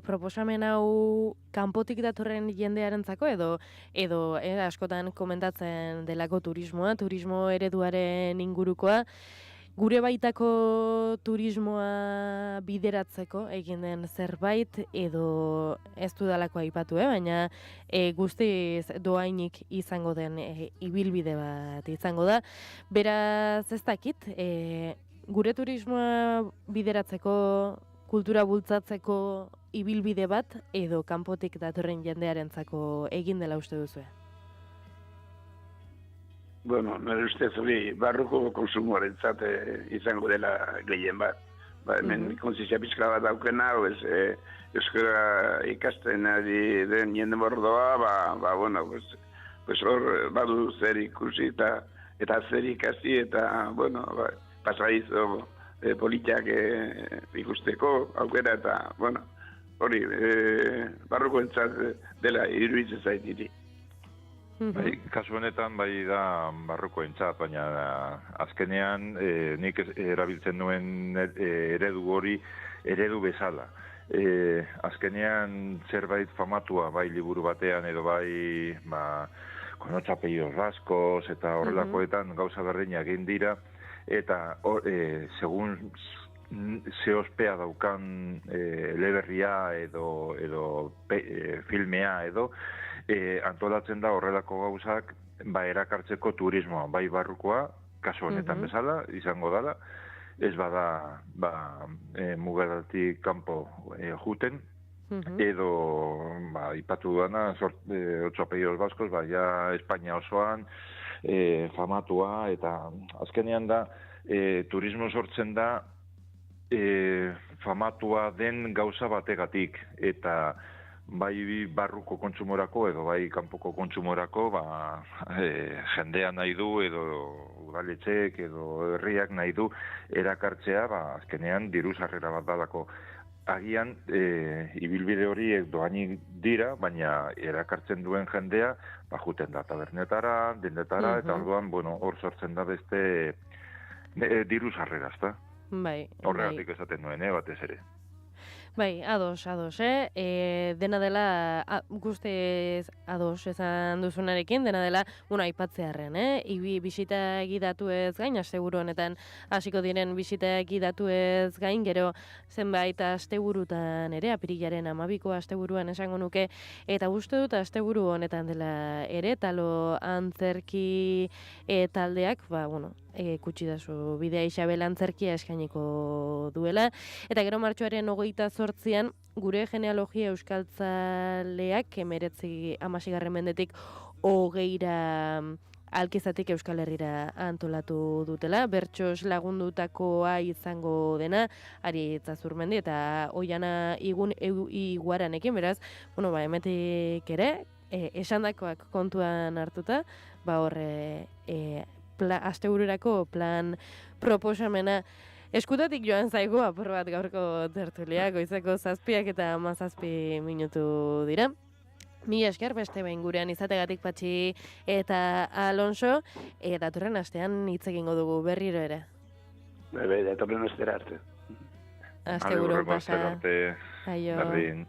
proposamen hau kanpotik datorren jendearentzako edo askotan komentatzen delako turismo ereduaren ingurukoa, gure baitako turismoa bideratzeko egin den zerbait edo ez dudalako aipatu, baina guztiz doainik izango den ibilbide bat izango da. Beraz ez dakit, gure turismoa bideratzeko, kultura bultzatzeko ibilbide bat edo kanpotik datorren jendearentzako egin dela uste duzue? Bueno, nire ustez hori barruko konsumoarentzat izango dela gehien bat. Hemen konzizia pixka bat daukena, euskara ikasten ari den jende mordoa, pues hor badu zer ikusi eta zer ikasi eta, pasaizo politiak ikusteko aukera eta, hori barruko entzat dela iruditzen zait niri. Kasu honetan bai da barruko entzat, baina azkenean nik erabiltzen nuen eredu hori eredu bezala. Azkenean zerbait famatua bai liburu batean edo bai konotxapellos raskos eta horrelakoetan gauza berdinak egin dira eta segun ze ospea daukan eleberria edo filmea edo antolatzen da horrelako gauzak erakartzeko turismoa, bai barrukoa, kasu honetan bezala, izango dela, ez bada mugadatik kanpo juten, edo ipatu duana, otso apellidos baskos, ja Espainia osoan, famatua, eta azkenean da, turismo sortzen da, famatua den gauza bategatik, eta bai barruko kontsumorako edo bai kanpoko kontsumorako jendea nahi du edo udaletxeek edo herriak nahi du erakartzea azkenean diru sarrera bat dalako. Agian ibilbide horiek doainik dira, baina erakartzen duen jendea juten da tabernetara, dendetara, eta orduan hor sortzen da beste diru sarrera, ezta? Horregatik esaten nuen, batez ere. Bai, ados, dena dela, guztiz ados esan duzunarekin, dena dela, aipatzearren, bisita egidatu ez gain, asteburu honetan hasiko diren bisita egidatu ez gain, gero zenbait asteburutan ere, apirilaren 12ko asteburuan esango nuke, eta uste dut asteburu honetan dela ere, talo antzerki taldeak, kutsi dazu bidea Isabel antzerkia eskainiko duela, eta gero martxoaren 28an gure genealogia euskaltzaleak 19 mendetik 20ra Alkizatik Euskal Herrira antolatu dutela, bertsos lagundutakoa izango dena, Aritz Azurmendi eta Oiana Iguaranekin, beraz, emetik ere, esandakoak kontuan hartuta, astebururako plan proposamena eskutatik joan zaigu apur bat gaurko tertulia, goizeko 7 eta 17 minutu dira. Mila esker beste behin gurean izategatik Patxi eta Alonso, eta datorren astean hitz egingo dugu berriro ere. Datorren astera arte. Asteburu pasa. Aio. Berdin.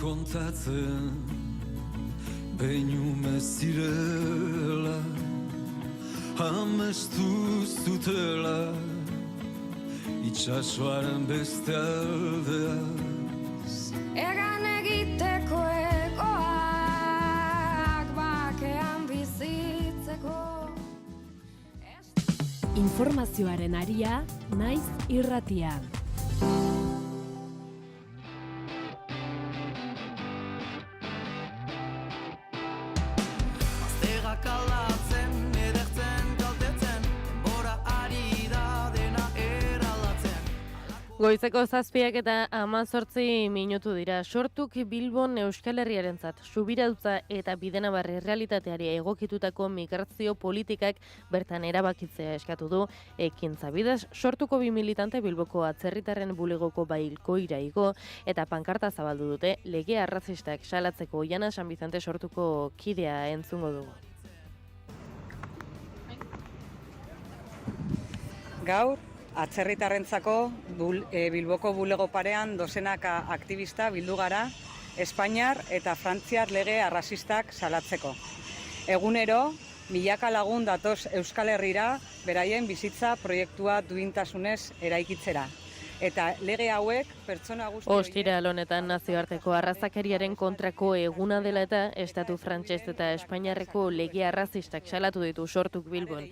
Kontatzen behinume zirela amestu zutela itxasoaren beste aldeaz egan egiteko egoak bakean bizitzeko Informazioaren aria naiz irratian. Goizeko 7 eta 18 minutu dira. Sortuk Bilbon Euskal Herriarentzat subirautza eta Bidenabarre realitateari egokitutako migrazio politikak bertan erabakitzea eskatu du ekintza bidez. Sortuko 2 militante Bilboko atzerritarren bulegoko bailkoira igo eta pankarta zabaldu dute lege arrazistak salatzeko. Oiana San Bizante Sortuko kidea entzungo dugu. Gaur, atzerritarrentzako Bilboko bulego parean dozenaka aktivista bildu gara Espainiar eta Frantziar lege arrazistak salatzeko. Egunero, milaka lagun datoz Euskal Herrira beraien bizitza proiektua duintasunez eraikitzera. Eta lege hauek pertsona guzti Ostiral honetan nazioarteko arrazakeriaren kontrako eguna dela eta estatu frantses eta espainiarreko lege arrazistak salatu ditu Sortuk Bilbon.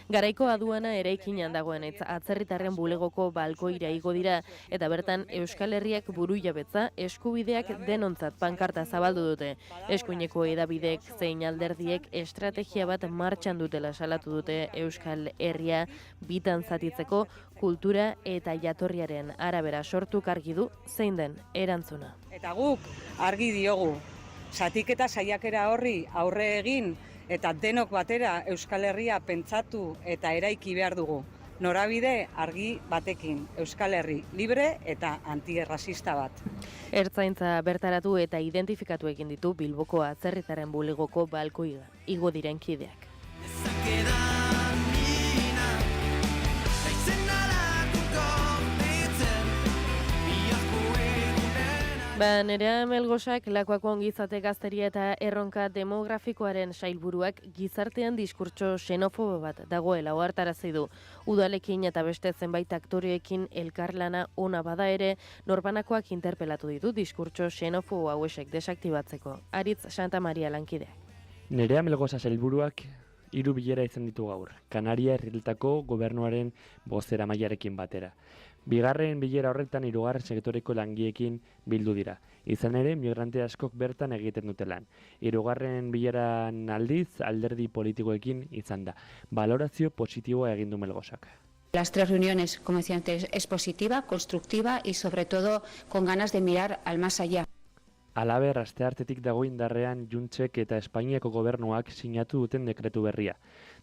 Garaiko aduana eraikinan dagoen atzerritarren bulegoko balkoira igo dira eta bertan Euskal Herriak burujabetza eskubideak denontzat pankarta zabaldu dute. Eskuineko edabideek zein alderdiek estrategia bat martxan dutela salatu dute Euskal Herria bitan zatitzeko kultura eta jatorriaren arabera. Sortuk argi du zein den erantzuna. Eta guk argi diogu, zatiketa saiakera horri aurre egin eta denok batera Euskal Herria pentsatu eta eraiki behar dugu. Norabide argi batekin, Euskal Herri libre eta antierrazista bat. Ertzaintza bertaratu eta identifikatu egin ditu Bilboko atzerritarren bulegoko balkoira igo diren kideak. Nerea Melgosak Lakuako ongizate gazteria eta erronka demografikoaren sailburuak gizartean diskurtso xenofobo bat dagoela ohartarazi du. Udalekin eta beste zenbait aktoreekin elkarlana ona bada ere, norbanakoak interpelatu ditu diskurtso xenofobo hauesek desaktibatzeko. Aritz Santa Maria lankideak. Nerea Melgosa sailburuak 3 bilera izan ditu gaur, Kanaria herrietako gobernuaren bozeramailearekin batera. Bigarren bilera horretan 3. sektoreko langiekin bildu dira. Izan ere, migrante askok bertan egiten dute lan. 3. bileran aldiz alderdi politikoekin izan da. Balorazio positiboa egin du Melgosak. Las 3 reuniones, como decía antes, es positiva, constructiva y sobre todo con ganas de mirar al más allá. Halaber, asteartetik dago indarrean Juntsek eta Espainiako gobernuak sinatu duten dekretu berria.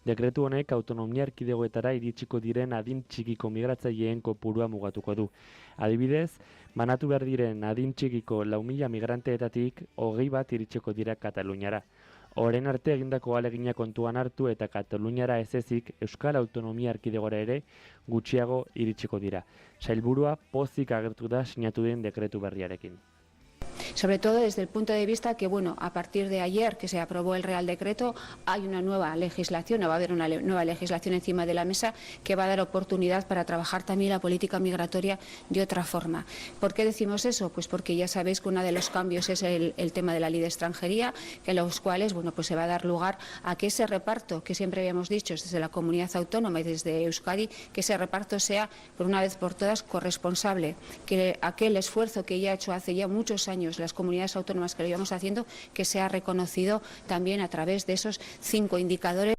Dekretu honek autonomia erkidegoetara iritsiko diren adin txikiko migratzaileen kopurua mugatuko du. Adibidez, banatu behar diren adin txikiko 4.000 migranteetatik 20 bat iritsiko dira Kataluniara. Orain arte egindako ahalegina kontuan hartu eta Kataluniara ez ezik Euskal Autonomia Erkidegora ere gutxiago iritsiko dira. Sailburua pozik agertu da sinatu den dekretu berriarekin. Sobre todo desde el punto de vista que, bueno, a partir de ayer que se aprobó el Real Decreto, hay una nueva legislación, o va a haber una nueva legislación encima de la mesa que va a dar oportunidad para trabajar también la política migratoria de otra forma. ¿Por qué decimos eso? Pues porque ya sabéis que uno de los cambios es el tema de la ley de extranjería, en los cuales, bueno, pues se va a dar lugar a que ese reparto que siempre habíamos dicho desde la comunidad autónoma y desde Euskadi, que ese reparto sea, por una vez por todas, corresponsable, que aquel esfuerzo que ya ha hecho hace ya muchos años las comunidades autónomas que lo íbamos haciendo, que sea reconocido también a través de esos 5 indicadores.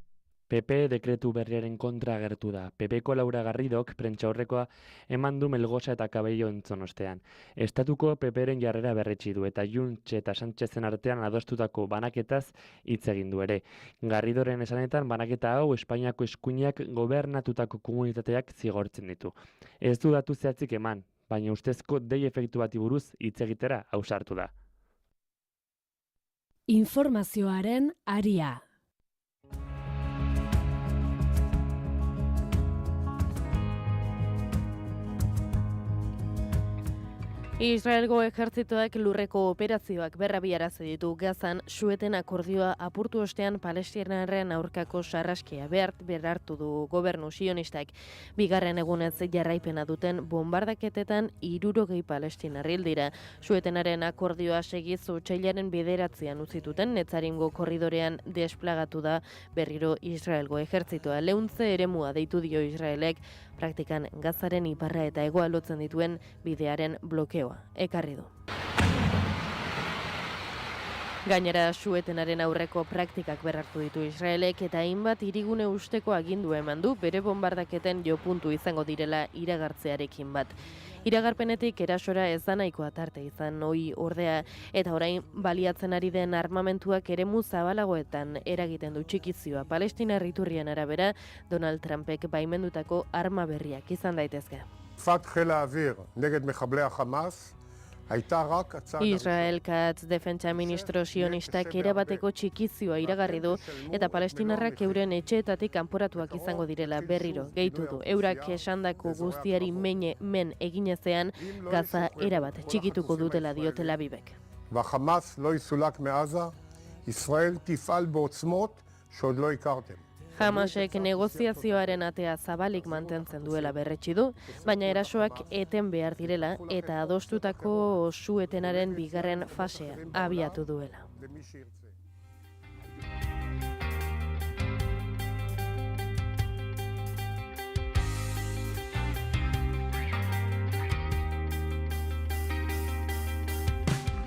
PP dekretu berriaren kontra agertu da. PPko Laura Garridok prentsaurrekoa eman du Melgosa eta Cabello entzun ostean. Estatuko PPren jarrera berretsi du eta Junts eta Sánchezen artean adostutako banaketaz hitz egin du ere. Garridoren esanetan banaketa hau Espainiako eskuinak gobernatutako komunitateak zigortzen ditu. Ez du datu zehatzik eman, baina ustezko dei efektu bati buruz hitz egitera ausartu da. Informazioaren aria. Israelgo ejertzitoak lurreko operazioak berrabiarazi ditu Gazan sueten akordioa apurtu ostean palestinarren aurkako sarraskia berartu du gobernu sionistak. Bigarren egunez jarraipena duten bombardaketetan 60 palestinar hil dira. Suetenaren akordioa segiz otsailaren 9 utzituten Netzaringo korridorean desplagatu da berriro Israelgo ejertzitoa. Leuntze eremua deitu dio Israelek praktikan Gazaren iparra eta hegoa lotzen dituen bidearen blokeoa ekarri du. Gainera, suetenaren aurreko praktikak berrartu ditu Israelek eta hainbat hirigune usteko agindu eman du bere bombardaketen jopuntu izango direla iragartzearekin bat. Iragarpenetik erasora ez da nahikoa tarte izan hori ordea, eta orain baliatzen ari den armamentuak eremu zabalagoetan eragiten du txikizioa. Palestinar iturrien arabera, Donald Trumpek baimendutako arma berriak izan daitezke. תקיפת חיל האוויר נגד מחבלי החמאס הייתה רק הצעד Israel Katz defentsa ministro sionistak erabateko txikizioa iragarri du eta palestinarrak euren etxeetatik kanporatuak izango direla berriro gehitu du. Eurak esandako guztiari men eginezean Gaza erabat txikituko dutela dio Tel Avivek. והחמאס לא יסולק מעזה, ישראל תפעל בעוצמות שעוד לא הכרתם. Hamasek negoziazioaren atea zabalik mantentzen duela berretsi du, baina erasoak eten behar direla eta adostutako su-etenaren bigarren fasea abiatu duela.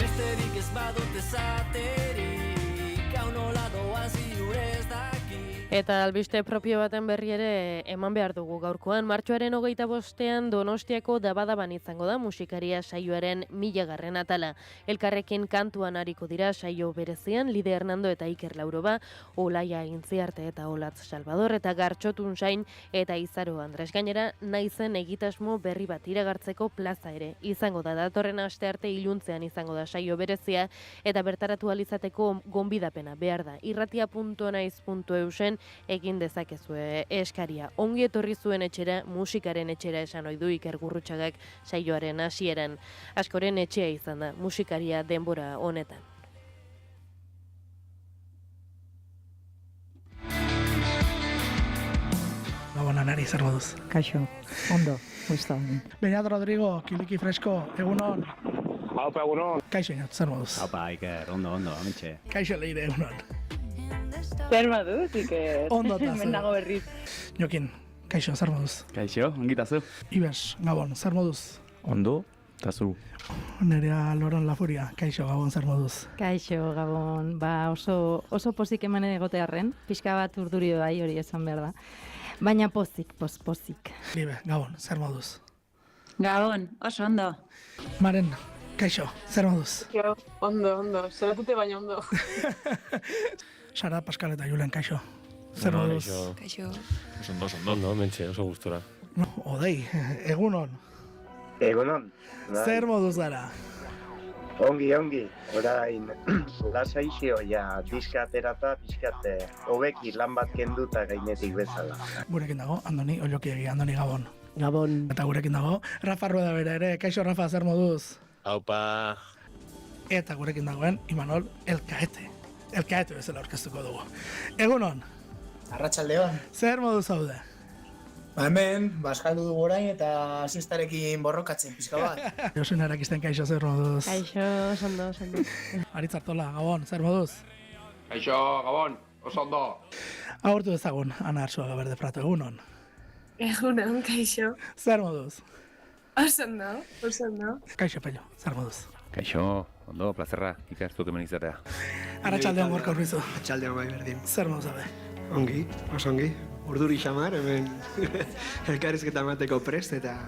Besterik ez badut ezaterik, hau nola doan ziurez daki. Eta albiste propio baten berri ere eman behar dugu gaurkoan. Martxoaren 25ean Donostiako Dabadaban izango da musikaria saioaren 1000. atala. Elkarrekin kantuan ariko dira saio berezian Lide Hernando eta Iker Lauroba, Olaia Intziarte eta Olatz Salvador eta Gartxotun Sain eta Izaro Andres. Gainera, naizen egitasmo berri bat iragartzeko plaza ere izango da. Datorren astearte iluntzean izango da saio berezia eta bertaratu alizateko gonbidapena behar da. irratia.naiz.eusen egin dezakezue eskaria. Ongi etorri zuen etxera, musikaren etxera esan ohi du Iker Gurrutxagak saioaren hasieran. Askoren etxea izan da musikaria denbora honetan. Gabon Anari, zer moduz? Kaixo, ondo, gusta. Beñat Rodrigo, Kiliki Fresko, egunon. Haupa, egunon. Kaixo, Beñat, zer moduz? Haupa, Iker, ondo, amentxe. Kaixo, Leire, egunon. Zer moduz, Iker? Ondo eta hemen nago berriz. Jokin, kaixo, zer moduz? Kaixo, ongitazu. Ibes, Gabon, zer moduz? Ondo, eta zu. Nerea Loron Lafuria, kaixo, Gabon, zer moduz? Kaixo, Gabon, oso pozik eman egotearren, pixka bat urdurio bai hori esan behar da. Baina pozik. Libe, Gabon, zer moduz? Gabon, oso ondo. Maren, kaixo, zer moduz? Ondo, zeratute baina ondo. Sara, Pascal eta Julen, kaixo. Zer moduz? Kaixo. Oso mentxe, oso gustora. No, Odei, egunon. Egunon. Zer moduz gara? Ongi, orain, lasaixio, ja, diska aterata, pixkate, hobeki lan bat kenduta gainetik bezala. Gurekin dago, Andoni, Ollokiegi, Andoni Gabon. Gabon. Eta gurekin dago, Rafa Rueda bera ere, kaixo Rafa, zer moduz? Aupa. Eta gurekin dagoen, Imanol Elkaete. Elkaete bezala orkestuko dugu. Egunon. Arratsaldeon. Zer moduz zaude? Hemen, baskaldu dugu orain eta asistarekin borrokatzen pixka bat. Josun erakizten kaixo zer moduz? Kaixo, ondo. Aritz Artola, Gabon, zer moduz? Kaixo, Gabon, oso ondo. Agurtu dezagun, Ana Arzuaga Berde Prato, egunon. Egunon, kaixo. Zer moduz? Oso ondo. Kaixo Pello, zer moduz? Kaixo, ondo, plazerra, ikarzuk hemen izatea. Arratsaldeon gorka urbizu. Arratsaldeon bai berdin. Zer moduz abe? Ongi, oso ongi. Urduri xamar, hemen elkarrizketa emateko prest eta,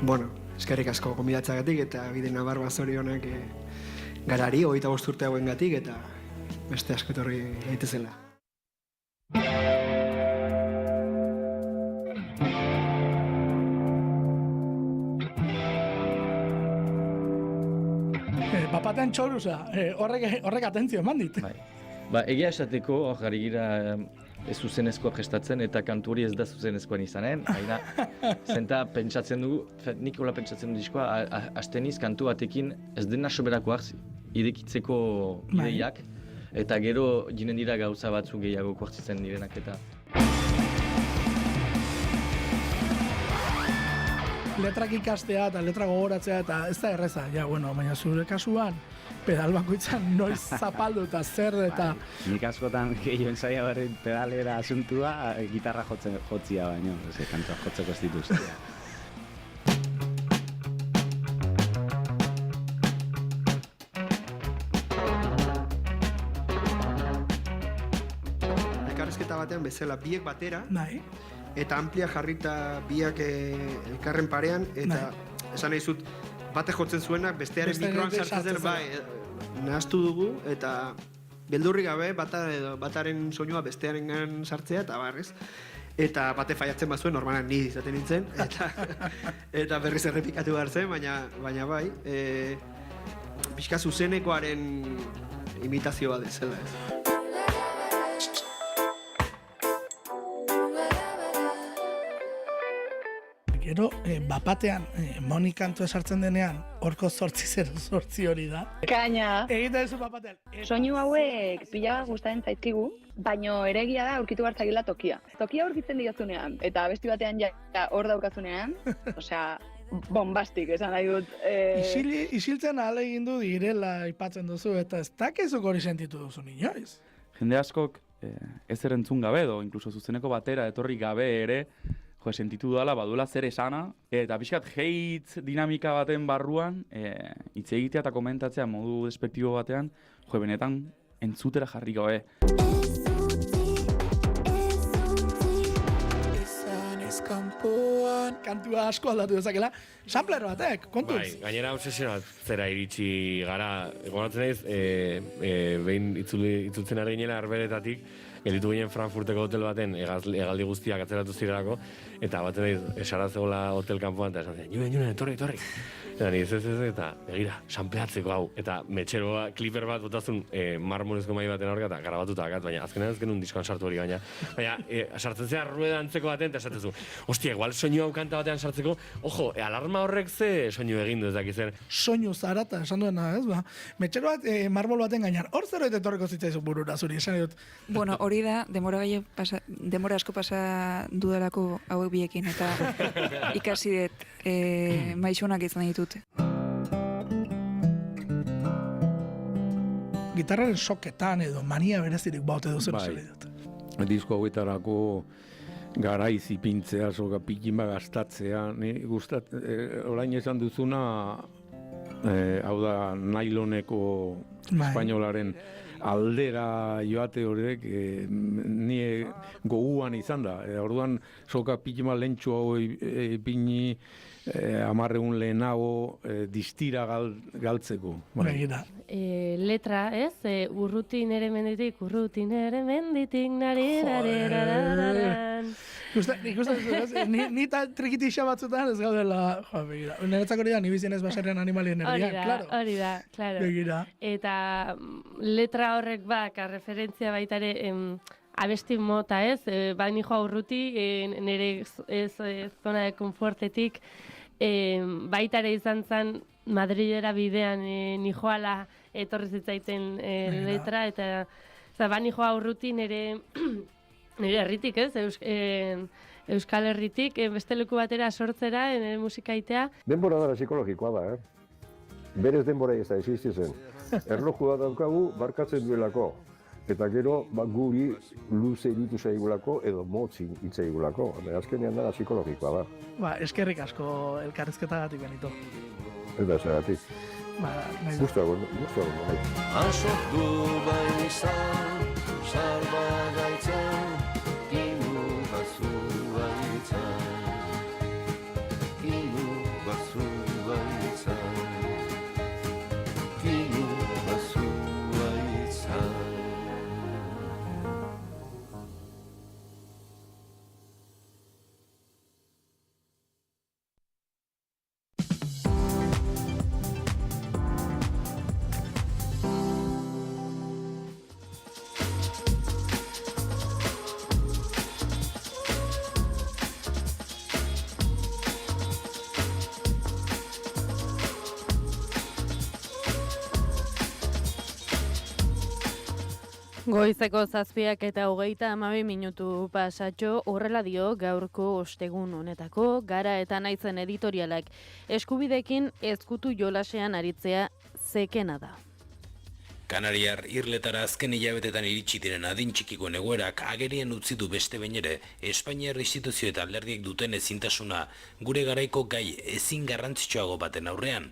bueno, eskerrik asko gonbidatzagatik eta bide nabar bazorionak garari, 25 urte hauengatik eta beste asko etorri daitezela. Bapaten txoruza, horrek atentzio eman dit. Egia esateko, jarri gira ez zuzenezkoa prestatzen eta kantu hori ez da zuzenezkoan izanen. Baina, zenta pentsatzen dugu, nik hola pentsatzen du diskoa, asteniz kantu batekin ez dena soberakoak irekitzeko ideiak. Eta gero jinen dira gauza batzu gehiago kuartzitzen direnak eta... Letrak ikastea eta letra gogoratzea eta ez da erreza, baina zure kasuan pedal bakoitzan noiz zapaldu eta zer eta... Nik askotan gehioen zaila berri pedalera asuntua, gitarra jotzia baino, kantuak jotzeko ez dituzte. Elkarrizketa batean bezala biek batera, eta amplia jarrita biak elkarren parean, eta esan nahi zut, bate jotzen zuenak, bestearen mikroan sartzen zen, bai, nahaztu dugu, eta beldurri gabe, bataren soinua bestearen sartzea, eta barrez. Eta bate faiatzen bazuen, normalan ni izaten nintzen, eta berriz errepikatu behar zen, baina bai, pixka zuzenekoaren imitazio bat ezela ez. Gero, bapatean, Monikantu esartzen denean, horko 808 hori da. Kaina! Egiten duzu bapatean. Soinu hauek pila gustatzen zaizkigu, baino ere egia da aurkitu hartzagila tokia. Tokia aurkitzen diozunean, eta besti batean ja hor daukazunean, osea, bombastik, esan nahi dut. Isiltzen ahal egin du direla aipatzen duzu, eta ez dakezuk hori sentitu duzu inoiz. Jende askok ez erentzun gabe edo, inkluso zuzeneko batera etorri gabe ere, sentitu dudala, baduela zer esana, eta pixkat hate dinamika baten barruan, hitz egitea eta komentatzea modu despektibo batean, benetan entzutera jarri gabe. Kantua asko aldatu dezakela, sampler batek, kontuz? Bai, gainera obsesionatzera iritsi gara, goratzen naiz, behin itzultzen ari ginela Arbeeretatik, gelditu ginen Frankfurteko hotel baten, hegaldi guztiak atzeratu zirelako, eta baten naiz, esarazegoela hotel kanpoan, eta esan ziren, Julen, etorri. Eta niz ez, eta begira, sampleatzeko hau, eta metxeroa, kliper bat botazun marmorezko mai baten aurka, eta garabatuta akat, baina azkenean ez genuen diskoan sartu hori baina. Baina, sartzen zera rueda antzeko baten, eta esatezu, hostia, igual soinu hau kanta batean sartzeko, ojo, alarma horrek ze soinu egin du ez dakizen. Soinu zarata, esan duena, ez ba? Metxero bat, marmol baten gainean, hor zeroet etorriko zitzaizu burura, zuri, esan dut. Bueno, hori da, demora asko pasa dudalako hauek biekin, eta ikasi dut maixonak izan ditut. Gitarraren soketan edo mania berezirik baute duzen esale dut. Disko hauetarako garaiz ipintzea, soka pikima gastatzea, ni gustat, orain esan duzuna, hau da, nailoneko espainolaren aldera joate horrek ni goguan izan da. Orduan soka pikima lentsu hau ipini 10 lehenago distira galtzeko. Begira. Letra, ez? Urrutin ere menditik, narirariraran. Ni trikitixa batzutan ez gaudela, begira. Niretzak hori da, ni bizien ez baserrean animalien herrian, klaro. Hori da, klaro. Begira. Eta letra horrek referentzia baita ere abesti mota, ez? Bani joa urruti, nire zona de konfortetik, baita ere izan zen Madrilera bidean nijoala etorri zitzaiten letra, eta bani joa urruti nire herritik, ez? Euskal Herritik, beste leku batera sortzera, nire musikaitea. Denbora dara psikologikoa da, Berez denbora ez da existitzen. Erlojua daukagu barkatzen duelako. Eta gero, guri luze iritu zaigulako edo motzi itzaigulako. Azkenean dara psikologikoa da. Eskerrik asko elkarrizketagatik benito. Eta zeratik. Gustago. Asortu bai izan, sarba gaitzen, inu bazu baitzan. Inu bazu baitzan. Inu bazu baitzan. Goizeko 7:22 minutu pasatxo, horrela dio gaurko ostegun honetako gara eta naizen editorialak. Eskubidekin ezkutu jolasean aritzea zekena da. Kanariar irletara azken hilabetetan iritsi diren adin txikikoen egoerak agerien utzi du beste behin ere Espainiar instituzio eta alderdiek duten ezintasuna gure garaiko gai ezin garrantzitsuago baten aurrean.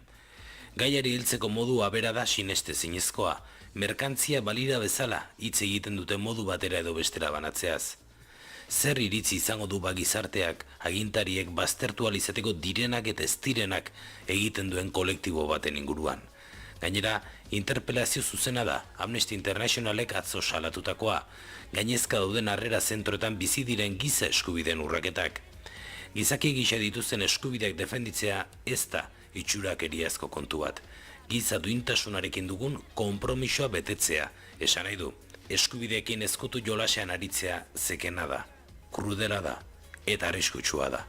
Gaiari heltzeko modu abera da sineste zinezkoa, merkantzia balira bezala hitz egiten dute modu batera edo bestera banatzeaz. Zer iritzi izango du gizarteak agintariek baztertu ahal izateko direnak eta ez direnak egiten duen kolektibo baten inguruan. Gainera, interpelazio zuzena da Amnesty Internationalek atzo salatutakoa, gainezka dauden harrera zentroetan bizi diren giza eskubideen urraketak. Gizaki gisa dituzten eskubideak defenditzea ez da itxurakeriazko kontu bat. Giza duintasunarekin dugun konpromisoa betetzea, esan nahi du. Eskubideekin ezkutu jolasean aritzea zekena da, krudela da eta arriskutsua da.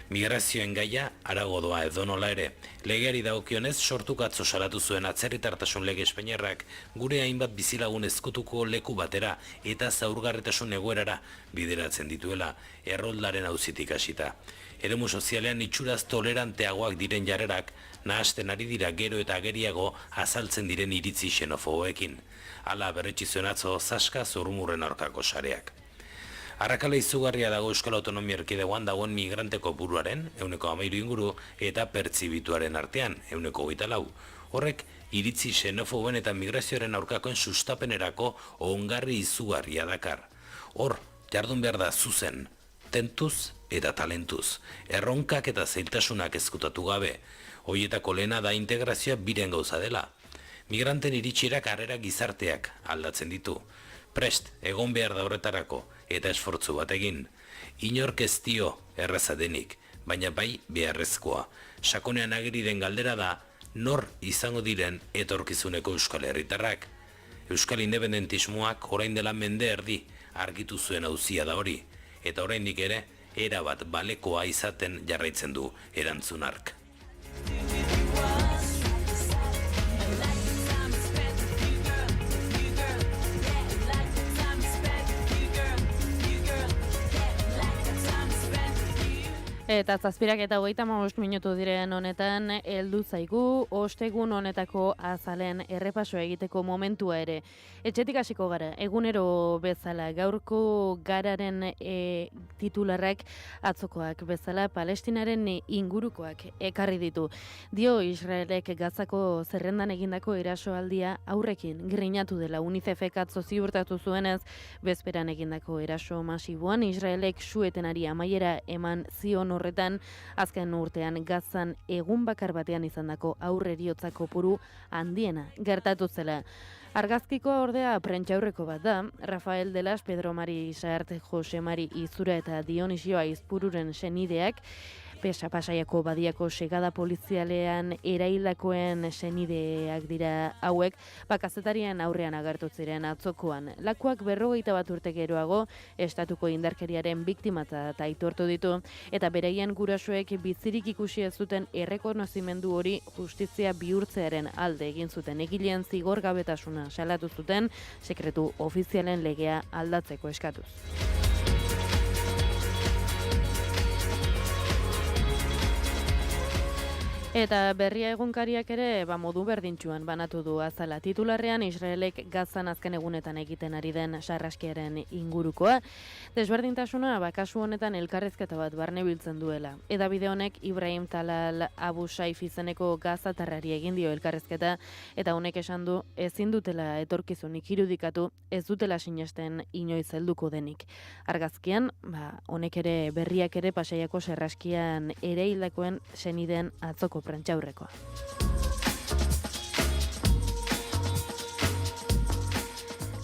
Migrazioen gaia harago doa edonola ere, legeari dagokionez sortuk atzo salatu zuen atzerritartasun lege espainiarrak gure hainbat bizilagun ezkutuko leku batera eta zaurgarritasun egoerara bideratzen dituela erroldaren auzitik hasita. Eremu sozialean itxuraz toleranteagoak diren jarrerak nahasten ari dira gero eta ageriago azaltzen diren iritzi xenofoboekin. Hala berretsi zuen atzo Zaska Zurrumurren aurkako sareak. Arrakala izugarria dago Euskal Autonomia Erkidegoan dagoen migrante kopuruaren, 13% inguru, eta pertzibituaren artean, 24%. Horrek, iritzi xenofoboen eta migrazioaren aurkakoen sustapenerako ongarri izugarria dakar. Hor, jardun behar da zuzen, tentuz eta talentuz, erronkak eta zailtasunak ezkutatu gabe. Hoietako lehena da integrazioa biren gauza dela. Migranten iritsirak harrera gizarteak aldatzen ditu. Prest, egon behar da horretarako, eta esfortzu bat egin. Inork ez dio erraza denik, baina bai beharrezkoa. Sakonean ageri den galdera da, nor izango diren etorkizuneko Euskal Herritarrak. Euskal independentismoak orain dela mende erdi argitu zuen auzia da hori, eta oraindik ere, erabat balekoa izaten jarraitzen du erantzun hark. Eta 7:35 minutu diren honetan, heldu zaigu ostegun honetako azalen errepaso egiteko momentua ere. Etxetik hasiko gara, egunero bezala, gaurko gararen titularrak atzokoak bezala, Palestinaren ingurukoak ekarri ditu. Dio Israelek Gazako zerrendan egindako erasoaldia aurrekin grinatu dela. UNICEFek atzo ziurtatu zuenez, bezperan egindako eraso masiboan, Israelek suetenari amaiera eman zion horretan, azken urtean Gazan egun bakar batean izandako aurreriotza kopuru handiena gertatu zela. Argazkiko ordea prentxaurreko bat da, Rafael Delas, Pedro Mari Saert, Jose Mari Izura eta Dionisio Aizpururen senideak, Pasaiako badiako segada polizialean eraildakoen senideak dira hauek, kazetarian aurrean agertu ziren atzokoan. Lakuak 51 urte geroago, estatuko indarkeriaren biktimata aitortu ditu, eta beraien gurasoek bizirik ikusi ez zuten errekonozimendu hori justizia bihurtzearen alde egin zuten. Egileen zigor gabetasuna salatu zuten, sekretu ofizialen legea aldatzeko eskatuz. Eta berria egunkariak ere modu berdintsuan banatu du azala. Titularrean Israelek Gazan azken egunetan egiten ari den sarraskiaren ingurukoa. Desberdintasuna kasu honetan elkarrizketa bat barne biltzen duela. Hedabide honek Ibrahim Talal Abu Saif izeneko gazatarrari egin dio elkarrizketa, eta honek esan du ezin dutela etorkizunik irudikatu, ez dutela sinesten inoiz helduko denik. Argazkian, honek ere berriak ere Pasaiako sarraskian ere hildakoen senideen atzoko prentxaurrekoa.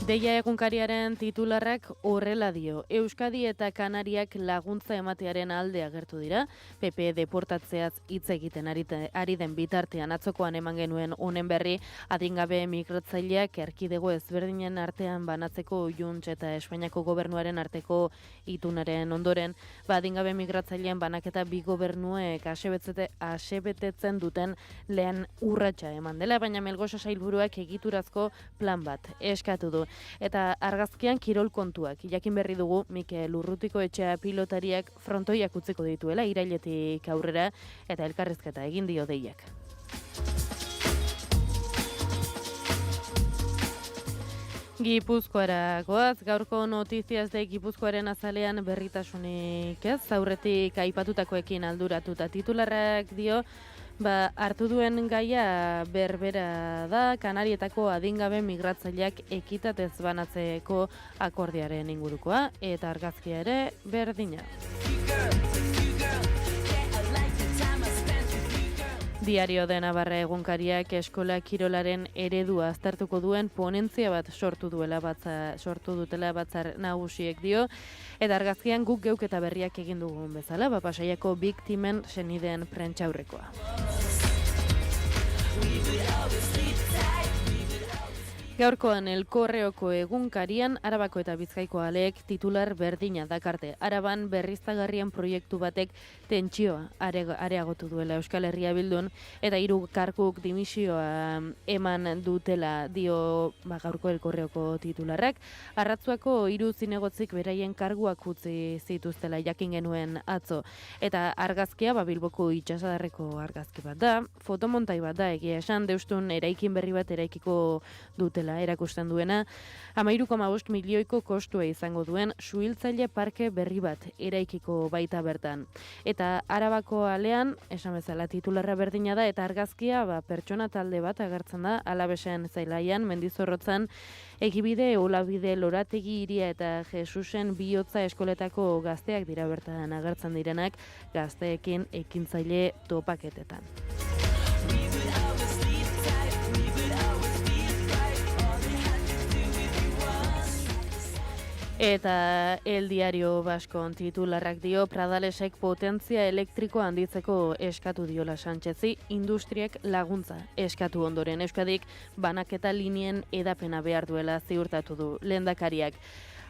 Deia egunkariaren titularrak horrela dio. Euskadi eta Kanariak laguntza ematearen alde agertu dira. PP deportatzeaz hitz egiten ari den bitartean atzokoan eman genuen honen berri, adingabe migratzaileak erkidego ezberdinen artean banatzeko Junts eta Espainiako gobernuaren arteko itunaren ondoren, adingabe migratzailean banaketa bi gobernuek asebetetzen duten lehen urratsa eman dela, baina Melgosa sailburuak egiturazko plan bat eskatu du. Eta argazkian kirol kontuak. Jakin berri dugu Mikel Urrutiko etxea pilotariak frontoiak utziko dituela irailetik aurrera, eta elkarrizketa egin dio deiak. Gipuzkoara goaz, gaurko notiziaz de Gipuzkoaren azalean berritasunik ez, aurretik aipatutakoekin alduratuta titularrak dio, Hartu duen gaia berbera da, Kanarietako adingabe migratzaileak ekitatez banatzeko akordiaren ingurukoa, eta argazkia ere berdina. Diario de Navarra egunkariak eskola kirolaren eredua aztertuko duen ponentzia bat sortu dutela batzar nagusiek dio, eta argazkian guk geuk eta berriak egin dugun bezala, Pasaiako biktimen senideen prentsaurrekoa. Gaurkoan El Correoko egunkarian Arabako eta Bizkaiko aleek titular berdina dakarte. Araban berriztagarrien proiektu batek tentsioa areagotu duela Euskal Herria Bildun eta 3 karguk dimisioa eman dutela dio gaurko El Correoko titularrak. Arratzuako 3 zinegotzik beraien karguak utzi zituztela jakin genuen atzo. Eta argazkia Bilboko itsasadarreko argazki bat da, fotomontai bat da egia esan, deustun eraikin berri bat eraikiko dutela erakusten duena, 13,5 milioiko kostua izango duen suhiltzaile parke berri bat eraikiko baita bertan. Eta Arabako alean, esan bezala titularra berdina da, eta argazkia pertsona talde bat agertzen da, Alabesen Zailaian, Mendizorrotzan, Egibide, Olabide, Lorategi Iria eta Jesusen Bihotza eskoletako gazteak dira bertan agertzen direnak, gazteekin ekintzaile topaketetan. Eta El Diario Baskon titularrak dio, Pradalesek potentzia elektrikoa handitzeko eskatu diola Sánchezi, industriek laguntza eskatu ondoren. Euskadik banaketa linien edapena behar duela ziurtatu du lehendakariak.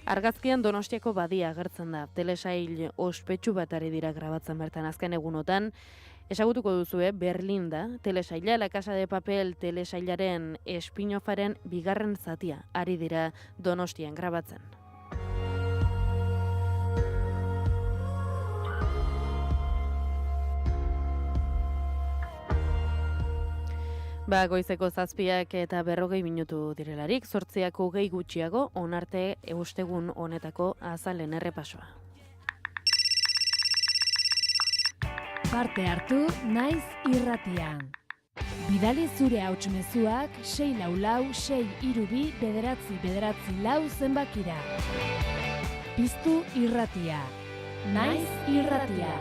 Argazkian Donostiako badia agertzen da, telesail ospetsu bat ari dira grabatzen bertan azken egunotan. Ezagutuko duzu, Berlin da, telesaila, La Casa de Papel telesailaren spin-offaren 2. zatia ari dira Donostian grabatzen. Goizeko 7 eta 40 minutu direlarik, 8 gutxiago, onarte eustegun honetako azalen errepasoa. Parte hartu naiz irratian. Bidali zure hautsmezuak 644-632-944 zenbakira. Piztu irratia. Naiz irratia.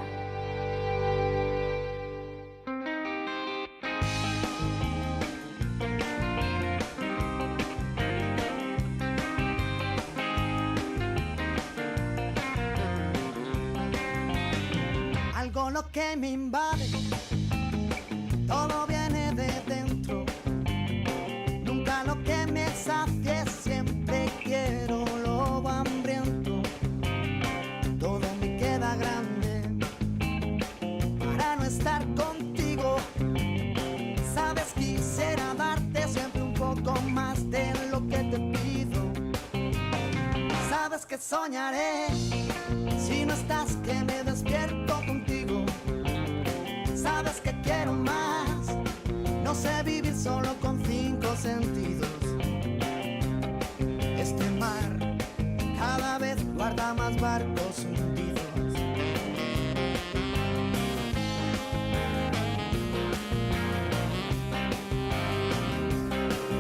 Lo que me invade, todo viene de dentro. Nunca lo que me sacie, siempre quiero lo hambriento. Todo me queda grande para no estar contigo. Sabes, quisiera darte siempre un poco más de lo que te pido. Sabes que soñaré si no estás, que me despierto contigo. Sabes que quiero más, no sé vivir solo con 5 sentidos. Este mar cada vez guarda más barcos hundidos.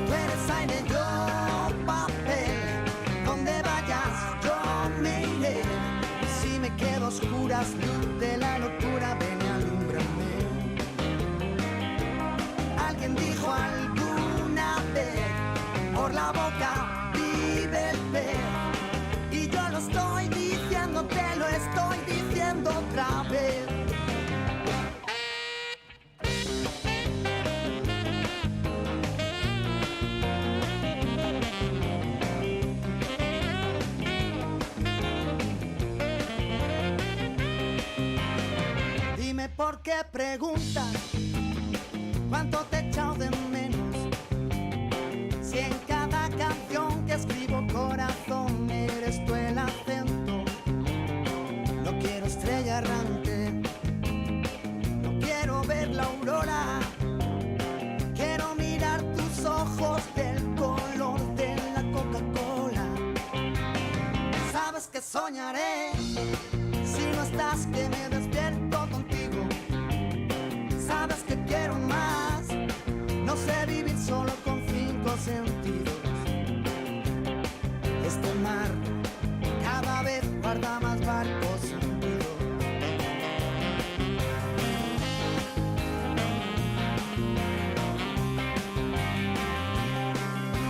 Tú eres aire, yo papel, donde vayas yo me iré. Si me quedo a oscuras, luz de la locura, ven y alúmbrame. Alguien dijo alguna vez, por la boca vive el pez. Y yo lo estoy diciendo, te lo estoy diciendo otra vez. Dime por qué preguntas cuánto te he echado de menos. Si en cada canción que escribo, corazón, eres tú el acento. No quiero estrella errante, no quiero ver la aurora. Quiero mirar tus ojos del color de la Coca-Cola. Sabes que soñaré si no estás, que me despierto contigo. Sabes que quiero solo con 5 sentidos. Este mar cada vez guarda más barcos hundidos.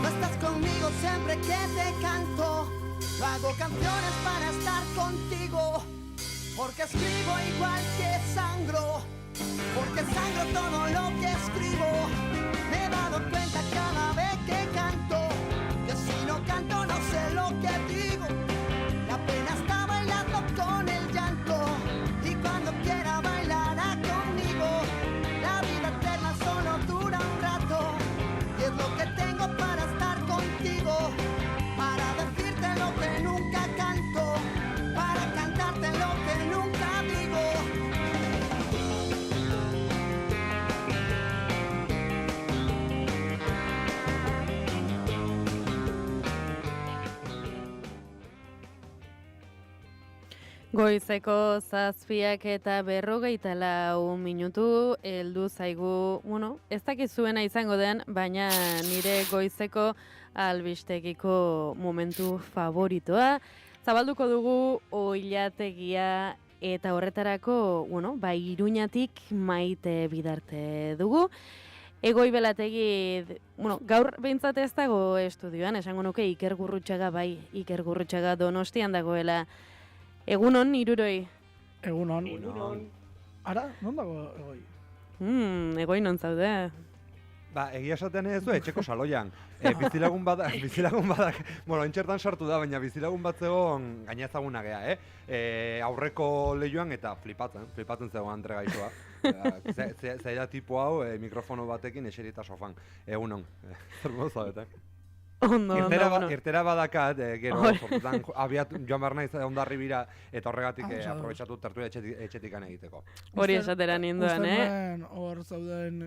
No estás conmigo siempre que te canto. Yo hago canciones para estar contigo. Porque escribo igual que sangro. Porque sangro todo lo que escribo. Me he dado cuenta cada vez que canto que si no canto no sé lo que digo. La pena está bailando con el llanto y cuando quiera bailará conmigo. La vida eterna solo dura un rato y es lo que tengo para estar contigo. Para decirte lo que nunca canto, para cantarte lo que nunca digo. Goizeko 7 eta 54 minutu heldu zaigu, ez dakizuena izango den, baina nire goizeko albistegiko momentu favoritoa. Zabalduko dugu oilategia eta horretarako, Iruñatik Maite Bidarte dugu. Egoi Belategi, gaur behintzat ez dago estudioan, esango nuke Iker Gurrutxaga Iker Gurrutxaga Donostian dagoela. Egunon, Iruroi. Egunon. Ara, non dago Egoi? Egoi non zaude? Egia esatean ez du, etxeko saloian. Bizilagun badak, entxertan sartu da, baina bizilagun bat zegoen gaina ezaguna gea, aurreko lehioan eta flipatzen zegoen Andre Gaixoa. Zaila tipo hau, mikrofono batekin eserita sofan. Egunon, zer modu zabete. Ondo. Irtera badakat, gero, sortutan, joan behar naiz Hondarribira, eta horregatik aprobetsatu tertulia etxetikan egiteko. Hori esatera ninduan, Usten hor zauden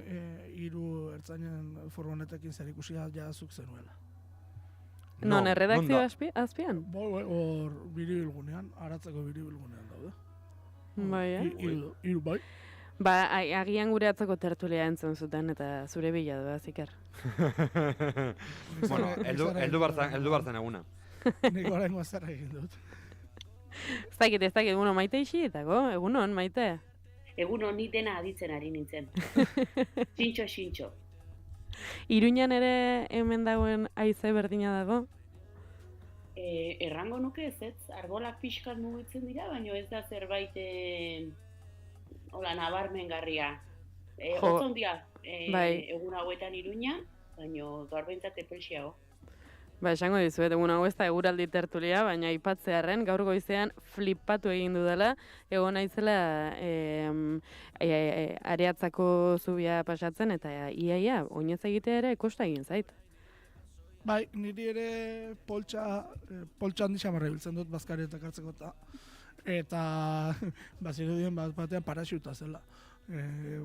3 ertzainen furgonetekin zer ikusia jazuk zenuela. Non, erredakzio azpian? Hor biribilgunean, aratzeko biribilgunean daude. Bai, Hiru bai. Agian gure atzeko tertulia entzun zuten eta zure bila doa, Iker. Eldu bartzen eguna. Nik orain zer egin dut. Ez dakit, Maite isietako, egunon, Maite? Egunon, ni dena aditzen ari nintzen. Xintxo. Iruñan ere hemen dagoen haize berdina dago? Errango nuke ez, arbolak pixkat mugitzen dira, baina ez da zerbait nabarmengarria. Otzondia, egun hauetan Iruña, baina gaur behintzat epelxiago. Esango dizuet, egun hau ez da eguraldi tertulia, baina aipatzearren gaur goizean flipatu egin dudala, egon naizela Areatzako zubia pasatzen, eta iaia, oinez egitea ere kosta egin zait. Bai, niri ere poltsa handi xamarra biltzen dut bazkari eta kartzeko eta bazirudien batean paraxuta zela.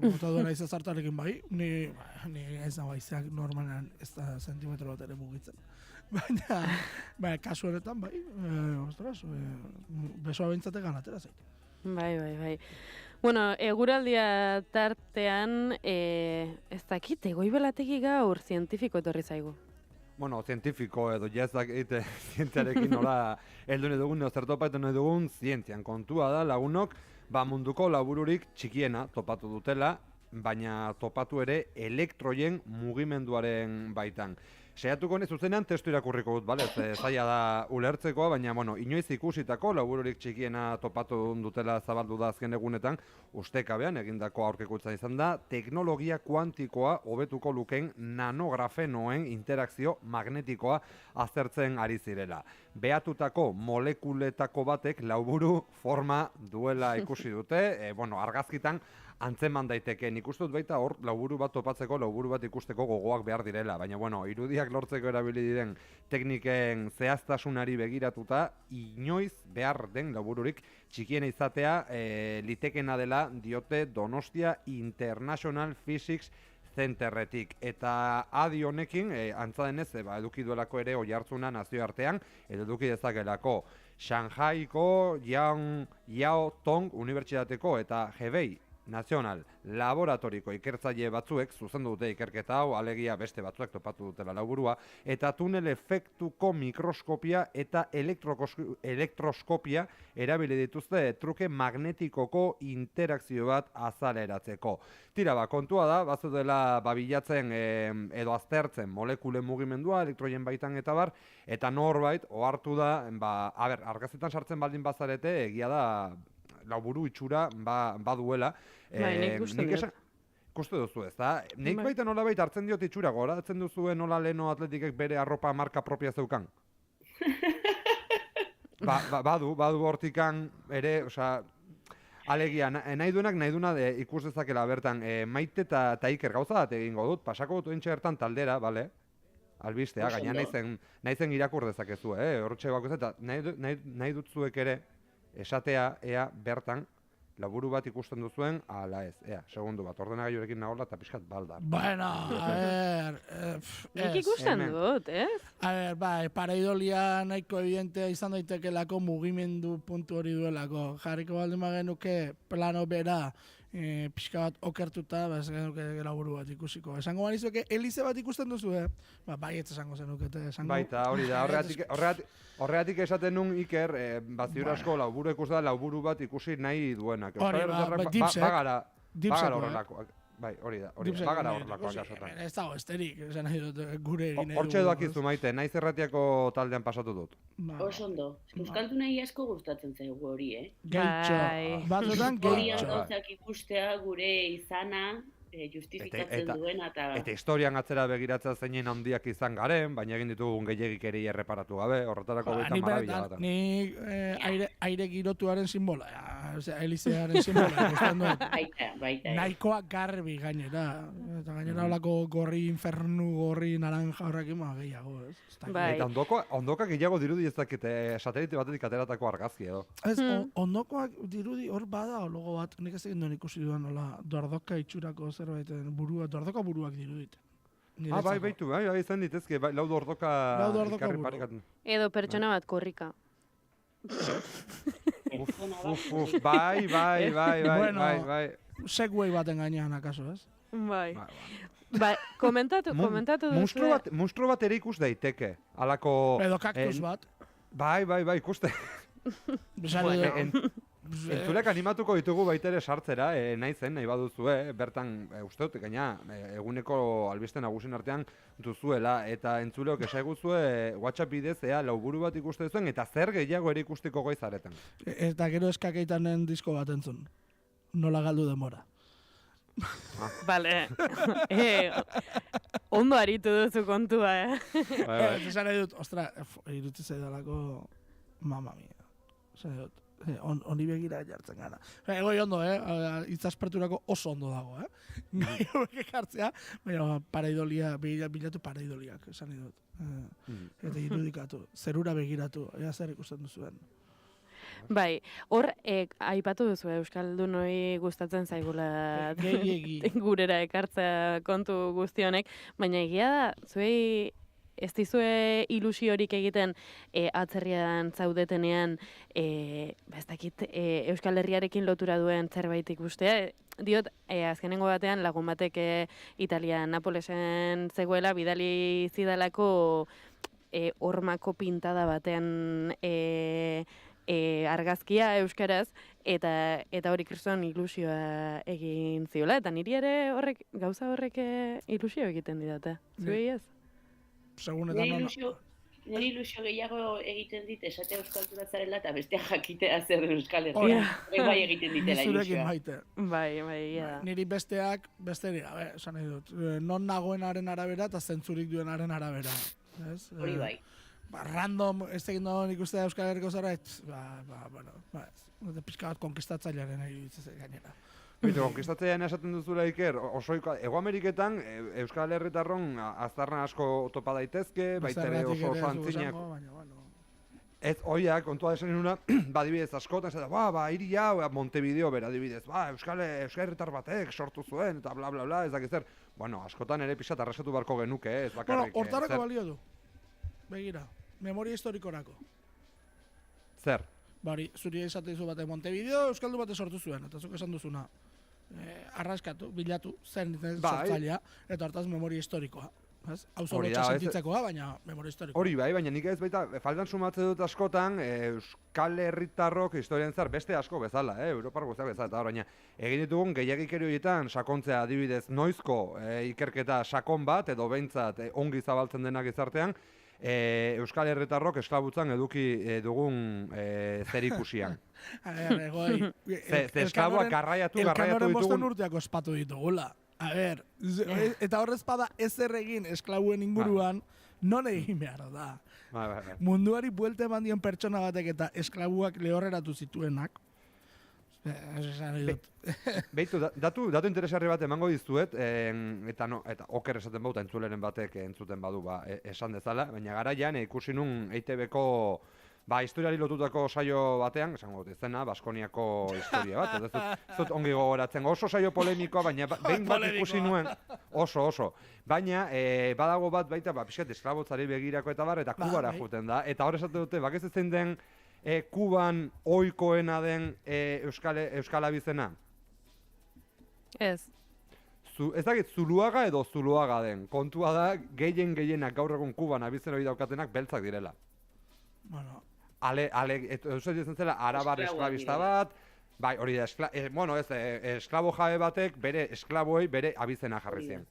Bota duena izaz hartarekin bai, ni ez nago aizeak normalean ez da zentimetro bat ere mugitzen. Baina kasu honetan bai, besoa behintzatek ganatera zait. Bai. Bueno, eguraldia tartean, ez dakit, Egoi Belategi gaur zientifiko etorri zaigu. Bueno, zientifiko edo jazak egite zientziarekin nola heldu nahi dugun, zertopatu nahi dugun zientzian. Kontua da lagunok, munduko labururik txikiena topatu dutela, baina topatu ere elektroien mugimenduaren baitan. Saiatuko nez zuzenean testu irakurriko dut, bale? Zaila da ulertzekoa, baina inoiz ikusitako labururik txikiena topatu dutela zabaldu da azken egunetan, ustekabean egindako aurkikuntza izan da, teknologia kuantikoa hobetuko lukeen nanografenoen interakzio magnetikoa aztertzen ari zirela. Behatutako molekuletako batek laburu forma duela ikusi dute, argazkitan antzeman daiteke. Nik uste dut baita hor laburu bat topatzeko, laburu bat ikusteko gogoak behar direla, baina irudiak lortzeko erabili diren tekniken zehaztasunari begiratuta, inoiz behar den labururik txikiena izatea litekena dela diote Donostia International Physics Centerretik. Eta adi honekin, antza denez, eduki duelako ere oihartzuna nazioartean, edo eduki dezakelako Shanghaiko Yao Tong Unibertsitateko eta Hebei Nazional Laboratoriko ikertzaile batzuek zuzendu dute ikerketa hau, alegia beste batzuek topatu dutela lauburua, eta tunel efektuko mikroskopia eta elektroskopia erabili dituzte truke magnetikoko interakzio bat azaleratzeko. Tira, kontua da, bazudela bilatzen edo aztertzen molekulen mugimendua, elektroien baitan eta bar, eta norbait, ohartu da, argazetan sartzen baldin bazarete, egia da, lauburu itxura baduela. Nik uste dut. Ikuste duzu, ez da? Nik baita nolabait hartzen diot itxura, goratzen duzuen nola leheno atletikek bere arropa marka propia zeukan. Badu hortikan ere, osea, alegia, nahi duena ikus dezakela bertan, Maite eta Iker gauza bat egingo dut, pasako dut entxe bertan taldera, bale? Albistea, gaina nahizen irakur dezakezu, hortxe bako eta nahi dut zuek ere, esatea, ea, bertan, laburu bat ikusten duzuen, ala ez, segundu bat, ordenagailurekin nagola eta pixkat balda. Bueno, a ver... Nik ikusten dut, ez? A ver, pareidolia nahiko evidentea izan daitekelako mugimendu puntu hori duelako. Jarriko baldin genuke plano bera, pixka bat okertuta, ez genuke laburu bat ikusiko. Esango banizuke, Elize bat ikusten duzu, bai, ez esango zenukete. Baita, hori da, horregatik esaten nun Iker, ziur asko lauburu ikus da, lauburu bat ikusi nahi duenak. Hori, bagara horrelakoak. Bai, hori da, bagara horrelakoak asotan. Ez dago esterik, esan nahi dut gure egin. Hortxe doakizu Maite, naiz erratiako taldean pasatu dut. Oso ondo, euskaldu nahi asko gustatzen zaigu hori, Gehitxo, batzutan gehitxo. Hori gauzak ikustea gure izana, justifikatzen duena eta historian atzera begiratzea zeinen handiak izan garen, baina egin ditugun gehiagikeri erreparatu gabe, horretarako baita marabila bat. Ni aire girotuaren simbola, Elizearen simbola, ikusten dut. Baita. Nahikoa garbi gainera, eta gainera olako gorri infernu, gorri naranja horrekin gehiago, ez? Eta ondoka gehiago dirudi ez dakite satelite batetik ateratako argazki edo. Ez, ondokoak dirudi hor bada logo bat, nik ez egin duen ikusi duan, dordoka itxurako zerbaiten dordoka buruak dirudit. Bai, izan ditezke, lau dordoka ikarri parekatzen. Edo pertsona bat korrika. Bai. Segway baten gainean, akaso, ez? Bai. Komentatu duzu. Monstru bat ere ikus daiteke. Edo kaktus bat. Bai, ikuste. Entzulek animatuko ditugu baita ere sartzera, nahi baduzue, bertan, uste dut, gaina, eguneko albiste nagusien artean duzuela, eta entzuleok esaguzue WhatsApp bidez, lauburu bat ikuste duzuen, eta zer gehiago ere ikusteko goizaretan. Eta gero eskakeitanen disko bat entzun. Nola galdu demora. Bale. Ondo aritu duzu kontua, Esan nahi dut, ostra, irutzi zaidalako, mama mia. Esan nahi dut. Honi begira jartzen gara. Egoi ondo, itzasperturako oso ondo dago, Gai horiek ekartzea, baina pareidolia, bilatu pareidoliak, esan dut. Eta irudikatu, zerura begiratu, zer ikusten duzuen. Bai, hor, aipatu duzu Euskaldun hori gustatzen zaigula gurera ekartzea kontu guztionek, baina egia da, zuei ez dizue ilusiorik egiten atzerrian zaudetenean, ez dakit, Euskal Herriarekin lotura duen zerbait ikustea. Diot, azkenengo batean lagun batek Italian, Napolesen zegoela, bidali zidalako hormako pintada batean argazkia euskaraz, eta hori kriston ilusioa egin ziola, eta niri ere gauza horrek ilusio egiten didate. Zuei ez? Nire ilusio gehiago egiten dit esate euskaltura zarela eta bestea jakitea zer Euskal Herria. Bai egiten ditela ilusioa. Bai. Niri besteak, besterik gabe, esan nahi dut. Non nagoenaren arabera eta zentzurik duenaren arabera. Hori bai. Random, ez egin doan ikustea Euskal Herriko zara, pixka bat konkistatzailearen iruditzen gainera. Konkistatzailean esaten duzula Iker, Ego Ameriketan Euskal Herritarron aztarna asko topa daitezke, baita ere oso antzinak. Ez, oiak, kontua desan nuna, badibidez askotan, hiri hau, Montevideo bera dibidez, Euskal Herritar batek sortu zuen, eta bla bla bla, ez dakiz zer. Bueno, askotan ere pixat arrasatu barko genuke, ez bakarrik. Bueno, hortarako balio du. Begira, memoria historikorako. Zer? Bari, zuri esate dizu bate Montevideo, Euskaldu bate sortu zuen, eta zuk esan duzuna. arraskatu, bilatu, zen sortzailea, eta hortaz memoria historikoa. Hauzo lotxa sentitzekoa, baina memoria historikoa. Hori bai, baina nik ez baita, faltan sumatze dut askotan, Euskal Herritarrok historian zar beste asko bezala, Europar guztiak bezala, eta baina egin ditugun gehiagikeri horietan sakontzea adibidez noizko ikerketa sakon bat, edo behintzat ongi zabaltzen denak izartean, Euskal Herritarrok esklabutzan eduki dugun zerikusian. Esklaboak garraiatu ditugun. Elkanoren bosten urteak ospatu ditugula. A ber, eta horrez bada ezer egin esklabuen inguruan, non egin behar da. Munduari buelte eman dion pertsona batek eta esklabuak lehorreratu zituenak. Beitu, datu interesgarri bat emango dizuet, eta oker esaten bauta entzuleren batek entzuten badu esan dezala, baina garaian ikusi nun EITB-ko historiari lotutako saio batean, esango dut izena, Baskoniako historia bat, ez dut ongi gogoratzen, oso saio polemikoa, baina behin bat ikusi nuen, oso. Baina, badago bat baita, pixkat esklabotzari begirako eta bar, eta Kubara juten da, eta hor esate dute, bakez ezen den Kuban ohikoena den Euskal abizena? Ez. Ez dakit, Zuluaga edo Zuluaga den. Kontua da, gehienak gaur egun Kuban abizena hori daukatenak beltzak direla. Bueno. Eusen ditzen zela, arabar esklabista bat, bai, hori da, esklabo jabe batek bere esklaboei bere abizena jarri zien.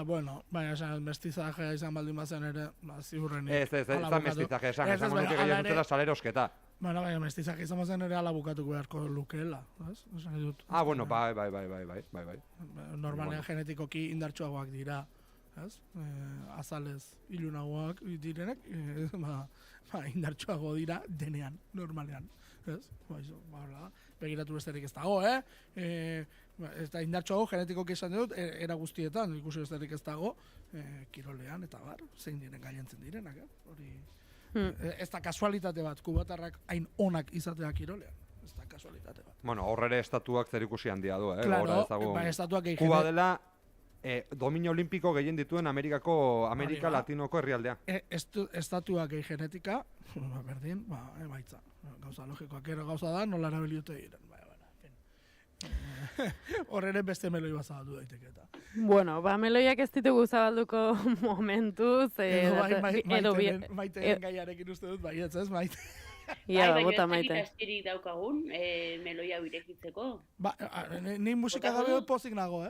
Bueno, baina esan mestizajea izan baldin bazen ere, ziurrenik. Ez mestizajea esan, esango nuke gehien zutela salerosketa. Bueno, baina mestizajea izan bazen ere ala bukatuko beharko lukeela, ez? Bueno, bai. Normalean genetikoki indartsuagoak dira, ez? Azalez ilunagoak direnek, indartsuago dira denean, normalean, ez? Begiratu besterik ez dago, eta indartsuago genetikoki esan dut, era guztietan, ikusi besterik ez dago, kirolean eta bar, zein diren gailentzen direnak, hori... Ez da kasualitate bat, kubatarrak hain onak izatea kirolean, ez da kasualitate bat. Bueno, horre estatuak zer ikusi handia du, Claro, estatuak egin... Kuba dela dominio olimpiko gehien dituen Amerika Latinoko herrialdea. Estatuak egin genetika, berdin, emaitza. Gauza logikoak ero gauza da, nola erabiliute diren. Horreren beste meloi bat zabaldu daiteke eta. Bueno, meloiak ez ditugu zabalduko momentuz. Edo maiteren gaiarekin uste dut, baietz ez, maite. Ia, bota maite. Baina ez astirik daukagun, meloia irekitzeko. Ni musika gabe pozik nago,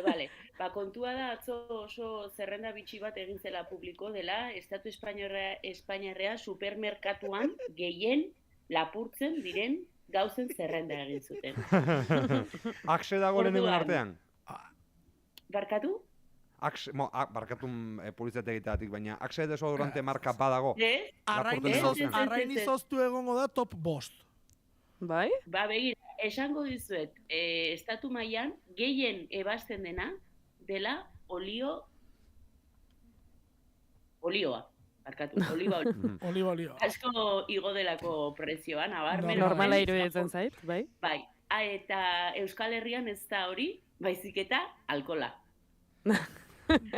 Bale. Kontua da, atzo oso zerrenda bitxi bat egin zela publiko dela, Estatu Espainiarrea supermerkatuan gehien lapurtzen diren gauzen zerrenda egin zuten. Axe dago lehenengo artean? Barkatu? Barkatu publizitate egiteatik, baina Axe desodorante marka badago. Arrain izoztu egongo da top bost. Bai? Begira, esango dizuet, estatu mailan gehien ebazten dela olioa. Oliva. Asko igo delako prezioa, nabarmen. Normala iruditzen zait, bai? Bai, eta Euskal Herrian ez da hori, baizik eta alkola.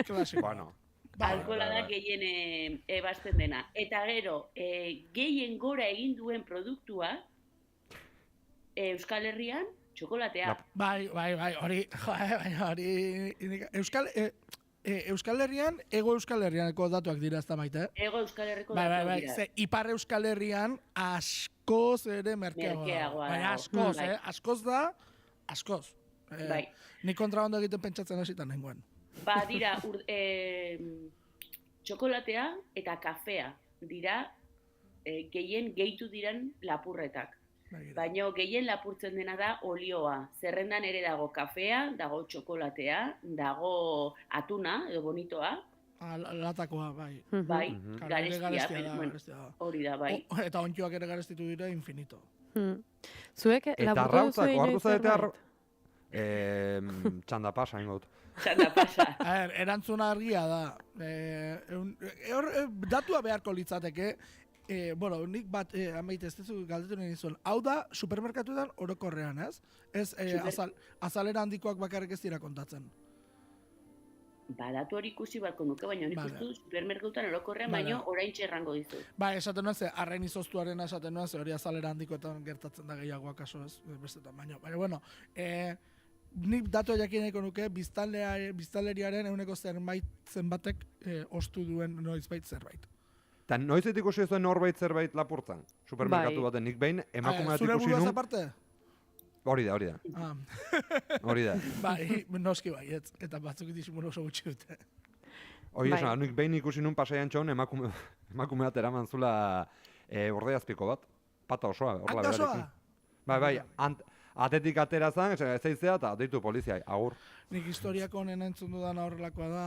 Klasiko. Alkola da gehien ebazten dena. Eta gero, gehien gora egin duen produktua, Euskal Herrian, txokolatea. Bai, hori, Euskal Herrian, Ego Euskal Herrianeko datuak dira ez da maite, Ego Euskal Herriko datuak dira. Ipar Euskal Herrian askoz ere merkeagoa. Baina askoz da, askoz. Ni kontraondo egiten pentsatzen hasitan nengoen. Dira, txokolatea eta kafea dira gehien gehitu diren lapurretak. Baina gehien lapurtzen dena da olioa. Zerrendan ere dago kafea, dago txokolatea, dago atuna, edo bonitoa. Latakoa, bai. Bai, garestia. Hori da, bai. Eta ontioak ere garestitu dira infinito. Zuek lapurtu duzu inoiz zerbait? Txanda pasa, ingot. Txanda pasa. Erantzuna argia da. Datua beharko litzateke, nik bat, amaite ez duzu galdetu nahi nizun, hau da supermerkatuetan orokorrean, ez? Ez azalera handikoak bakarrik ez dira kontatzen. Datu hori ikusi batko nuke, baina nik uste supermerkatuetan orokorrean, baina orain txerrango dizu. Esaten nuen ze, arrain izoztuaren esaten nuen ze, hori azalera handikoetan gertatzen da gehiagoak aso ez, bestetan, baina, bueno, nik datu jakin nahiko nuke, biztanleriaren eguneko zenbatek ostu duen noizbait zerbait. Eta noiz ikusi zuen norbait zerbait lapurtzen? Supermerkatu baten, nik behin emakume bat ikusi nun. Zure aparte? Hori da. Hori da. Bai, noski baietz, eta batzuk disimulu oso gutxi dute. Hori esan, nik behin ikusi nun pasaian txon emakume bat eraman zula ordeazpiko bat. Pata osoa, horla berarekin. Bai, atetik atera zan, ez zaizea, eta deitu poliziai, agur. Nik historiako honen entzun dudan horrelakoa da,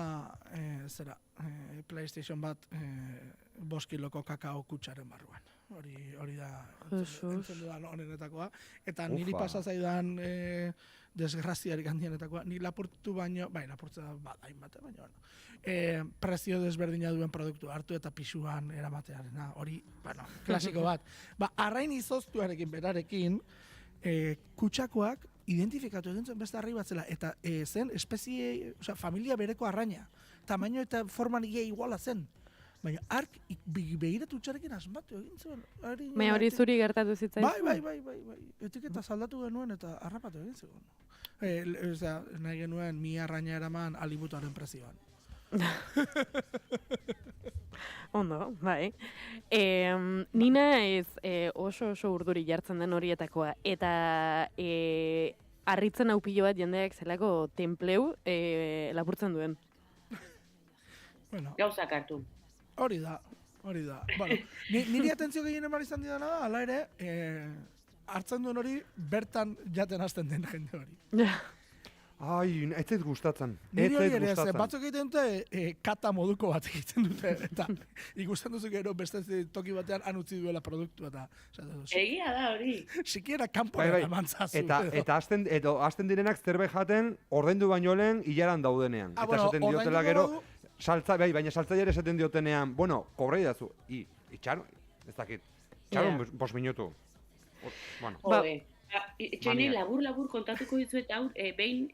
PlayStation bat 5 kiloko kakao kutsaren barruan. Hori da entzun dudan honenetakoa. Eta niri pasa zaidan desgraziarik handienetakoa. Ni lapurtu baino, lapurtzea hainbat, baina prezio desberdina duen produktu hartu eta pisuan eramatearena. Hori, klasiko bat. Arrain izoztuarekin berarekin, kutsakoak identifikatu egin zuen beste arrai bat zela, eta zen espezie, familia bereko arraina. Tamaino eta forman iguala zen. Baina ark begiratu txarekin asmatu egin zuen. Baina hori zuri gertatu zitzaizu? Bai. Etiketa saldatu genuen eta harrapatu egin zuen. Nahi genuen mi arraina eraman alibutuaren prezioan. Ondo, bai. Nina ez oso urduri jartzen den horietakoa. Eta harritzen hau pilo bat jendeak zelako templeu lapurtzen duen. Gauzak hartu. Hori da. Bueno, niri atentzio gehien eman izan didana da, ala ere, hartzen duen hori bertan jaten hasten den jende hori. Ai, ez zait gustatzen. Niri hori ere, batzuk egiten dute kata moduko bat egiten dute, eta ikusten duzu gero beste toki batean han utzi duela produktu eta... Egia da hori. Sikiera kanpoan amantzazu. Eta hasten direnak zerbait jaten ordaindu baino lehen hilaran daudenean. Eta esaten diotela gero, baina saltzaile esaten diotenean, bueno, kobrei dazu, itxaron, ez dakit, itxaron 5 minutu. Txene, labur kontatuko dizuet hau, behin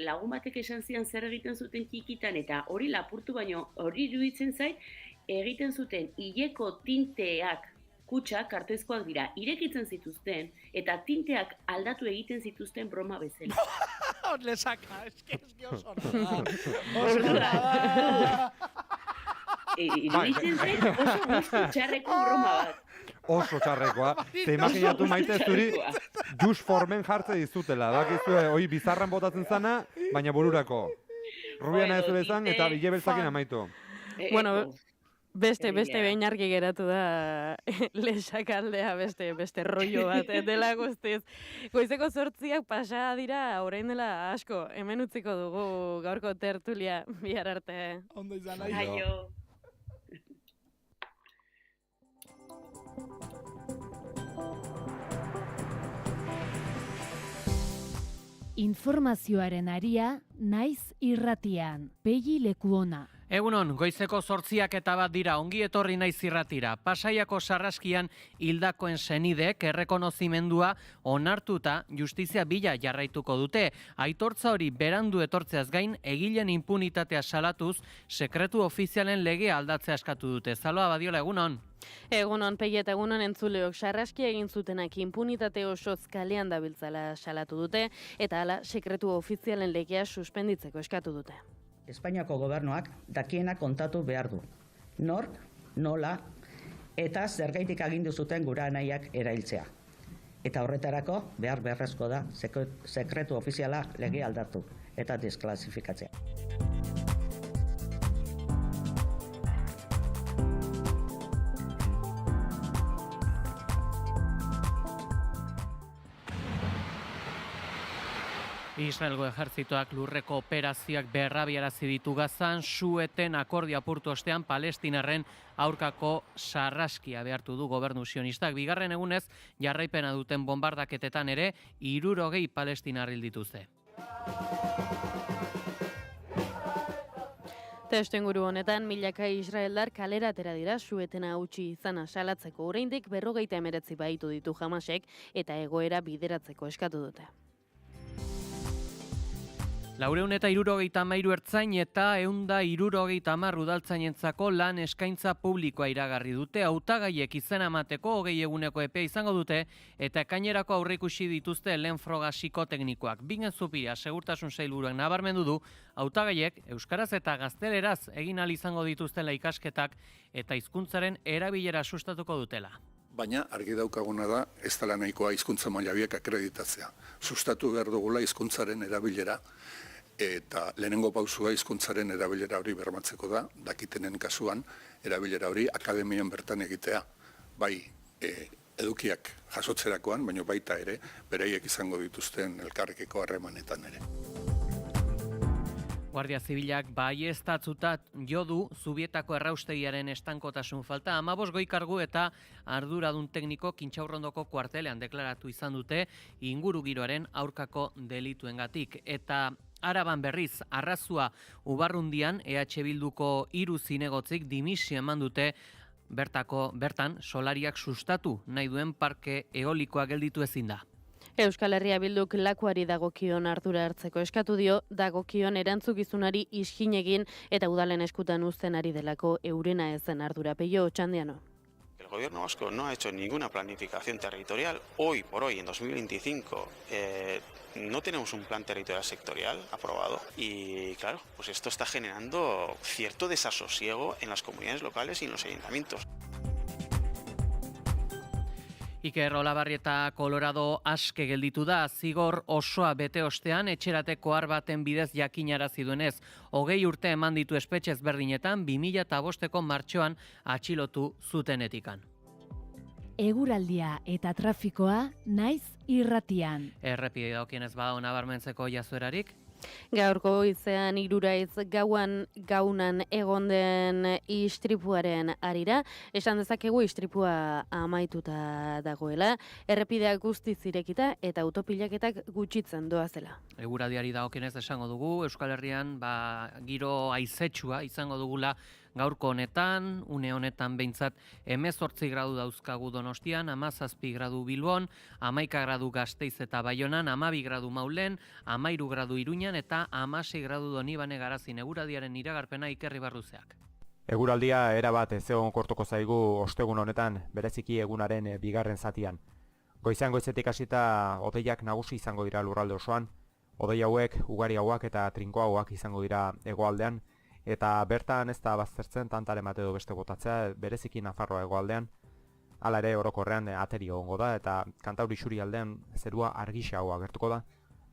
lagun batek esan zian zer egiten zuten txikitan, eta hori lapurtu baino, hori iruditzen zait, egiten zuten hileko tinteak kutsak kartoizkoak dira, irekitzen zituzten, eta tinteak aldatu egiten zituzten broma bezala. Lesaka, eski oso iruditzen zait, oso txarreko broma bat. Oso txarrekoa. Te imaginatu maite zuri just formen jartze dizutela. Dakizue, hoi bizarran botatzen zana, baina bururako. Rubiana ez bezan eta bile beltzakin amaitu. Bueno, beste behin argi geratu da lesakaldea beste rollo bat, dela guztiz. Goizeko 8 pasa dira, orain dela asko, hemen utziko dugu gaurko tertulia bihar arte. Ondo izan, aio. Informazioaren aria, naiz irratian, Pegi Lekuona. Egunon, goizeko 8:01 dira, ongi etorri naiz irratira. Pasaiako Sarraskian hildakoen senideek errekonozimendua onartuta justizia bila jarraituko dute. Aitortza hori berandu etortzeaz gain, egileen impunitatea salatuz, sekretu ofizialen legea aldatzea eskatu dute. Zaloa Badiola, egunon. Egunon, Pegi eta egunon entzuleok, Sarraski egin zutenak impunitate osoz kalean dabiltzala salatu dute, eta hala sekretu ofizialen legea suspenditzeko eskatu dute. Espainiako gobernuak dakiena kontatu behar du. Nork, nola, eta zergaitik agindu zuten gura nahiak erailtzea. Eta horretarako behar beharrezko da sekretu ofiziala lege aldatu eta desklasifikatzea. Israelgo ejertzitoak lurreko operazioak berrabiarazi ditu Gazan, su-eten akordio apurtu ostean Palestinarren aurkako sarraskia behartu du gobernu sionistak. Bigarren egunez, jarraipena duten bombardaketetan ere, 60 palestinar hil dituzte. Testuinguru honetan, milaka israeldar kalera atera dira su-etena utzi izana salatzeko. Oraindik 59 baitu ditu Hamasek eta egoera bideratzeko eskatu dute. 463 ertzain eta 170 udaltzainentzako lan eskaintza publikoa iragarri dute. Hautagaiek izena emateko 20 eguneko epea izango dute eta ekainerako aurreikusi dituzte lehen froga psikoteknikoak. Bingen Zupiria segurtasun sailburuak nabarmendu du hautagaiek euskaraz eta gazteleraz egin ahal izango dituztela ikasketak eta hizkuntzaren erabilera sustatuko dutela. Baina argi daukaguna da ez dela nahikoa hizkuntza maila biak akreditatzea. Sustatu behar dugula hizkuntzaren erabilera eta lehenengo pausua hizkuntzaren erabilera hori bermatzeko da, dakitenen kasuan erabilera hori akademian bertan egitea. Bai edukiak jasotzerakoan, baina baita ere beraiek izango dituzten elkarrekiko harremanetan ere. Guardia Zibilak baieztatzuta jo du Zubietako erraustegiaren estankotasun falta. 15 goi kargu eta arduradun tekniko Kintxaurrondoko kuartelean deklaratu izan dute ingurugiroaren aurkako delituengatik. Eta Araban berriz, Arrazua Ubarrundian EH Bilduko 3 zinegotzik dimisio eman dute bertan solariak sustatu nahi duen parke eolikoa gelditu ezin da. Euskal Herria Bilduk lakuari dagokion ardura hartzeko eskatu dio, dagokion erantzukizunari iskin egin eta udalen eskutan uzten ari delako eurena ezen ardura. Peio Otxandiano. El gobierno vasco no ha hecho ninguna planificación territorial. Hoy por hoy, en 2025, no tenemos un plan territorial sectorial aprobado y claro, pues esto está generando cierto desasosiego en las comunidades locales y en los ayuntamientos. Iker Olabarrieta Colorado aske gelditu da, zigor osoa bete ostean etxerateko har baten bidez jakinarazi duenez. 20 urte eman ditu espetxe ezberdinetan 2005ko martxoan atxilotu zutenetikan. Eguraldia eta trafikoa naiz irratian. Errepide dagokienez badago nabarmentzeko jazuerarik? Gaurko goizean Iruraiz gaunan egon den istripuaren arira, esan dezakegu istripua amaituta dagoela, errepideak guztiz irekita eta autopilaketak gutxitzen doazela. Eguraldiari dagokienez esango dugu, Euskal Herrian giro haizetsua izango dugula gaurko honetan, une honetan behintzat 18 gradu dauzkagu Donostian, 17 gradu Bilbon, 11 gradu Gasteiz eta Baionan, 12 gradu Maulen, 13 gradu Iruñan eta 16 gradu Donibane Garazin. Eguraldiaren iragarpena Iker Ibarruzeak. Eguraldia erabat ezegon kortuko zaigu ostegun honetan, bereziki egunaren bigarren zatian. Goizetik hasita hodeiak nagusi izango dira lurralde osoan, hodei hauek ugariagoak eta trinkoagoak izango dira hegoaldean, eta bertan ez da baztertzen tantaren bat edo beste botatzea, bereziki Nafarroa hegoaldean, hala ere orokorrean ateri egongo da, eta Kantauri isurialdean zerua argixagoa agertuko da.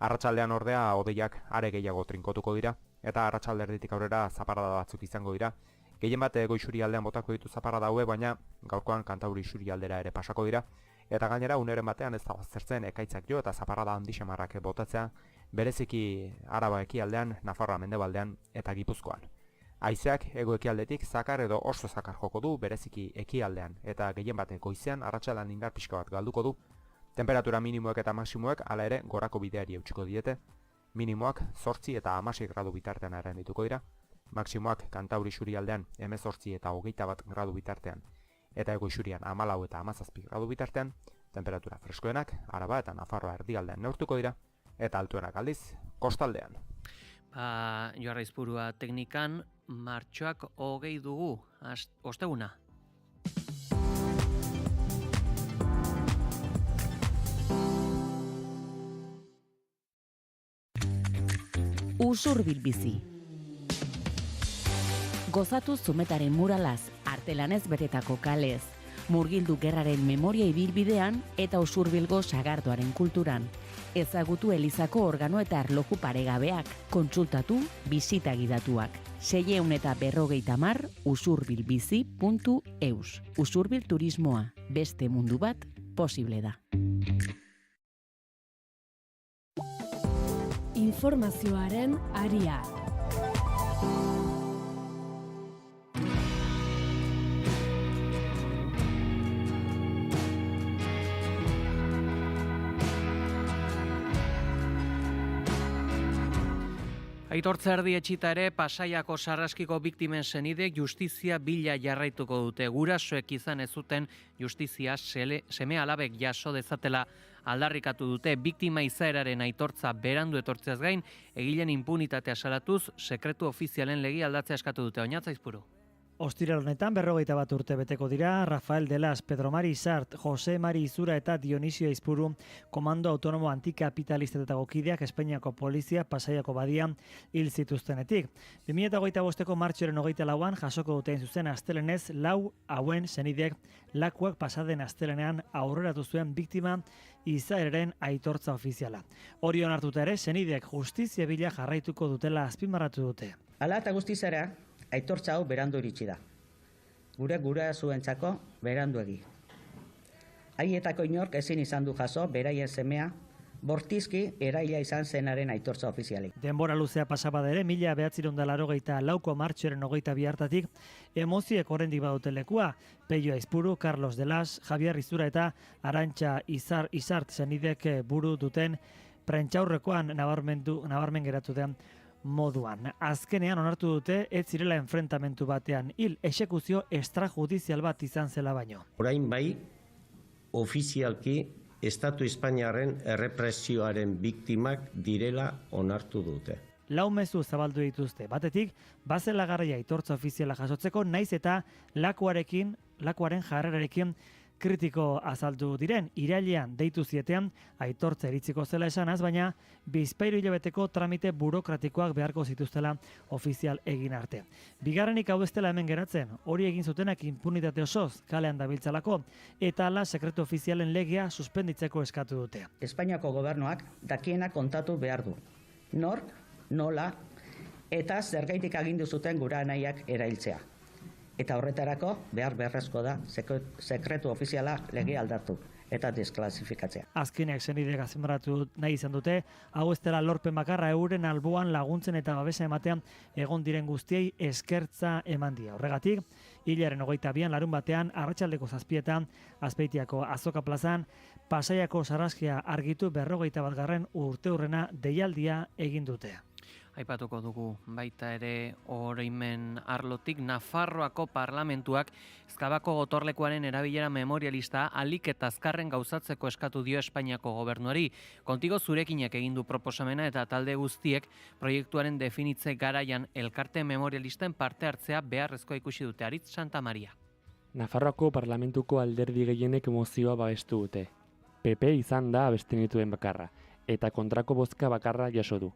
Arratsaldean ordea hodeiak are gehiago trinkotuko dira, eta arratsalde erditik aurrera zaparrada batzuk izango dira. Gehien bat goizurialdean botako ditu zaparrada haue, baina gaurkoan Kantauri isurialdera ere pasako dira, eta gainera uneren batean ez da baztertzen ekaitzak jo eta zaparrada handi samarrak botatzea, bereziki Araba ekialdean, Nafarroa mendebaldean eta Gipuzkoan. Haizeak hego ekialdetik zakar edo oso zakar joko du, bereziki ekialdean, eta gehien bat goizean arratsaldean indar pixka bat galduko du. Temperatura minimoek eta maksimoek hala ere gorako bideari eutsiko diete. Minimoak 8 eta 16 gradu bitartean arendituko dira. Maksimoak Kantauri isurialdean 18 eta 21 gradu bitartean, eta hego isurian 14 eta 17 gradu bitartean. Temperatura freskoenak Araba eta Nafarroa erdialdean neurtuko dira, eta altuenak aldiz kostaldean. Joarra Izpurua teknikan, martxoak 20 dugu, osteguna. Usurbil bizi. Gozatu Zumetaren muralaz, artelanez betetako kalez, murgildu gerraren memoria ibilbidean eta Usurbilgo sagardoaren kulturan. Ezagutu Elizako organo eta arloju paregabeak, kontsultatu bisita gidatuak. 650 usurbilbizi.eus. Usurbil turismoa, beste mundu bat posible da. Informazioaren aria. Aitortze erdi etxita ere Pasaiako sarraskiko biktimen senidek justizia bila jarraituko dute. Gurasoek izan ez zuten justizia seme alabek jaso dezatela aldarrikatu dute biktima izaeraren aitortza berandu etortzeaz gain, egileen impunitatea salatuz, sekretu ofizialen legi aldatzea eskatu dute. Oñatza Izpuru. Ostiral honetan 41 urte beteko dira Rafael Delas, Pedro Mari Isart, Jose Mari Izura eta Dionisio Izpuru, Komando Autonomo Antikapitalistetako kideak Espainiako polizia Pasaiako badian hil zituztenetik. 2025ko martxoaren 24an jasoko duten zuzen astelenez 4 hauen senideek lakuak pasaden astelenean aurreratu zuen biktima izaeraren aitortza ofiziala. Hori onartuta ere, senideek justizia bila jarraituko dutela azpimarratu dute. Hala eta guztizera, aitortza hau berandu iritsi da. Gure zuentzako beranduegi. Haietako inork ezin izan du jaso beraien semea, bortizki eraila izan zenaren aitortza ofizialik. Denbora luzea pasaba ere, 1984ko martxoaren 22 hartatik, emoziek oraindik badute lekua. Peio Aizpuru, Carlos Delas, Javier Izura eta Arantxa Isart zenidek buru duten prentxaurrekoan nabarmen geratu den moduan. Azkenean onartu dute ez zirela enfrentamentu batean hil, exekuzio extrajudizial bat izan zela baino. Orain bai, ofizialki Estatu Espainiarren errepresioaren biktimak direla onartu dute. 4 mezu zabaldu dituzte. Batetik, bazela garaia aitortza ofiziala jasotzeko, naiz eta lakuaren jarrerarekin kritiko azaldu diren, irailean deitu zietean aitortza iritziko zela esanaz, baina bizpahiru hilabeteko tramite burokratikoak beharko zituztela ofizial egin arte. Bigarrenik hau ez dela hemen geratzen, hori egin zutenak impunitate osoz kalean dabiltzalako, eta hala sekretu ofizialen legea suspenditzeko eskatu dute. Espainiako gobernuak dakiena kontatu behar du. Nork, nola, eta zergaitik agindu zuten gura nahiak erailtzea. Eta horretarako behar beharrezko da sekretu ofiziala lege aldatu eta desklasifikatzea. Azkeneak senidek azpimarratu nahi izan dute, hau ez dela lorpen bakarra euren alboan laguntzen eta babesa ematean egon diren guztiei eskertza eman die. Horregatik, hilaren 22an larun batean, arratsaldeko 7etan, Azpeitiako Azoka plazan, Pasaiako sarraskia argitu 41. urteurrena deialdia egin dute. Aipatuko dugu baita ere oroimen arlotik Nafarroako parlamentuak Ezkabako gotorlekuaren erabilera memorialista ahalik eta azkarren gauzatzeko eskatu dio Espainiako gobernuari. Kontigo zurekinak egin du proposamena eta talde guztiek proiektuaren definitze garaian elkarte memorialisten parte hartzea beharrezkoa ikusi dute. Aritz Santa Maria. Nafarroako parlamentuko alderdi gehienek mozioa babestu dute. PP izan da abstenituen bakarra eta kontrako bozka bakarra jaso du.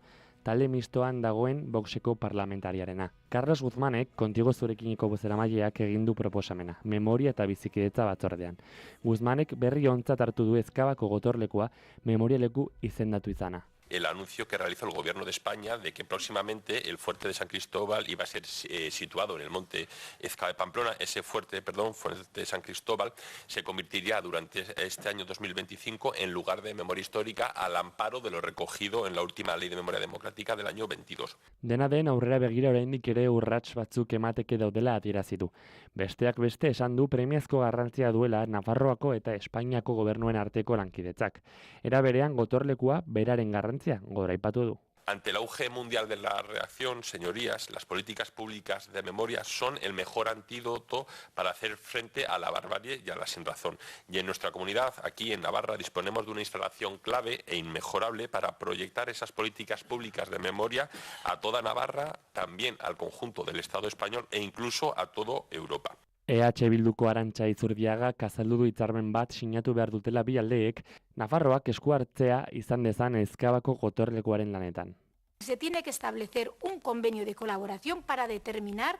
Talde mistoan dagoen Voxeko parlamentariarena. Carlos Guzmanek, Kontigo zurekineko bozeramaileak egin du proposamena, memoria eta bizikidetza batzordean. Guzmanek berri ontzat hartu du Ezkabako gotorlekua memorialeku izendatu izana. El anuncio que realizó el Gobierno de España de que próximamente el fuerte de San Cristóbal iba a ser situado en el monte Ezca de Pamplona. Ese fuerte de San Cristóbal, se convertiría durante este año 2025 en lugar de memoria histórica al amparo de lo recogido en la última Ley de Memoria Democrática del año 22. Dena den aurrera begira oraindik ere urrats batzuk emateke daudela adierazi du. Besteak beste esan du premiazko garrantzia duela Nafarroako eta Espainiako gobernuen arteko lankidetzak. Era berean gotorlekua beraren garrantzia goraipatu du. Ante el auge mundial de la reacción, señorías, las políticas públicas de memoria son el mejor antídoto para hacer frente a la barbarie y a la sinrazón. Y en nuestra comunidad, aquí en Navarra, disponemos de una instalación clave e inmejorable para proyectar esas políticas públicas de memoria a toda Navarra, también al conjunto del Estado español e incluso a toda Europa. EH Bilduko Arantxa Izurdiagak azaldu du hitzarmen bat sinatu behar dutela bi aldeek, Nafarroak esku hartzea izan dezan Ezkabako gotorlekuaren lanetan. Se tiene que establecer un convenio de colaboración para determinar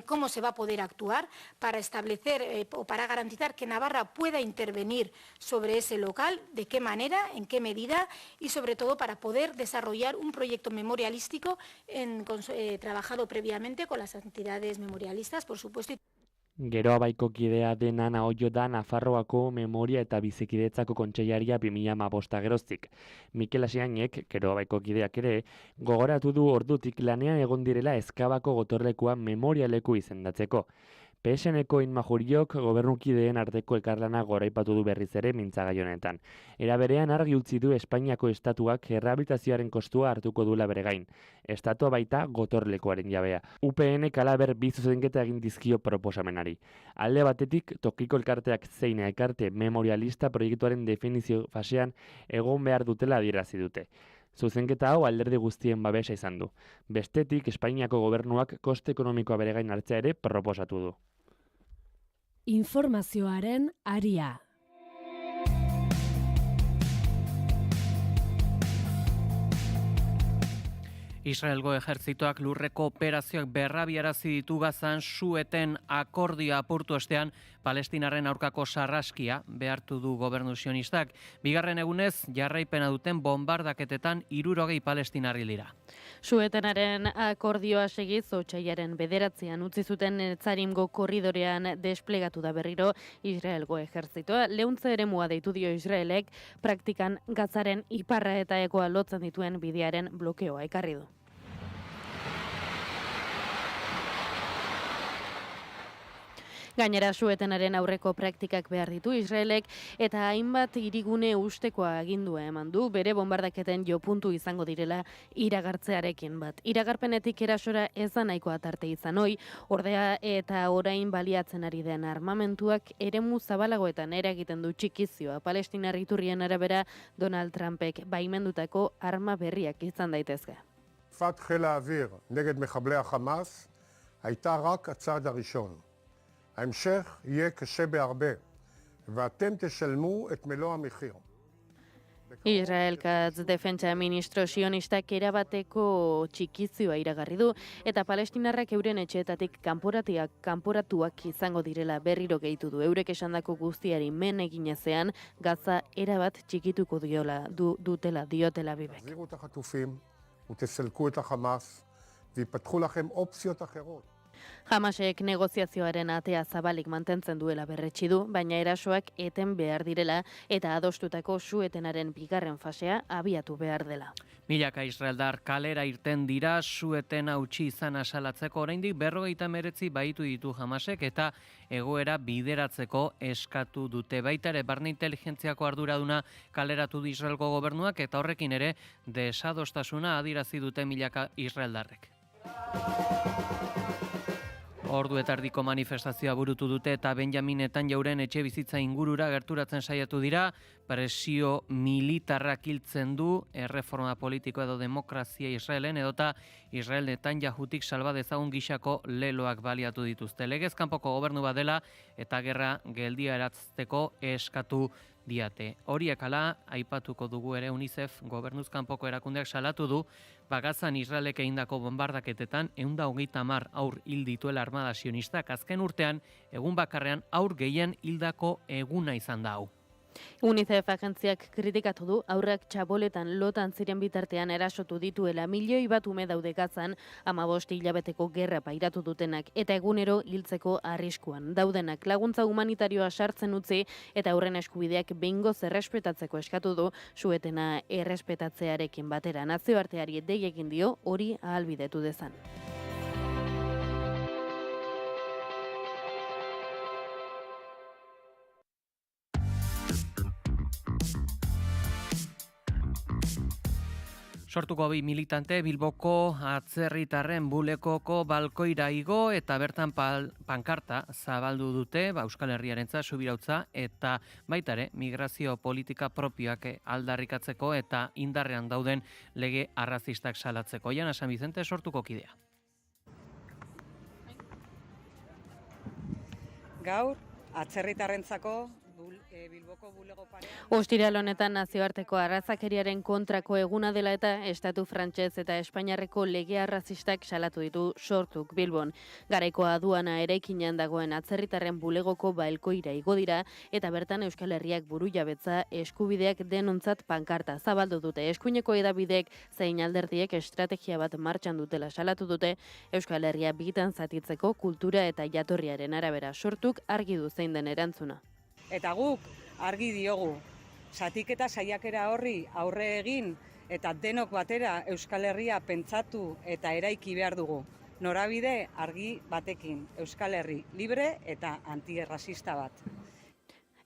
cómo se va a poder actuar para establecer o para garantizar que Navarra pueda intervenir sobre ese local, de qué manera, en qué medida y sobre todo para poder desarrollar un proyecto memorialístico trabajado previamente con las entidades memorialistas, por supuesto. Geroa baiko kidea den Ana Oio da Nafarroako Memoria eta Bizikidetzako Kontseilaria 2015 geroztik. Mikel Asiainek, Geroa baiko kideak ere, gogoratu du ordutik lanean egon direla Ezkabako gotorlekua memorialeku izendatzeko. PSN-ko Inma Juriok gobernukideen arteko elkarlana goraipatu du berriz ere mintzagai honetan. Era berean argi utzi du Espainiako estatuak errehabilitazioaren kostua hartuko duela bere gain. Estatua baita gotorlekuaren jabea. UPN kalaber bi zuzenketa egin dizkio proposamenari. Alde batetik, tokiko elkarteak zein elkarte memorialista proiektuaren definizio fasean egon behar dutela adierazi dute. Zuzenketa hau alderdi guztien babesa izan du. Bestetik, Espainiako gobernuak koste ekonomikoa bere gain hartzea ere proposatu du. Informazioaren aria. Israelgo ejertzitoak lurreko operazioak berrabiarazi ditu Gazan su-eten akordioa apurtu ostean Palestinarren aurkako sarraskia behartu du gobernu sionistak. Bigarren egunez jarraipena duten bombardaketetan 60 palestinar hil dira. Su-etenaren akordioa segiz otsailaren 9 utzi zuten Etzarimgo korridorean desplegatu da berriro Israelgo ejertzitoa. Leuntze eremua deitu dio Israelek praktikan Gazaren iparra eta hegoa lotzen dituen bidearen blokeoa ekarri du. Gainera su-etenaren aurreko praktikak behar ditu Israelek eta hainbat hirigune ustekoa agindua eman du bere bombardaketen jopuntu izango direla iragartzearekin bat. Iragarpenetik erasora ez da nahikoa tarte izan ohi, ordea eta orain baliatzen ari den armamentuak eremu zabalagoetan eragiten du txikizioa. Palestinar iturrien arabera Donald Trumpek baimendutako arma berriak izan daitezke. תקיפת חיל האוויר נגד מחבלי החמאס הייתה רק הצעד הראשון. ההמשך יהיה קשה בהרבה, ואתם תשלמו את מלוא המחיר. Israelkatz defentsa ministro sionistak erabateko txikizioa iragarri du eta palestinarrak euren etxeetatik kanporatuak izango direla berriro gehitu du. Eurek esandako guztiari men eginezean Gaza erabat txikituko dutela diotela bibek. תחזירו את החטופים ותסלקו את החמאס ויפתחו לכם אופציות אחרות. Hamasek negoziazioaren atea zabalik mantentzen duela berretsi du, baina erasoak eten behar direla eta adostutako su-etenaren bigarren fasea abiatu behar dela. Milaka israeldar kalera irten dira su-eten hautsi izan asalatzeko oraindik 59 baitu ditu Hamasek eta egoera bideratzeko eskatu dute. Baita ere barne inteligentziako arduraduna kaleratu du Israelgo gobernuak eta horrekin ere desadostasuna adierazi dute milaka israeldarrek. Ordu eta erdiko manifestazioa burutu dute eta Benjamin Netanyauren etxe bizitza ingurura gerturatzen saiatu dira, presio militarrak hiltzen du, erreforma politiko edo demokrazia Israelen edota Israel Netanyahutik salba dezagun gisako leloak baliatu dituzte. Legez kanpoko gobernu badela eta gerra geldia eratzteko eskatu diate. Horiek ala, aipatuko dugu ere UNICEF gobernuz kanpoko erakundeak salatu du, Gazan Israelek egindako bombardaketetan 130 haur hil dituela armada sionistak. Azken urtean, egun bakarrean haur gehien hildako eguna izan da hau. UNICEF agentziak kritikatu du aurrak txaboletan lotan ziren bitartean erasotu dituela 1 milioi bat ume daude Gazan 15 hilabeteko gerra pairatu dutenak eta egunero hiltzeko arriskuan daudenak. Laguntza humanitarioa sartzen utzi eta aurren eskubideak behingoz errespetatzeko eskatu du su-etena errespetatzearekin batera. Nazioarteari dei egin dio hori ahalbidetu dezan. Sortuko bi militante Bilboko atzerritarren bulekoko balkoira igo eta bertan pankarta zabaldu dute Euskal Herriarentzat subirautza eta baitare migrazio politika propioak aldarrikatzeko eta indarrean dauden lege arrazistak salatzeko. Jana San Vicente sortuko kidea. Gaur atzerritarrentzako Bilboko bulego parean. Ostiral honetan nazioarteko arrazakeriaren kontrako eguna dela eta estatu frantses eta espainiarreko lege arrazistak salatu ditu Sortuk Bilbon. Garaiko aduana eraikinean dagoen atzerritarren bulegoko balkoira igo dira eta bertan Euskal Herriak burujabetza eskubideak denontzat pankarta zabaldu dute. Eskuineko hedabideek zein alderdiek estrategia bat martxan dutela salatu dute Euskal Herria bitan zatitzeko kultura eta jatorriaren arabera. Sortuk argi du zein den erantzuna. Eta guk argi diogu, zatiketa saiakera horri aurre egin eta denok batera Euskal Herria pentsatu eta eraiki behar dugu. norabide argi batekin, Euskal Herri libre eta antierrasista bat.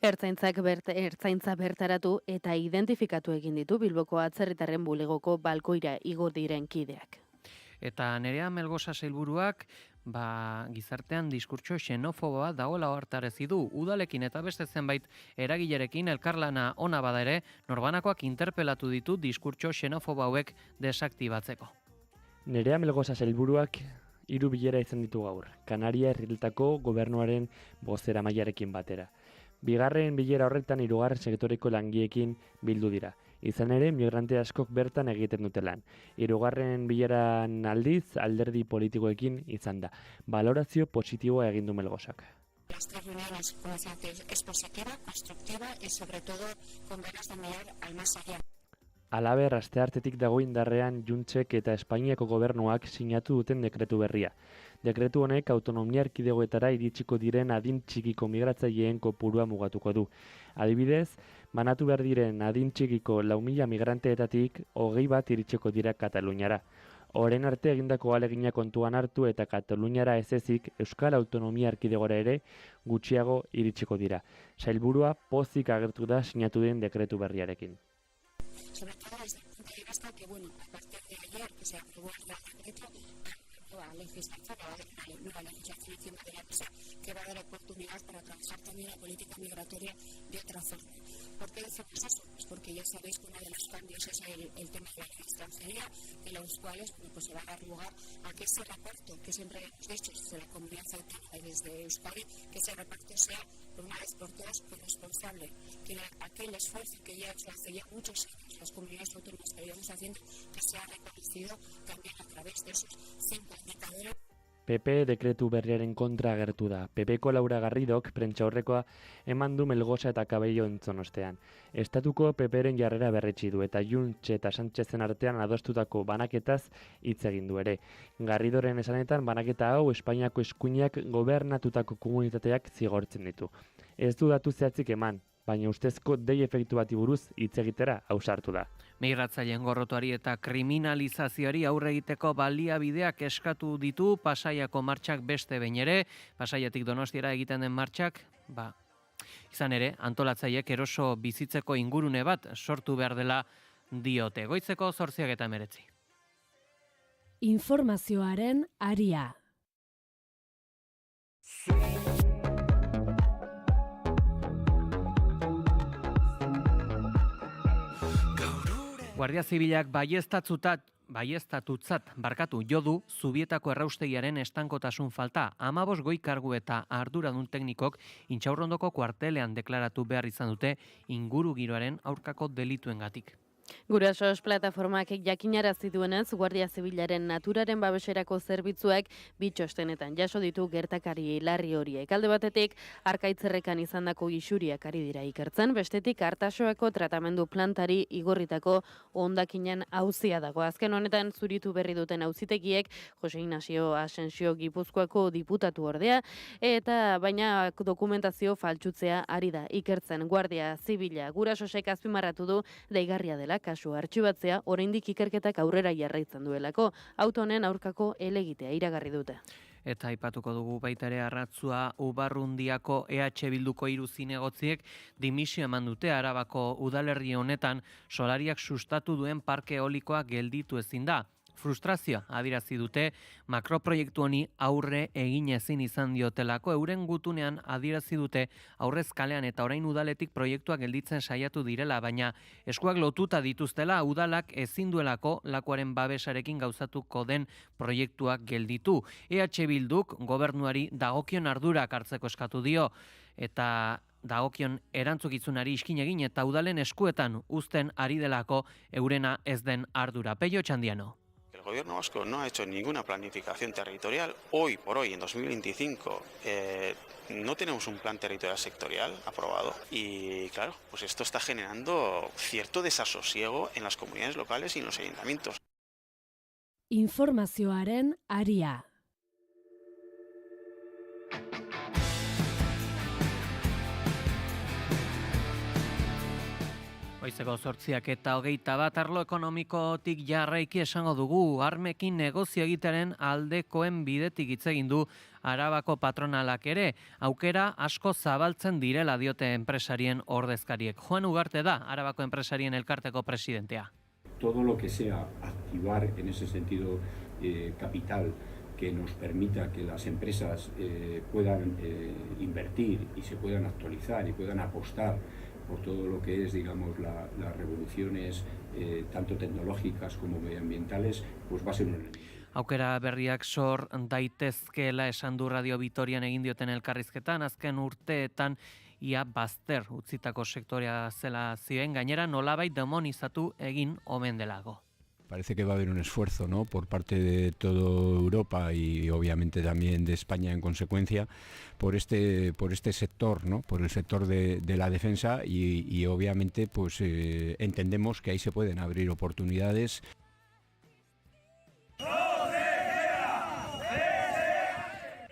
Ertzaintza bertaratu eta identifikatu egin ditu Bilboko atzerritarren bulegoko balkoira igo diren kideak. Eta Nerea Melgosa sailburuak gizartean diskurtso xenofoboa dagoela hartarezi du. Udalekin eta beste zenbait eragilerekin elkarlana ona bada ere, norbanakoak interpelatu ditu diskurtso xenofobo hauek desaktibatzeko. Nerea Melgosa sailburuak 3 bilera izan ditu gaur, Kanaria Herrietako gobernuaren bozeramailearekin batera. Bigarren bilera horretan 3. sektoreko langiekin bildu dira. Izan ere, migrante askok bertan egiten dute lan. 3. bileran aldiz, alderdi politikoekin izan da. Valorazio positiboa egin du Melgosak. Esta reunión es positiva, constructiva y sobre todo con ganas de mirar al más allá. Halaber, asteartetik dago indarrean Juntsek eta Espainiako gobernuak sinatu duten dekretu berria. Dekretu honek autonomia erkidegoetara iritsiko diren adin txikiko migratzaileen kopurua mugatuko du. Adibidez, banatu behar diren adin txikiko 4.000 migranteetatik 20 bat iritsiko dira Kataluniara. Orain arte egindako ahalegina kontuan hartu eta Kataluniara ez ezik Euskal Autonomia Erkidegora ere gutxiago iritsiko dira. Sailburua pozik agertu da sinatu den dekretu berriarekin. Sobre todo desde el punto de vista que, a partir de ayer que se aprobó el decreto, la legislatura, la legislación encima de la mesa, que va a dar oportunidad para trabajar también la política migratoria de otra forma. ¿Por qué decimos eso? Pues porque ya sabéis que uno de los cambios es el tema de la extranjería, en los cuales se va a dar lugar a que ese reparto, que siempre hemos dicho desde la comunidad autónoma y desde Euskadi, que ese reparto sea por una vez por todas corresponsable, que aquel esfuerzo que ya ha hecho hace ya muchos años las comunidades autónomas que habíamos haciendo, que sea reconocido también a través de esos 5 indicadores. PP dekretu berriaren kontra agertu da. PPko Laura Garridok prentsaurrekoa eman du Melgosa eta Cabello entzun ostean. Estatuko PPren jarrera berretsi du eta Junts eta Sánchezen artean adostutako banaketaz hitz egin du ere. Garridoren esanetan banaketa hau Espainiako eskuinak gobernatutako komunitateak zigortzen ditu. Ez du datu zehatzik eman, baina ustezko dei efektu bati buruz hitz egitera ausartu da. Migratzaileen gorrotuari eta kriminalizazioari aurre egiteko baliabideak eskatu ditu Pasaiako martxak beste behin ere. Pasaiatik Donostiara egiten den martxak, izan ere, antolatzaileek eroso bizitzeko ingurune bat sortu behar dela diote. Goizeko 8:19. Informazioaren aria. Guardia Zibilak baieztatutzat jo du Zubietako erraustegiaren estankotasun falta. 15 goi kargu eta arduradun teknikok Intxaurrondoko kuartelean deklaratu behar izan dute ingurugiroaren aurkako delituengatik. Gurasos plataformak jakinarazi duenez, Guardia Zibilaren naturaren babeserako zerbitzuek bitxostenetan jaso ditu gertakari larri horiek. Alde batetik, Arkaitzerrekan izandako isuriak ari dira ikertzen, bestetik Artasoako tratamendu plantari igorritako hondakinen auzia dago. Azken honetan zuritu berri duten auzitegiek Jose Ignacio Asensio Gipuzkoako diputatu ordea, eta baina dokumentazio faltsutzea ari da ikertzen. Guardia Zibila gurasosek azpimarratu du deigarria dela kasu artxibatzea oraindik ikerketak aurrera jarraitzen duelako, auto honen aurkako helegitea iragarri dute. Eta aipatuko dugu baita ere Arratzua Ubarrundiako EH Bilduko 3 zinegotziek dimisio eman dute. Arabako udalerri honetan solariak sustatu duen parke eolikoa gelditu ezin da. Frustrazioa adierazi dute makroproiektu honi aurre egin ezin izan diotelako. Euren gutunean adierazi dute aurrez kalean eta orain udaletik proiektua gelditzen saiatu direla, baina eskuak lotuta dituztela udalak ezin duelako lakuaren babesarekin gauzatuko den proiektuak gelditu. EH Bilduk gobernuari dagokion ardurak hartzeko eskatu dio eta dagokion erantzukizunari iskin egin eta udalen eskuetan uzten ari delako eurena ez den ardura. Peio Txandiano. El gobierno vasco no ha hecho ninguna planificación territorial. Hoy por hoy, en 2025, no tenemos un plan territorial sectorial aprobado y claro, pues esto está generando cierto desasosiego en las comunidades locales y en los ayuntamientos. Informazioaren aria. Goizeko 8:21 arlo ekonomikotik jarraiki esango dugu, armekin negozio egitaren aldekoen bidetik hitz egin du Arabako patronalak ere, aukera asko zabaltzen direla diote enpresarien ordezkariek. Juan Ugarte da Arabako enpresarien elkarteko presidentea. Todo lo que sea activar en ese sentido capital que nos permita que las empresas puedan invertir y se puedan actualizar y puedan apostar por todo lo que es, digamos, las revoluciones tanto tecnológicas como medioambientales, pues va a ser un elemento. Aukera berriak sor daitezkeela esan du Radio Vitorian egin dioten elkarrizketan, azken urteetan ia bazter utzitako sektorea zela zioen, gainera nolabait demonizatu egin omen delago. Parece que va a haber un esfuerzo, ¿no?, por parte de toda Europa y obviamente también de España en consecuencia por este sector, ¿no?, por el sector de la defensa y obviamente pues entendemos que ahí se pueden abrir oportunidades.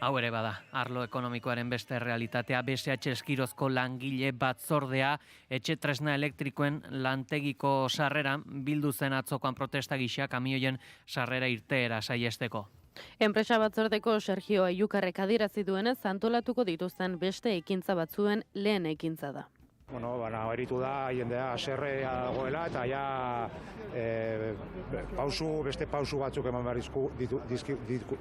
Hau ere bada, arlo ekonomikoaren beste realitatea, BSH Eskirozko langile batzordea, etxe tresna elektrikoen lantegiko sarrera bildu zen atzokoan protesta gisa kamioien sarrera irteera saiesteko. Enpresa batzordeko Sergio Aiukarrek adierazi duenez, antolatuko dituzten beste ekintza batzuen lehen ekintza da. Bueno, eritu da, jendea haserre dagoela eta ja beste pausu batzuk eman behar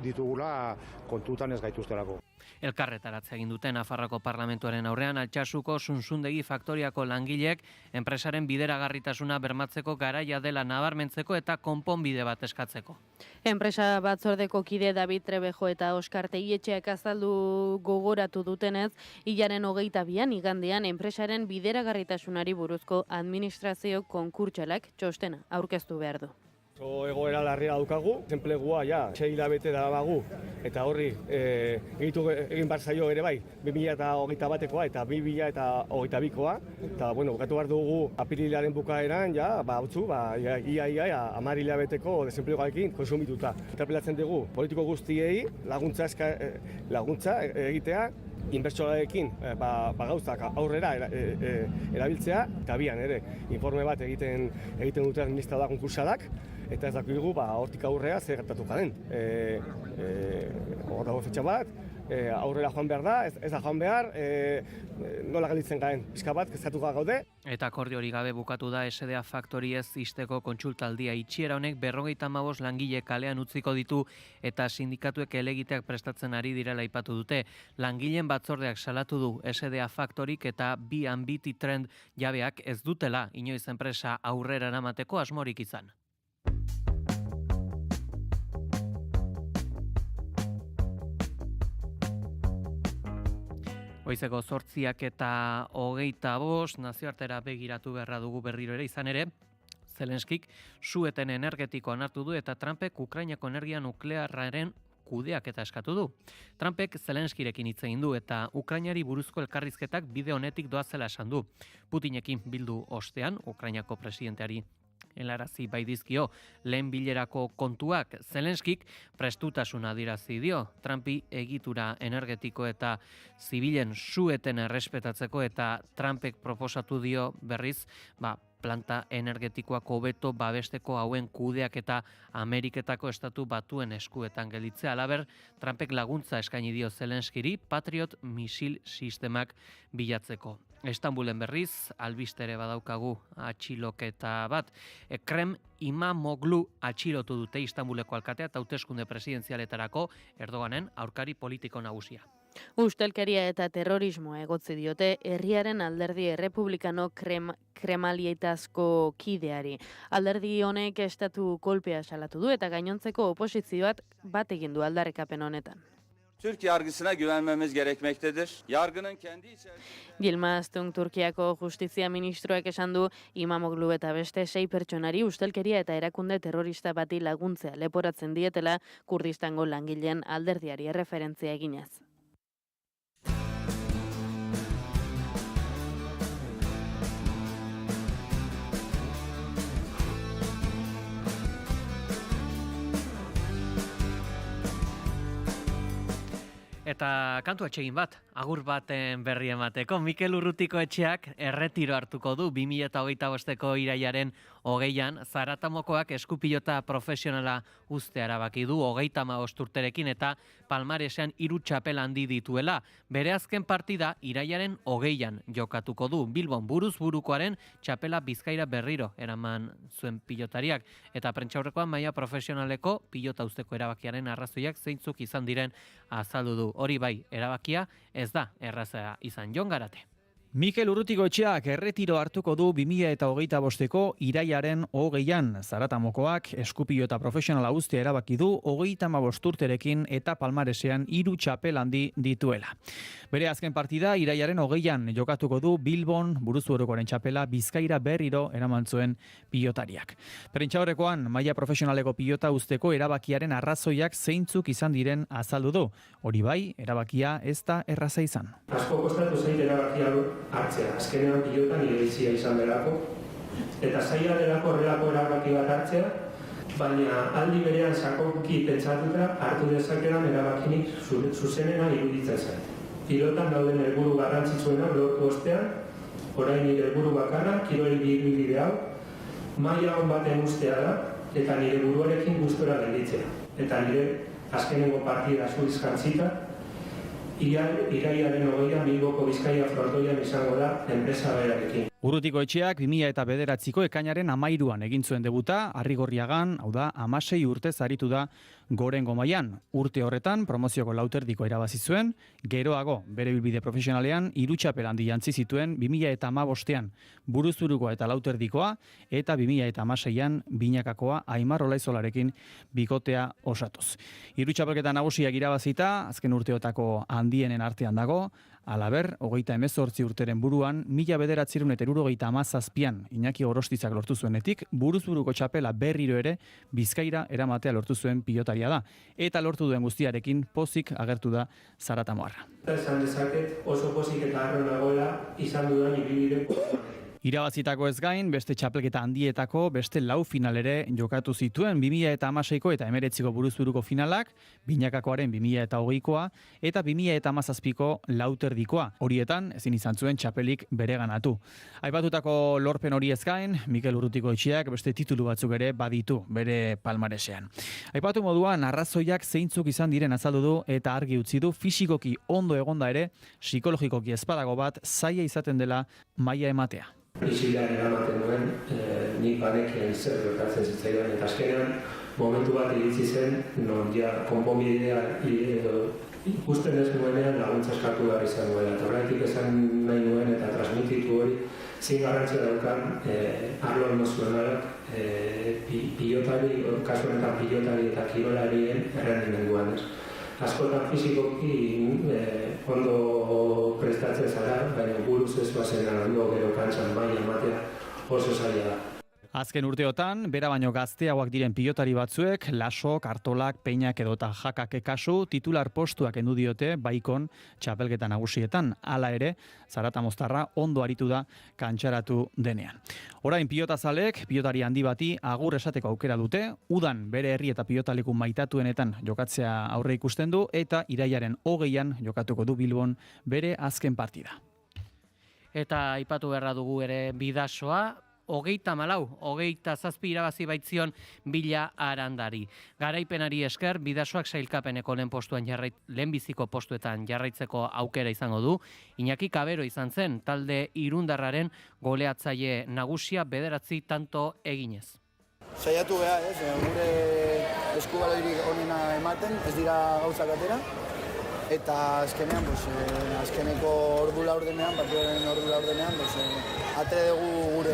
ditugula kontutan ez gaituztelako. Elkarretaratze egin duten Nafarroako Parlamentuaren aurrean Altsasuko Suntsundegi faktoriako langileek enpresaren bideragarritasuna bermatzeko garaia dela nabarmentzeko eta konponbide bat eskatzeko. Enpresa batzordeko kide David Trebejo eta Oskar Teietxeak azaldu gogoratu dutenez, hilaren 22an igandean enpresaren bideragarritasunari buruzko administrazio konkurtsalak txostena aurkeztu behar du. Egoera larria daukagu, enplegua 6 hilabete dabagu eta horri egin behar zaio ere bai 2021koa eta 2022koa eta bukatu behar dugu apirilaren bukaeran ia 10 hilabeteko desenpleguarekin konsumituta. Interpelatzen dugu politiko guztiei laguntza egitea inbertsorekin gauzak aurrera erabiltzea eta bian ere informe bat egiten dute administradora konkursalak eta ez dakigu hortik aurrea zer gertatuko den. Hor dago fetxa bat, aurrera joan behar da, ez da joan behar, nola gelditzen garen, pixka bat, kezkatuko gaude. Eta akordio hori gabe bukatu da SDA Factory ez ixteko kontsultaldia. Itxiera honek 55 langile kalean utziko ditu eta sindikatuek helegiteak prestatzen ari direla aipatu dute. Langileen batzordeak salatu du SDA Factoryk eta bi Ambiti Trend jabeak ez dutela inoiz enpresa aurrera eramateko asmorik izan. Goizeko 8:25 nazioartera begiratu beharra dugu berriro ere, izan ere, Zelenskik su-eten energetikoa onartu du eta Trumpek Ukrainako energia nuklearraren kudeaketa eskatu du. Trumpek Zelenskirekin hitz egin du eta Ukrainari buruzko elkarrizketak bide honetik doazela esan du. Putinekin bildu ostean Ukrainako presidenteari helarazi bai dizkio lehen bilerako kontuak. Zelenskik prestutasuna adierazi dio Trumpi egitura energetiko eta zibilen su-eten errespetatzeko eta Trumpek proposatu dio berriz planta energetikoak hobeto babesteko hauen kudeak eta Ameriketako estatu batuen eskuetan gelditzea. Halaber, Trumpek laguntza eskaini dio Zelenskiri Patriot misil sistemak bilatzeko. Istanbulen berriz, albistere badaukagu atxiloketa bat. Ekrem İmamoğlu atxilotu dute Istanbuleko alkatea eta hauteskunde presidenzialetarako Erdoganen aurkari politiko nagusia. Ustelkeria eta terrorismoa egotzi diote herriaren alderdi errepublikano kremalietazko kideari. Alderdi honek estatu kolpea salatu du eta gainontzeko oposizioak bat egin du aldarrikapen honetan. Türk yargısına güvenmemiz gerekmektedir. Yargının kendi Yilmaz Tung Turkiako justizia ministroak esan du İmamoğlu eta beste 6 pertsonari ustelkeria eta erakunde terrorista bati laguntzea leporatzen dietela Kurdistango langileen alderdiari erreferentzia eginez. Eta kantu atsegin bat, agur baten berri emateko. Mikel Urrutiko etxeak erretiro hartuko du 2025ko irailaren 20an. Zaratamokoak eskupilota profesionala uzte erabaki du 35 urterekin eta palmaresean 3 txapel handi dituela. Bere azken partida irailaren 20an jokatuko du. Bilbon buruz burukoaren txapela Bizkaira berriro eraman zuen pilotariak. Eta prentsaurrekoan maila profesionaleko pilota uzteko erabakiaren arrazoiak zeintzuk izan diren azaldu du. Hori bai, erabakia ez da erraza izan. Jon Garate. Mikel Urrutiko etxeak erretiro hartuko du 2025ko irailaren 20an. Zaratamokoak eskupilota profesionala uztea erabaki du 35 urterekin eta palmaresean 3 txapel handi dituela. Bere azken partida irailaren 20an jokatuko du Bilbon buruzburukoaren txapela Bizkaira berriro eraman zuen pilotariak. Prentsaurrekoan maila profesionaleko pilota uzteko erabakiaren arrazoiak zeintzuk izan diren azaldu du. Hori bai, erabakia ez da erraza izan. Asko kostatu zait erabakia hartzea, azkenean pilotan nire bizia izan delako, eta zaila delako horrelako erabaki bat hartzea, baina aldi berean sakonki pentsatuta hartu dezakeran erabakinik zuzenena iruditzen zen. Pilotan dauden helburu garrantzitsuena lortu ostean, orain nire helburu bakarra, kiroli bide hau, maila on baten ustea da, eta nire buruarekin gustora gelditzea. Eta nire azkenengo partida zuiz jantzita, irailaren 20an Bilboko Bizkaia frontoian izango da enpresa berarekin. Urrutiko etxeak 2009ko ekainaren 13an egin zuen debuta, Arrigorriagan, hau da, 16 urtez aritu da gorengo mailan. Urte horretan promozioko lauterdiko irabazi zuen, geroago bere bilbide profesionalean 3 txapel handi jantzi zituen 2015ean buruzburukoa eta lauterdikoa, eta 2016an binakakoa Aimar Olaizolarekin bikotea osatuz. 3 txapelketa nagusiak irabazita, azken urteotako handienen artean dago. Halaber, 38 urteren buruan, 1977an Iñaki Gorostizak lortu zuenetik, buruzburuko txapela berriro ere Bizkaira eramatea lortu zuen pilotaria da. Eta lortu duen guztiarekin pozik agertu da zaratamoarra. Esan dezaket oso pozik eta harro nagoela izan dudan ibilbide. Irabazitako ez gain, beste txapelketa handietako, beste 4 final ere jokatu zituen 2016ko eta 19ko buruzburuko finalak, binakakoaren 2020koa eta 2017ko lauterdikoa. Horietan, ezin izan zuen txapelik bereganatu. Aipatutako lorpen hori ez gain, Mikel Urrutiko etxeak beste titulu batzuk ere baditu bere palmaresean. Aipatu moduan, arrazoiak zeintzuk izan diren azaldu du eta argi utzi du fisikoki ondo egonda ere, psikologikoki ezpadago bat zaila izaten dela maila ematea. Isilean eramaten duen, nik banekien zer gertatzen zitzaidan, eta azkenean momentu bat iritsi zen, non ja konponbidea ikusten ez nuenean laguntza eskatu behar izan duela. Eta horretik esan nahi nuen eta transmititu hori zein garrantzia daukan arlo emozionalak pilotari, kasu honetan pilotari eta kirolarien errendimenduan ez. Askotan fizikoki ondo prestatzen zara, baina buruz ez bazen ondo gero kantxan maila ematea oso zaila da. Azken urteotan, bera baino gazteagoak diren pilotari batzuek, Laso, Kartolak, Peinak edota Jakak kasu titular postuak endu diote baikon txapelketa nagusietan. Hala ere, zaratamoztarra ondo aritu da kantxaratu denean. Orain pilotazalek, pilotari handi bati agur esateko aukera dute, udan bere herri eta pilotaleku maitatuenetan jokatzea aurre ikusten du, eta irailaren 20an jokatuko du Bilbon bere azken partida. Eta aipatu beharra dugu ere Bidasoa, 27 irabazi baitzion Bila Arandari. Garaipenari esker, Bidasoak sailkapeneko lehenbiziko postuetan jarraitzeko aukera izango du. Iñaki Kabero izan zen, talde irundarraren goleatzaile nagusia 9 tanto eginez. Saiatu beha, gure eskubaloirik onena ematen, ez dira gauzak atera. Eta azkenean, azkeneko ordu laurdenean, partiduaren ordu laurdenean, atre dugu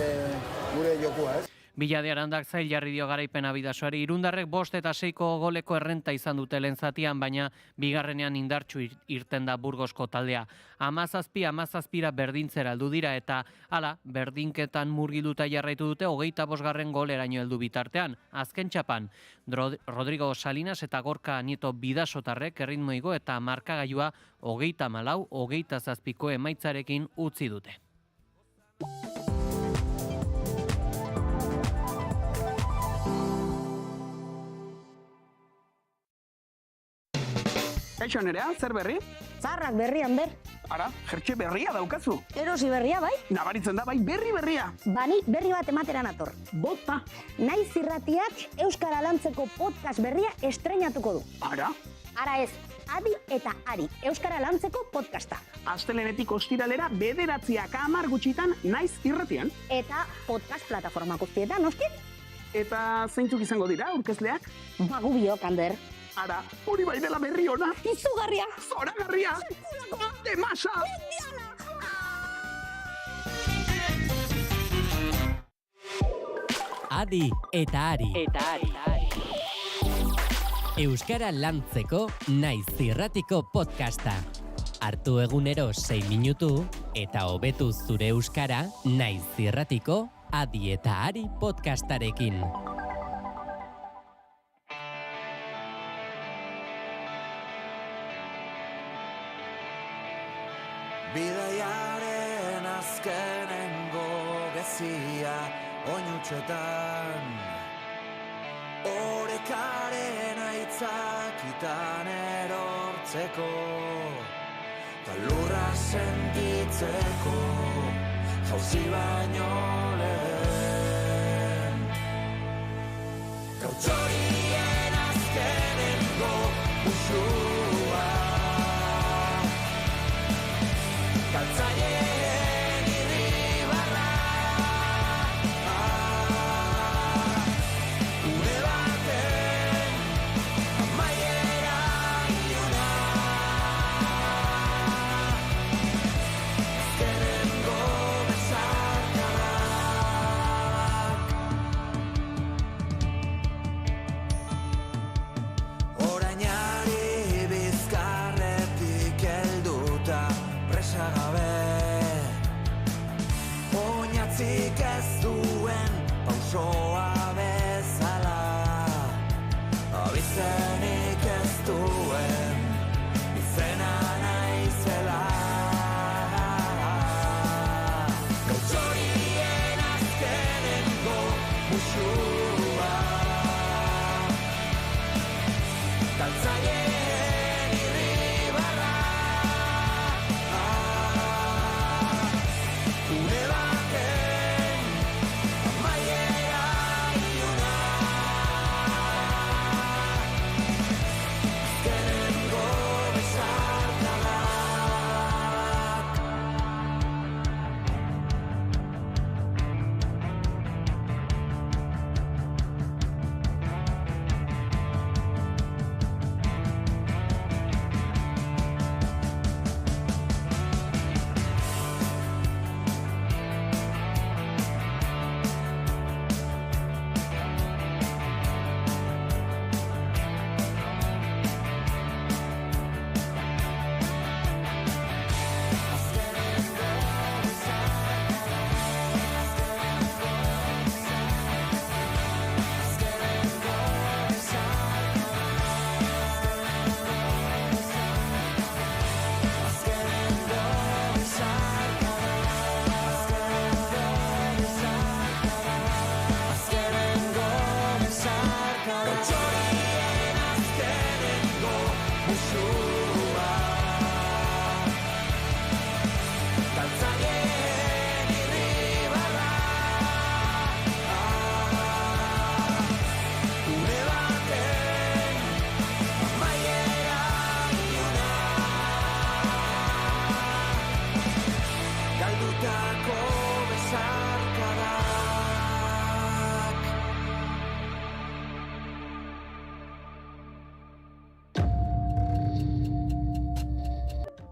gure jokua, ez? Bila de Arandak zail jarri dio garaipena Bidasoari. Irundarrek 5 eta 6 goleko errenta izan dute lehen zatian, baina bigarrenean indartsu irten da Burgosko taldea. 17-17 berdintzera heldu dira eta hala berdinketan murgilduta jarraitu dute 25. goleraino heldu bitartean. Azken txapan, Rodrigo Salinas eta Gorka Nieto Bidasotarrek erritmo igo eta markagailua 34-27 emaitzarekin utzi dute. Kaixo Nerea, zer berri? Zarrak berrian ber. Ara, jertxe berria daukazu. Erosi berria, bai? Nabaritzen da, bai, berria. Bani berri bat emateran ator. Bota. Naiz irratiak Euskara Lantzeko podcast berria estreinatuko du. Ara? Ara ez, Adi eta Ari, Euskara Lantzeko podcasta. Astelenetik ostiralera 9:10 gutxitan Naiz irratian. Eta podcast plataforma guztietan, noski? Eta zeintzuk izango dira, aurkezleak? Magu biok, Ander. Ara, hori bai dela berri ona. Izugarria. Zoragarria. Demasa. Adi eta Ari. Euskara Lantzeko Naiz irratiko podcasta. Hartu egunero 6 minutu eta hobetu zure euskara Naiz irratiko Adi eta Ari podcastarekin. Bidaiaren azkenengo gezia oinutxotan, orekaren aitzakitan erortzeko, ta lurra sentitzeko, jauzi baino lehen. Gautxorien azkenengo usua, galtzaileen irribarra, une baten amaiera iluna, azkenengo besarkadak. Orainari bizkarretik helduta gabe, oinatzik ez duen pausoa bezala, abizenik ez duen izena naizela. Gautxorien azkenengo musua, galtzaileen irribarra, une baten amaiera iluna, azkenengo besarkadak. Gautxorien azkenengo musua, galtzaileen irribarra, une baten amaiera iluna, galdutako besarkadak.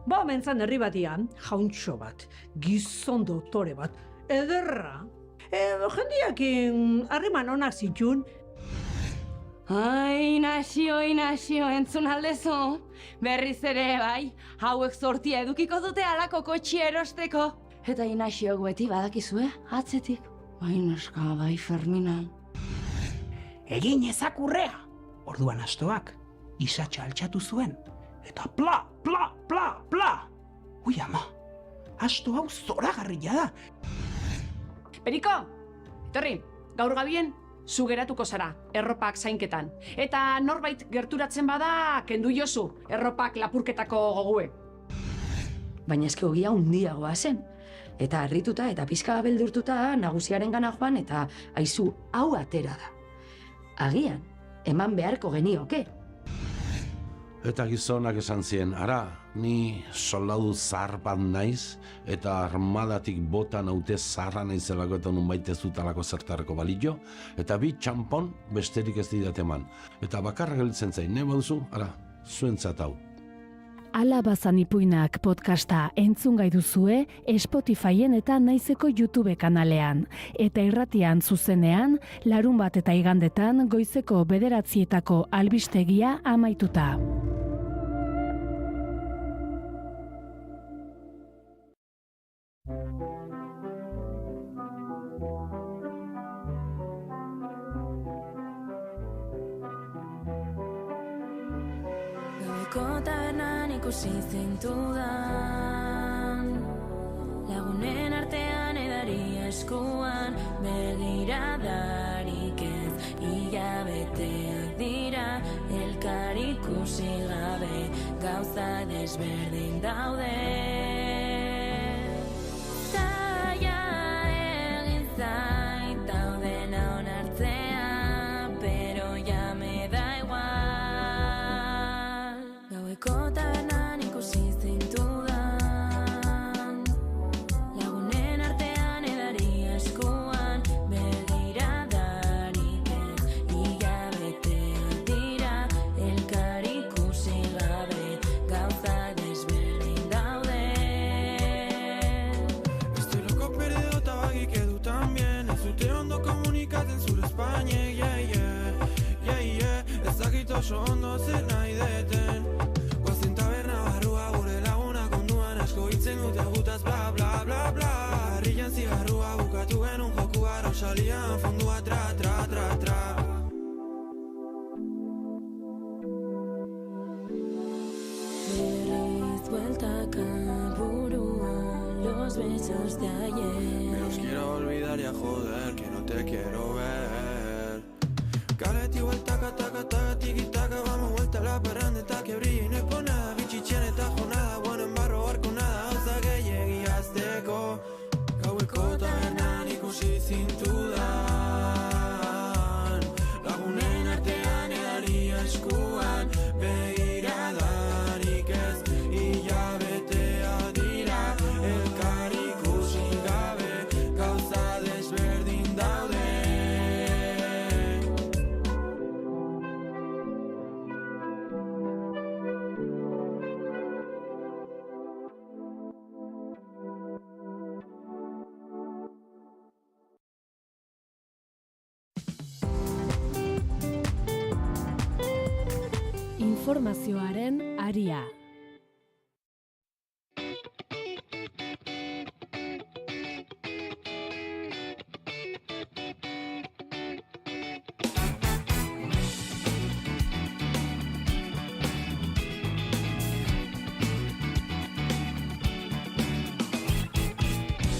Ba, mentzan herri batian, jauntxo bat, gizon doktore bat, ederra, jendiakin harriman onak zitun. Ai, Inaxio, entzun aldezu. Berriz ere, bai, hauek sortia edukiko dute alako kotxi erosteko. Eta Inaxiok beti badakizue, atzetik. Bai, neska, bai, Fermina. Egin ezakurrea. Orduan astoak, isatxa altxatu zuen. Eta pla, pla, pla, pla. Ui, ama, asto hau zoragarria da. Periko, etorri, gaur gabien, zu geratuko zara, erropak zainketan. Eta norbait gerturatzen bada, kendu jozu, erropak lapurketako gogue. Baina eske ogia hundiagoa zen. Eta harrituta eta pizka beldurtuta nagusiaren gana joan eta aizu hau atera da. Agian, eman beharko genioke. Eta gizonak esan zien, ara, ni soldadu zahar bat naiz, eta armadatik bota naute zaharra naizelako eta nun baita ez dutalako zertarako balio, eta bi txampon besterik ez didat eman. Eta bakarra gelditzen zain, ne baduzu, ara, zuentzat hau. Ala bazan ipuinak podcasta entzun gai duzue Spotifyen eta Naizeko YouTube kanalean. Eta irratian zuzenean, larunbat eta igandetan goizeko 9:00 albistegia amaituta. Gaueko tabernan ikusi zintudan, lagunen artean edari eskuan, begiradarik ez, hilabeteak dira, elkar ikusi gabe, gauza desberdin daude. Zaila egin zait daudena onartzea, pero ya me da igual. Gaueko tabernan ikusi zintudan, lagunen artean edari eskuan, begiradarik ez, hilabeteak dira, elkar ikusi gabe, gauza desberdin daude. Estoy loco perdido, tabaki que tú también. Ez dute ondo komunikatzen zure Espainia, yeah, yeah, yeah, yeah. Ezakit oso ondo zer nahi deten. Guazen taberna barrua gure laguna konduan asko hitzen dute gutaz bla, bla, bla, bla. Harrian zigarrua bukatu genuen jokua Rosalian fondua tra, tra, tra, tra. Berriz bueltaka buruan los besos de ayer. Me los quiero olvidar ya joder, que no te quiero ver. Kaleti vueltaka, taka, taka, tiki, taka. Vamos vuelta a la parranda que brilla y no es por nada. Bichichen eta jornada, bueno en barro barco nada. Oza que llegue azteko. Gaueko tabernan ikusi zintudan, lagunen artean edari eskuan, begiradarik ez, hilabetea dira, elkar ikusi gabe, gauza desberdin daude. Informazioaren aria.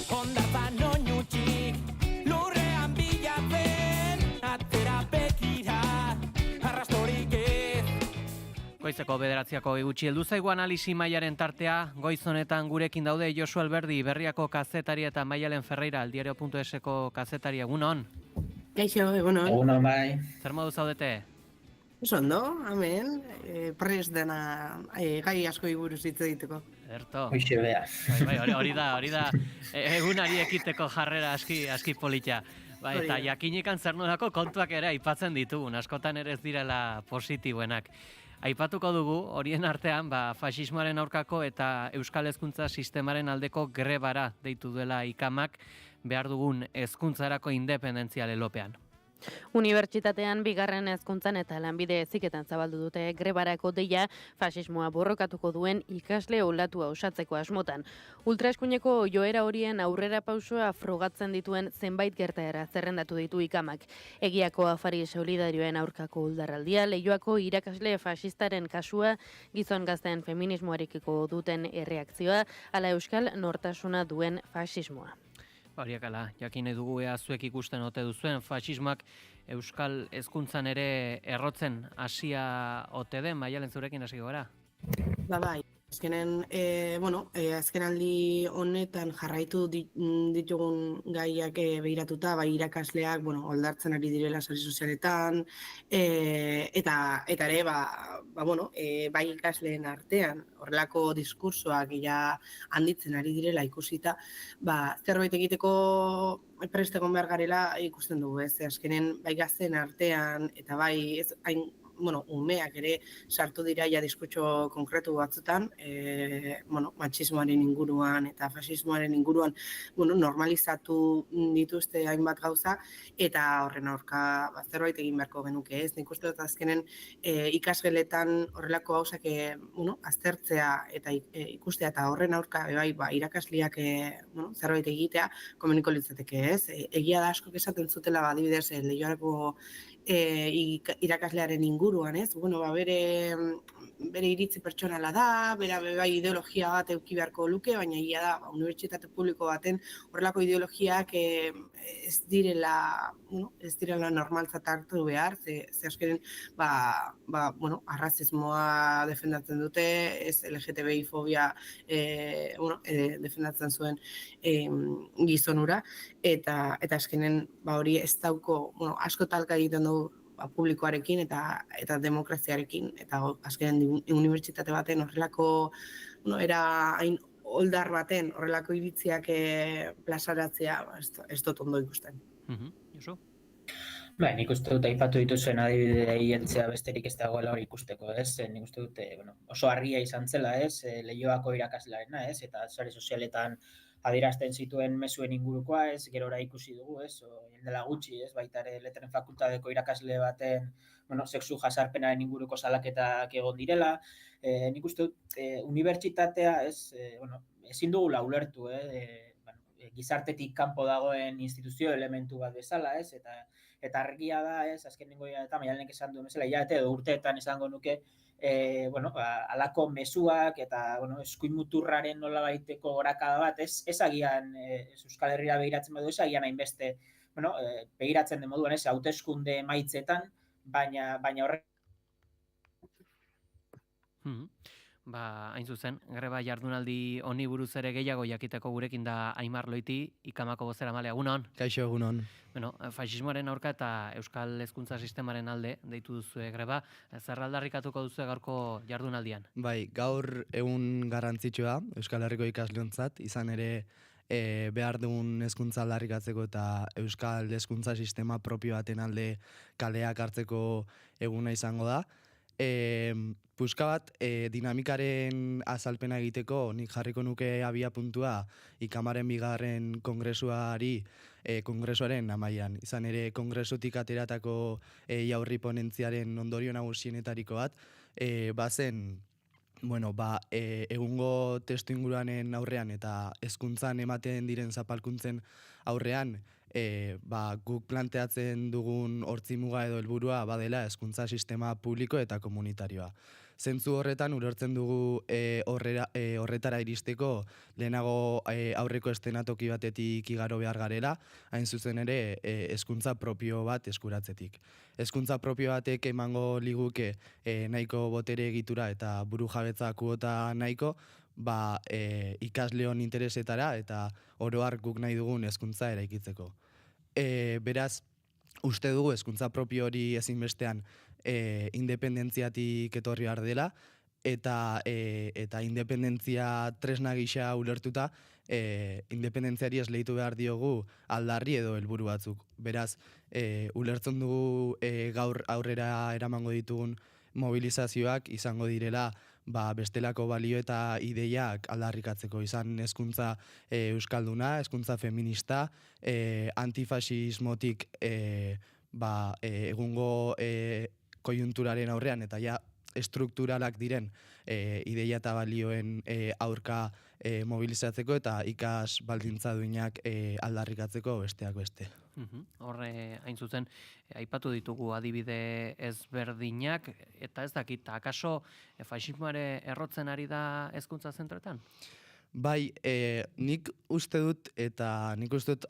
Hondartan oinutik, lurrean bilatzen, atzera begira, arrastorik ez. Goizeko 9:00 gutxi heldu zaigu analisi mailaren tartea. Goiz honetan gurekin daude Josu Alberdi, Berriako kazetari eta Maialen Ferreira, Aldiario.eseko kazetari. Egunon. Kaixo, egunon. Egunon bai. Zer modu zaudete? Oso ondo, hemen, prest dena gai asko buruz hitz egiteko. Erto. Hoxe beaz. Bai, hori da, egunari ekiteko jarrera aski polita. Ba, eta jakinikan zer nolako kontuak ere aipatzen ditugun, askotan ere ez direla positiboenak. Aipatuko dugu, horien artean, faxismoaren aurkako eta euskal hezkuntza sistemaren aldeko grebara deitu duela ikamak behar dugun hezkuntzarako independentzia lelopean. Unibertsitatean bigarren hezkuntzan eta lanbide heziketan zabaldu dute grebarako deia faxismoa borrokatuko duen ikasle olatua osatzeko asmotan. Ultraeskuineko joera horien aurrera pausoa frogatzen dituen zenbait gertaera zerrendatu ditu ikamak. Egiako afari solidarioen aurkako uldarraldia, Leioako irakasle faxistaren kasua, gizon gazteen feminismoarekiko duten erreakzioa, ala euskal nortasuna duen faxismoa. Horiek ala, jakin nahi dugu ea zuek ikusten ote duzuen faxismoak Euskal hezkuntzan ere errotzen hasia ote den, Maialen zurekin hasiko gara? Bai, azkenen, azkenaldi honetan jarraitu ditugun gaiak behiratuta, bai irakasleak, oldartzen ari direla sare sozialetan, eta ere, bai ikasleen artean, horrelako diskursoak handitzen ari direla ikusita, zerbait egiteko prest egon behar garela ikusten dugu, ez? Azkenen, bai gazten artean, eta bai, umeak ere sartu dira diskurtso konkretu batzutan, matxismoaren inguruan eta fasismoaren inguruan, normalizatu dituzte hainbat gauza, eta horren aurka zerbait egin beharko genuke, ez? Nik uste dut azkenen ikasgeletan horrelako gauzak aztertzea eta ikustea, eta horren aurka irakasleak zerbait egitea komeniko litzateke, ez? Egia da askok esaten zutela, adibidez, Leioako irakaslearen inguruan, ez? Bere iritzi pertsonala da, bere ideologia bat eduki beharko luke, baina egia da, unibertsitate publiko baten horrelako ideologiak ez direla normaltzat hartu behar, ze azkenen, arrazismoa defendatzen dute, ez LGTBI fobia defendatzen zuen gizonura, eta azkenen hori ez dauko, asko talka egiten dugu publikoarekin eta demokraziarekin, eta azkenen unibertsitate baten horrelako, era hain oldar baten horrelako iritziak plazaratzea, ez dut ondo ikusten. Josu? Nik uste dut aipatu dituzuen adibidei heltzea besterik ez dagoela hori ikusteko, ez? Nik uste dut oso argia izan zela, ez? Leioako irakaslearena, ez? Eta sare sozialetan adierazten zituen mezuen ingurukoa, ez? Gerora ikusi dugu, ez? Dela gutxi, ez? Baita ere Letren Fakultateko irakasle baten, sexu jasarpenaren inguruko salaketak egon direla. Nik uste dut unibertsitatea, ez? Ezin dugula ulertu, gizartetik kanpo dagoen instituzio elementu bat bezala, ez? Eta argia da, ez? Azkenengo eta Maialenek esan duen bezala, edo urteetan esango nuke, alako mezuak eta eskuin muturraren nolabaiteko gorakada bat, ez agian Euskal Herria begiratzen badu, ez agian hainbeste begiratzen den moduan, ez hauteskunde emaitzetan, baina horrek. Hain zuzen, greba jardunaldi honi buruz ere gehiago jakiteko gurekin da Aimar Loiti, Ikamako bozeramale, egunon. Kaixo, egunon. Fasismoaren aurka eta Euskal hezkuntza sistemaren alde deitu duzue greba, zer aldarrikatuko duzue gaurko jardunaldian? Bai, gaur egun garrantzitsua Euskal Herriko ikasleontzat, izan ere behar dugun hezkuntza aldarrikatzeko eta Euskal hezkuntza sistema propio baten alde kaleak hartzeko eguna izango da. Puska bat, dinamikaren azalpena egiteko nik jarriko nuke abia puntua Ikamaren bigarren kongresuaren amaian. Izan ere, kongresutik ateratako jaurri ponentziaren ondorio nagusienetariko bat, bazen, egungo testu inguruanen aurrean eta hezkuntzan ematen diren zapalkuntzen aurrean, guk planteatzen dugun hortzimuga edo helburua badela hezkuntza sistema publiko eta komunitarioa. Zentzu horretan ulertzen dugu horretara iristeko lehenago aurreko eszenatoki batetik igaro behar garela, hain zuzen ere hezkuntza propio bat eskuratzetik. Hezkuntza propio batek emango liguke nahiko botere egitura eta burujabetza kuota nahiko, ikasleon interesetara eta oro har guk nahi dugun hezkuntza eraikitzeko. Beraz, uste dugu hezkuntza propio hori ezinbestean independentziatik etorri behar dela, eta independentzia tresna gisa ulertuta, independentziari esleitu behar diogu aldarri edo helburu batzuk. Beraz, ulertzen dugu gaur aurrera eramango ditugun mobilizazioak izango direla bestelako balio eta ideiak aldarrikatzeko, izan hezkuntza euskalduna, hezkuntza feminista, antifasismotik egungo koiunturaren aurrean eta estrukturalak diren ideia eta balioen aurka mobilizatzeko eta ikas baldintza duinak aldarrikatzeko besteak beste. Horre, hain zuzen, aipatu ditugu adibide ezberdinak, eta ez dakit, akaso fasismoare errotzen ari da hezkuntza zentroetan? Bai, nik uste dut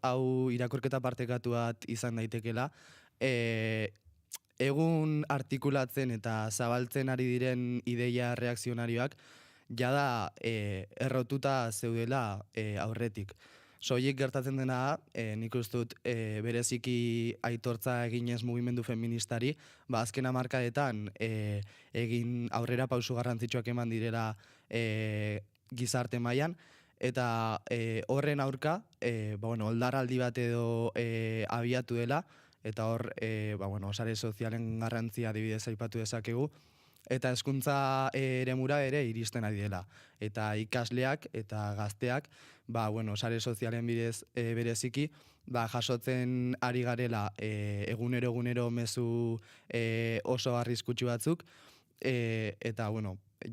hau irakurketa partekatu bat izan daitekela, egun artikulatzen eta zabaltzen ari diren ideia reakzionarioak jada errotuta zeudela aurretik. Soilik gertatzen dena da, nik uste dut bereziki aitortza eginez mugimendu feministari, azken hamarkadetan egin aurrera pausu garrantzitsuak eman direla gizarte mailan, eta horren aurka, oldarraldi bat edo abiatu dela, eta hor, sare sozialen garrantzia adibidez aipatu dezakegu, eta hezkuntza eremura ere iristen ari dela. Eta ikasleak eta gazteak, sare sozialen bidez bereziki, jasotzen ari garela egunero mezu oso arriskutsu batzuk, eta,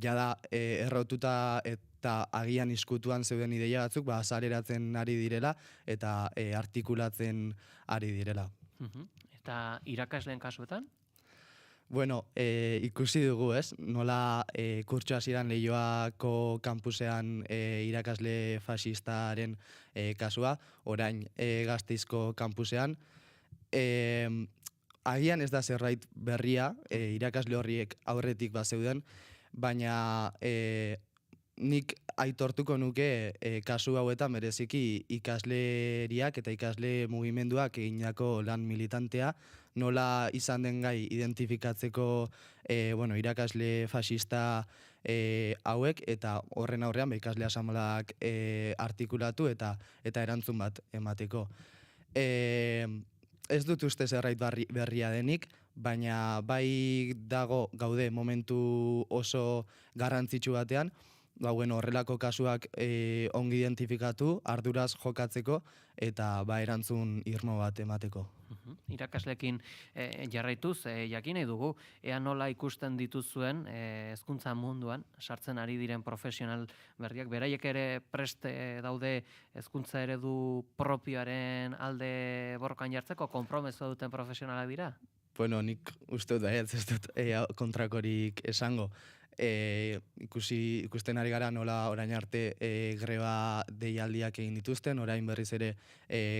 jada errotuta eta agian iskutuan zeuden ideia batzuk, azaleratzen ari direla eta artikulatzen ari direla. Eta irakasleen kasuetan? Ikusi dugu, nola kurtso hasieran Leioako kampusean irakasle fasistaren kasua, orain Gasteizko kampusean. Agian ez da zerbait berria, irakasle horriek aurretik bazeuden, baina nik aitortuko nuke kasu hauetan bereziki ikasleriak eta ikasle mugimenduak eginako lan militantea, nola izan den gai identifikatzeko irakasle fasista hauek, eta horren aurrean ikasle asamblak artikulatu eta erantzun bat emateko. Ez dut uste zerbait berria denik, baina bai gaude momentu oso garrantzitsu batean, horrelako kasuak ongi identifikatu, arduraz jokatzeko eta erantzun irmo bat emateko. Irakaslekin jarraituz, jakin nahi dugu, ea nola ikusten dituzuen hezkuntza munduan, sartzen ari diren profesional berriak, beraiek ere prest daude hezkuntza eredu propioaren alde borrokan jartzeko, konpromeso duten profesionalak dira? Nik uste dut ez dut kontrakorik esango. Ikusten ari gara nola orain arte greba deialdiak egin dituzten, orain berriz ere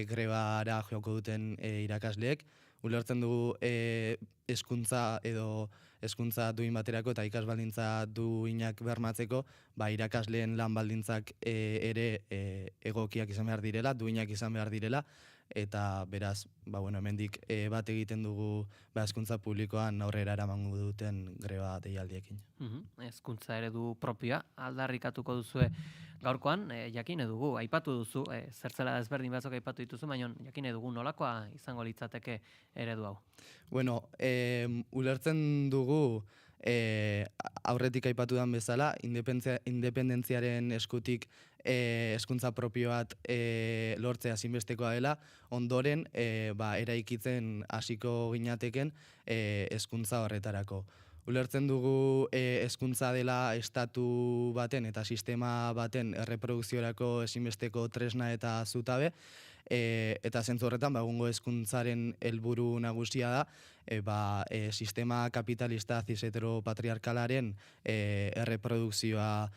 grebara joko duten irakasleek. Ulertzen dugu hezkuntza edo hezkuntza duin baterako eta ikasbaldintza duinak bermatzeko, irakasleen lan baldintzak ere egokiak izan behar direla, duinak izan behar direla, eta beraz, hemendik bat egiten dugu hezkuntza publikoan aurrera eramango duten greba deialdiekin. Hezkuntza eredu propioa aldarrikatuko duzue gaurkoan, jakin dugu, aipatu duzu, zertzela ezberdin batzuk aipatu dituzu, baina jakin dugu nolakoa izango litzateke eredu hau. Ulertzen dugu aurretik aipatu den bezala, independentziaren eskutik hezkuntza propio bat lortzea ezinbestekoa dela, ondoren eraikitzen hasiko ginateken hezkuntza horretarako. Ulertzen dugu hezkuntza dela estatu baten eta sistema baten erreprodukziorako ezinbesteko tresna eta zutabe, eta zentzu horretan egungo hezkuntzaren helburu nagusia da sistema kapitalista cis-heteropatriarkalaren erreprodukzioa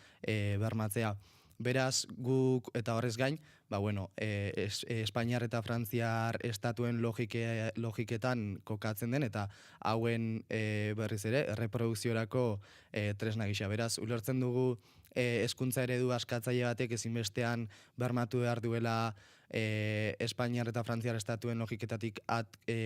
bermatzea. Beraz, guk eta horrez gain, Espainiar eta Frantziar estatuen logiketan kokatzen den, eta hauen berriz ere, erreprodukziorako tresna gisa. Beraz, ulertzen dugu hezkuntza eredu askatzaile batek ezinbestean bermatu behar duela Espainiar eta Frantziar estatuen logiketatik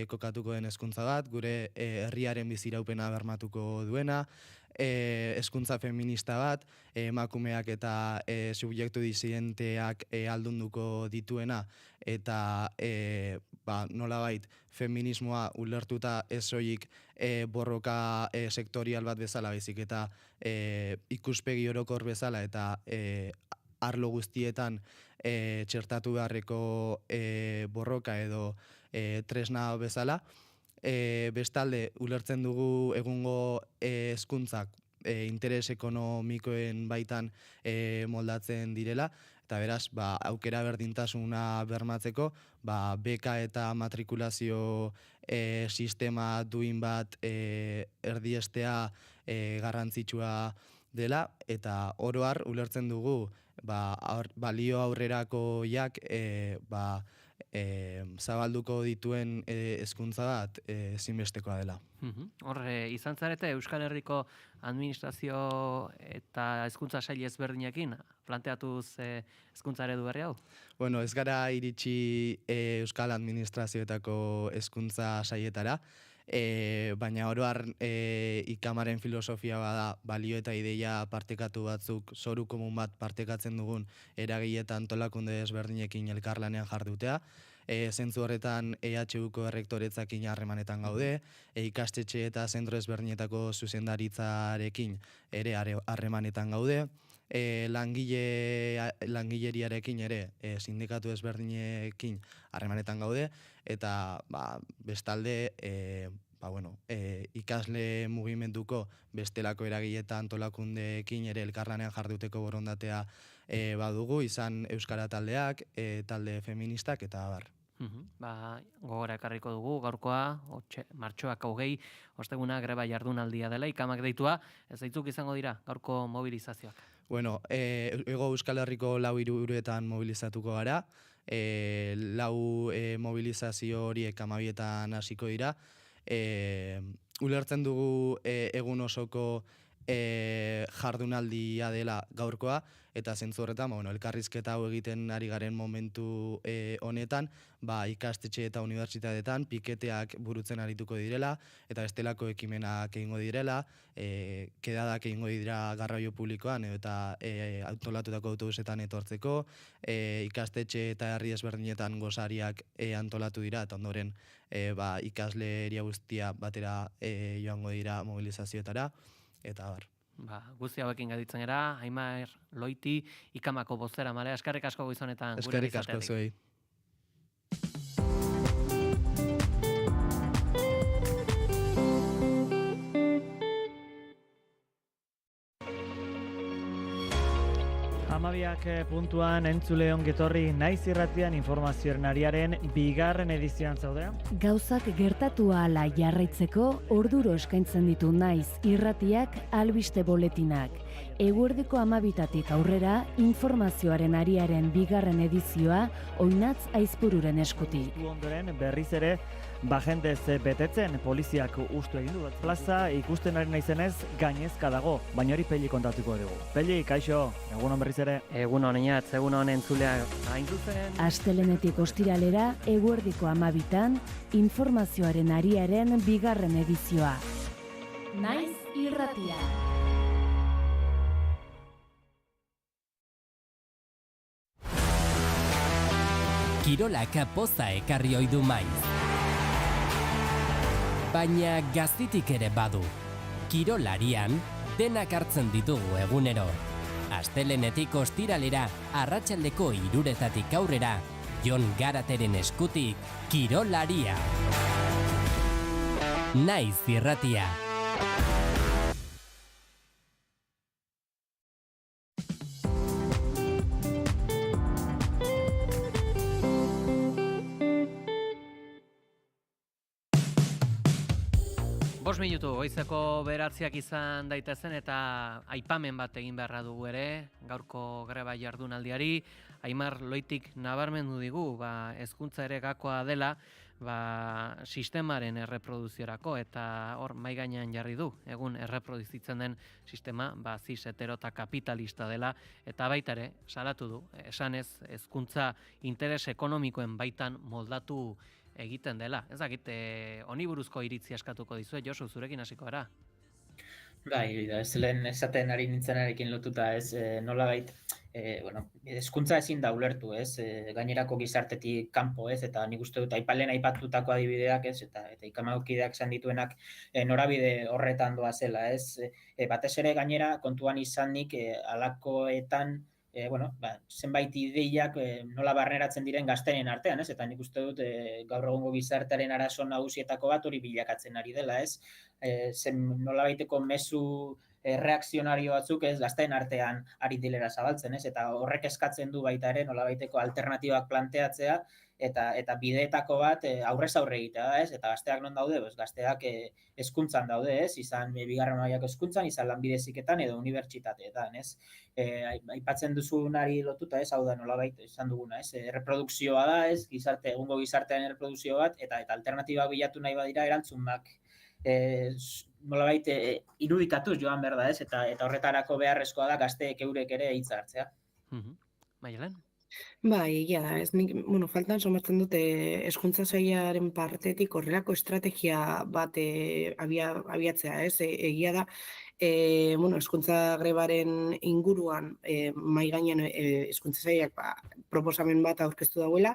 kokatuko den hezkuntza bat, gure herriaren biziraupena bermatuko duena, hezkuntza feminista bat, emakumeak eta subjektu disidenteak aldunduko dituena, eta nolabait feminismoa ulertuta ez soilik borroka sektorial bat bezala baizik, eta ikuspegi orokor bezala eta arlo guztietan txertatu beharreko borroka edo tresna bezala. Bestalde, ulertzen dugu egungo hezkuntzak interes ekonomikoen baitan moldatzen direla, eta beraz, aukera berdintasuna bermatzeko, beka eta matrikulazio sistema duin bat erdiestea garrantzitsua dela, eta oro har ulertzen dugu balio aurrerakoiak zabalduko dituen hezkuntza bat ezinbestekoa dela. Hor, izan zarete Euskal Herriko administrazio eta hezkuntza sail ezberdinekin planteatuz hezkuntza eredu berri hau? Bueno, ez gara iritsi Euskal Administrazioetako hezkuntza sailetara, baina oro har ikamaren filosofia bada balio eta ideia partekatu batzuk, zoru komun bat partekatzen dugun eragile eta antolakunde ezberdinekin elkarlanean jardutea. Zentzu horretan EHUko errektoretzakin harremanetan gaude, ikastetxe eta zentro ezberdinetako zuzendaritzarekin ere harremanetan gaude, langileriarekin ere sindikatu ezberdinekin harremanetan gaude, eta bestalde ikasle mugimenduko bestelako eragile eta antolakundeekin ere elkarlanean jarduteko borondatea badugu, izan euskara taldeak, talde feministak eta abar. Gogora ekarriko dugu, gaurkoa, martxoak 20, osteguna greba jardunaldia dela, ikamak deitua, ez zaitzuk izango dira, gaurko mobilizazioak. Bueno, Hego Euskal Herriko 4 hiriburuetan mobilizatuko gara, 4 mobilizazio horiek 12etan hasiko dira. Ulertzen dugu egun osoko jardunaldia dela gaurkoa, eta zentzu horretan, elkarrizketa hau egiten ari garen momentu honetan, ikastetxe eta unibertsitateetan piketeak burutzen arituko direla, eta bestelako ekimenak egingo direla, kedadak egingo dira garraio publikoan, eta antolatutako autobusetan etortzeko, ikastetxe eta herri ezberdinetan gosariak antolatu dira, eta ondoren ikasleria guztia batera joango dira mobilizazioetara, eta bar. Guzti hauekin gaditzen gara, Aimar Loiti, ikamako bozera male, eskerrik asko goizonetan. Eskerrik asko zuei. Amabiak puntuan entzule ongetorri naiz irratian informazioaren ariaren 2. edizioan zaude. Gauzak gertatu ahala jarraitzeko orduro eskaintzen ditu naiz irratiak albiste boletinak. Eguerdiko 12tatik aurrera informazioaren ariaren 2. edizioa Oinatz Aizpururen eskutik. Ondoren berriz ere jendez betetzen poliziak ustu egin du. Plaza ikusten ari naizenez gainezka dago, baina hori Pelli kontatuko dugu. Pelli, kaixo, egun on berriz ere. Egun on Inatz, egun on entzuleak hain zuzen. Astelenetik ostiralera eguerdiko 12tan informazioaren ariaren 2. edizioa. Naiz irratia. Kirolak poza ekarri ohi du maiz. Baina gaztitik ere badu. Kirolarian denak hartzen ditugu egunero. Astelenetik ostiralera, arratsaldeko 3:00 aurrera, Jon Garateren eskutik, Kirolaria. Naiz irratia. Minutu, goizeko 9 izan daitezen eta aipamen bat egin beharra dugu ere, gaurko greba jardunaldiari. Aimar Loitik nabarmendu digu, hezkuntza ere gakoa dela, sistemaren erreproduziorako, eta hor mai gainean jarri du, egun erreproduzitzen den sistema, zis hetero eta kapitalista dela, eta baita ere, salatu du, esanez, hezkuntza interes ekonomikoen baitan moldatu egiten dela. Ez dakit, honi buruzko iritzi askatuko dizue, Josu, zurekin hasiko gara? Bai, ez lehen esaten ari nintzenarekin lotuta, ez, nolabait, hezkuntza ezin da ulertu, ez, gainerako gizartetik kanpo, ez, eta nik uste dut aipalen aipatutako adibideak, ez, eta ikamagokideak esan dituenak norabide horretan doazela, ez, batez ere gainera kontuan izanik halakoetan zenbait ideiak nola barneratzen diren gazteren artean, ez? Eta nik uste dut gaur egungo gizartearen arazo nagusietako bat hori bilakatzen ari dela, ez? nolabaiteko mezu reakzionario batzuk ez gazteen artean ari dilera zabaltzen, ez? Eta horrek eskatzen du baita ere nolabaiteko alternatibak planteatzea eta bideetako bat aurrez aurre egitea da, ez? Eta gazteak non daude? Gazteak hezkuntzan daude, ez? Izan bigarren mailako hezkuntzan, izan lanbide heziketan edo unibertsitateetan, ez? Aipatzen duzunari lotuta, ez? Hau da nolabait izan duguna, ez? Erreprodukzioa da, ez? Egungo gizartean erreprodukzio bat eta alternatibak bilatu nahi badira erantzunak nolabait irudikatuz joan behar da, ez? Eta horretarako beharrezkoa da gazteek eurek ere hitza hartzea. Maialen? Bai, egia da, ez nik, faltan somatzen dute hezkuntza sailaren partetik horrelako estrategia bat abiatzea, ez? Egia da, hezkuntza grebaren inguruan mahai gainean hezkuntza sailak proposamen bat aurkeztu dauela,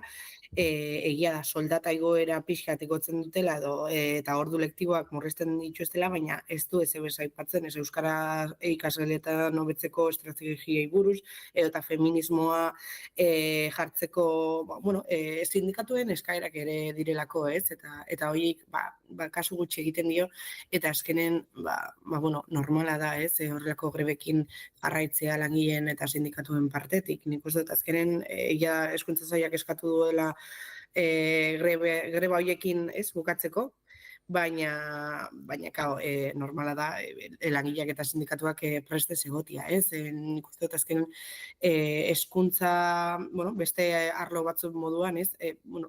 egia da, soldata igoera pixkat igotzen dutela eta ordu lektiboak murrizten dituztela, baina ez du ez aipatzen, ez euskara ikasgeletan hobetzeko estrategiei buruz, edota feminismoa jartzeko, sindikatuen eskaerak ere direlako, ez? Eta horiek, kasu gutxi egiten dio, eta azkenen, normala da, ez? Horrelako grebekin jarraitzea langileen eta sindikatuen partetik. Nik uste dut azkenen, hezkuntza sailak eskatu duela greba horiekin ez bukatzeko, baina normala da langileak eta sindikatuak preste egotea, ez? Nik uste dut azken hezkuntza, beste arlo batzuk moduan, ez?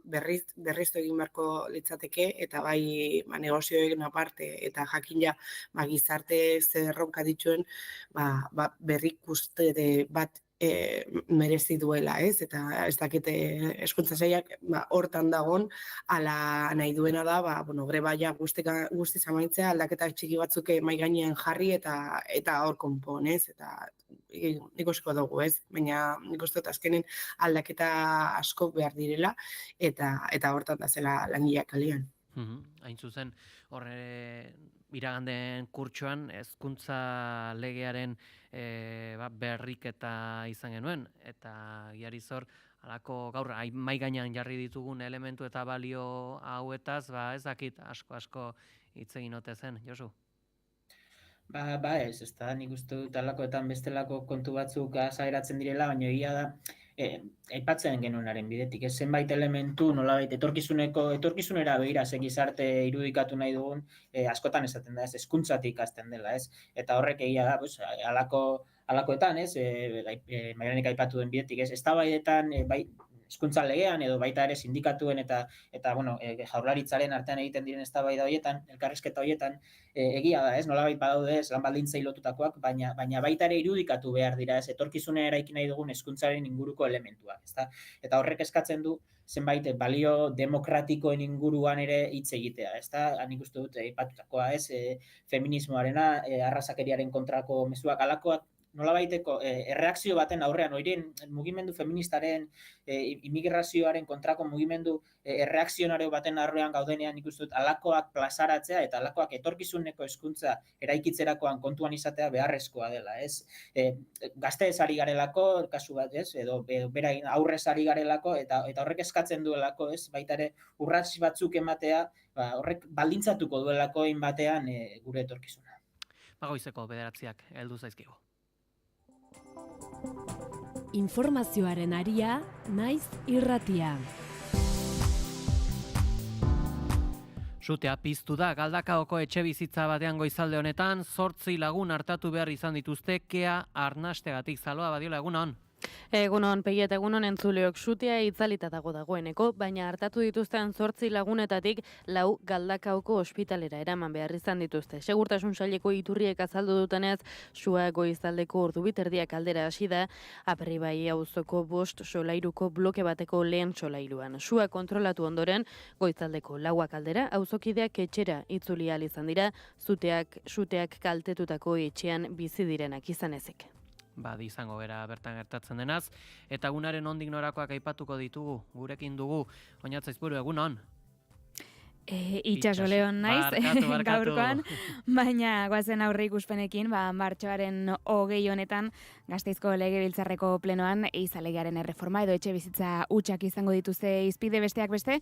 Berriztu egin beharko litzateke eta bai negozioen aparte eta jakina gizarte zerronka dituen berrikuste bat merezi duela, ez? Eta ez dakite hezkuntza sailak hortan dagon, ala nahi duena da, grebaia guztiz amaitzea, aldaketa txiki batzuk mahai gainean jarri eta hor konpon, ez? Eta ikusiko dugu, ez? Baina nik uste dut azkenen aldaketa asko behar direla eta hortan da zela langileak kalean. Hain zuzen, horre iraganden kurtsoan hezkuntza legearen berriketa izan genuen, eta giari zor, halako gaur mahai gainean jarri ditugun elementu eta balio hauetaz, ez dakit asko hitz egin ote zen, Josu? Ez da, nik uste dut alakoetan bestelako kontu batzuk azaeratzen direla, baina egia da, aipatzen genuenaren bidetik, ez zenbait elementu nolabait etorkizunera begira gizarte irudikatu nahi dugun, askotan esaten da, ez hezkuntzatik hasten dela, ez? Eta horrek egia da, alakoetan, ez? Maialenek aipatu den bidetik, ez? Eztabaidetan, hezkuntza legean edo baita ere sindikatuen eta jaurlaritzaren artean egiten diren eztabaida horietan, elkarrizketa horietan, egia da, ez? Nolabait badaude ez lan baldintzei lotutakoak, baina baita ere irudikatu behar dira, ez? Etorkizunera eraiki nahi dugun hezkuntzaren inguruko elementuak, ezta? Eta horrek eskatzen du zenbait balio demokratikoen inguruan ere hitz egitea, ezta? Nik uste dut aipatutakoa, ez? Feminismoarena, arrazakeriaren kontrako mezuak alakoak, nolabaiteko erreakzio baten aurrean, oiren mugimendu feministaren, immigrazioaren kontrako mugimendu erreakzionario baten aurrean gaudenean nik uste dut alakoak plazaratzea eta alakoak etorkizuneko hezkuntza eraikitzerakoan kontuan izatea beharrezkoa dela, ez? Gazteez ari garelako, kasu bat, ez? Edo berain aurrez ari garelako eta horrek eskatzen duelako, ez? Baita ere urrats batzuk ematea, horrek baldintzatuko duelako batean gure etorkizuna. Goizeko 9:00 heldu zaizkigu. Informazioaren aria, naiz irratia. Sutea piztu da Galdakaoko etxe bizitza batean goizalde honetan, 8 lagun artatu behar izan dituzte kea arnastegatik. Zaloa Badiola, egunon? Egunon, Peiet, egunon entzuleok, sutea itzalita dagoeneko, baina hartatu dituzten 8 lagunetatik 4 Galdakaoko ospitalera eraman behar izan dituzte. Segurtasun saileko iturriek azaldu dutenez, sua goizaldeko ordubiterdiak aldera hasi da, Aperribai auzoko 5 solairuko bloke bateko lehen solairuan. Sua kontrolatu ondoren, goizaldeko 4 aldera, auzokideak etxera itzuli ahal izan dira, suteak kaltetutako etxean bizi direnak izan ezik. Izango bera bertan gertatzen denaz, eta egunaren ondik norakoak aipatuko ditugu, gurekin dugu, Oñatz Aizpuru, egunon? Itxaso Leon naiz, gaurkoan, baina guazen aurre ikuspenekin, martxoaren 20 honetan, Gasteizko Legebiltzarreko plenoan eizalegiaren erreforma edo etxe bizitza hutsak izango dituzte izpide besteak beste,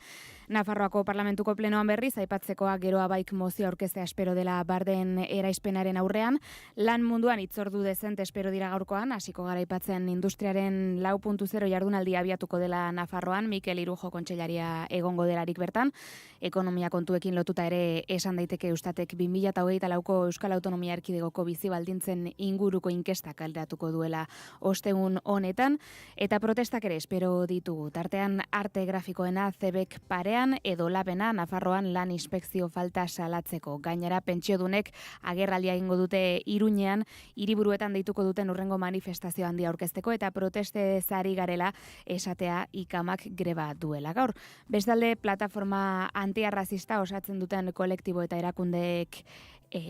Nafarroako Parlamentuko plenoan berriz, aipatzekoa geroa baik mozio aurkeztea espero dela barden eraispenaren aurrean, lan munduan itzordu dezente espero dira gaurkoan, hasiko gara aipatzen industriaren 4.0 jardunaldi abiatuko dela Nafarroan, Mikel Irujo kontseilaria egongo delarik bertan, ekonomia kontuekin lotuta ere esan daiteke Eustatek 2024ko Euskal Autonomia Erkidegoko bizi baldintzen inguruko inkestak alderatuko duela ostegun honetan, eta protestak ere espero ditugu. Tartean arte grafikoena Zebek parean edo labena Nafarroan lan inspekzio falta salatzeko. Gainera pentsiodunek agerraldia egingo dute Iruñean, hiriburuetan deituko duten urrengo manifestazio handia aurkezteko eta proteste zari garela esatea ikamak greba duela gaur. Bestalde, plataforma antiarrazista osatzen duten kolektibo eta erakundeek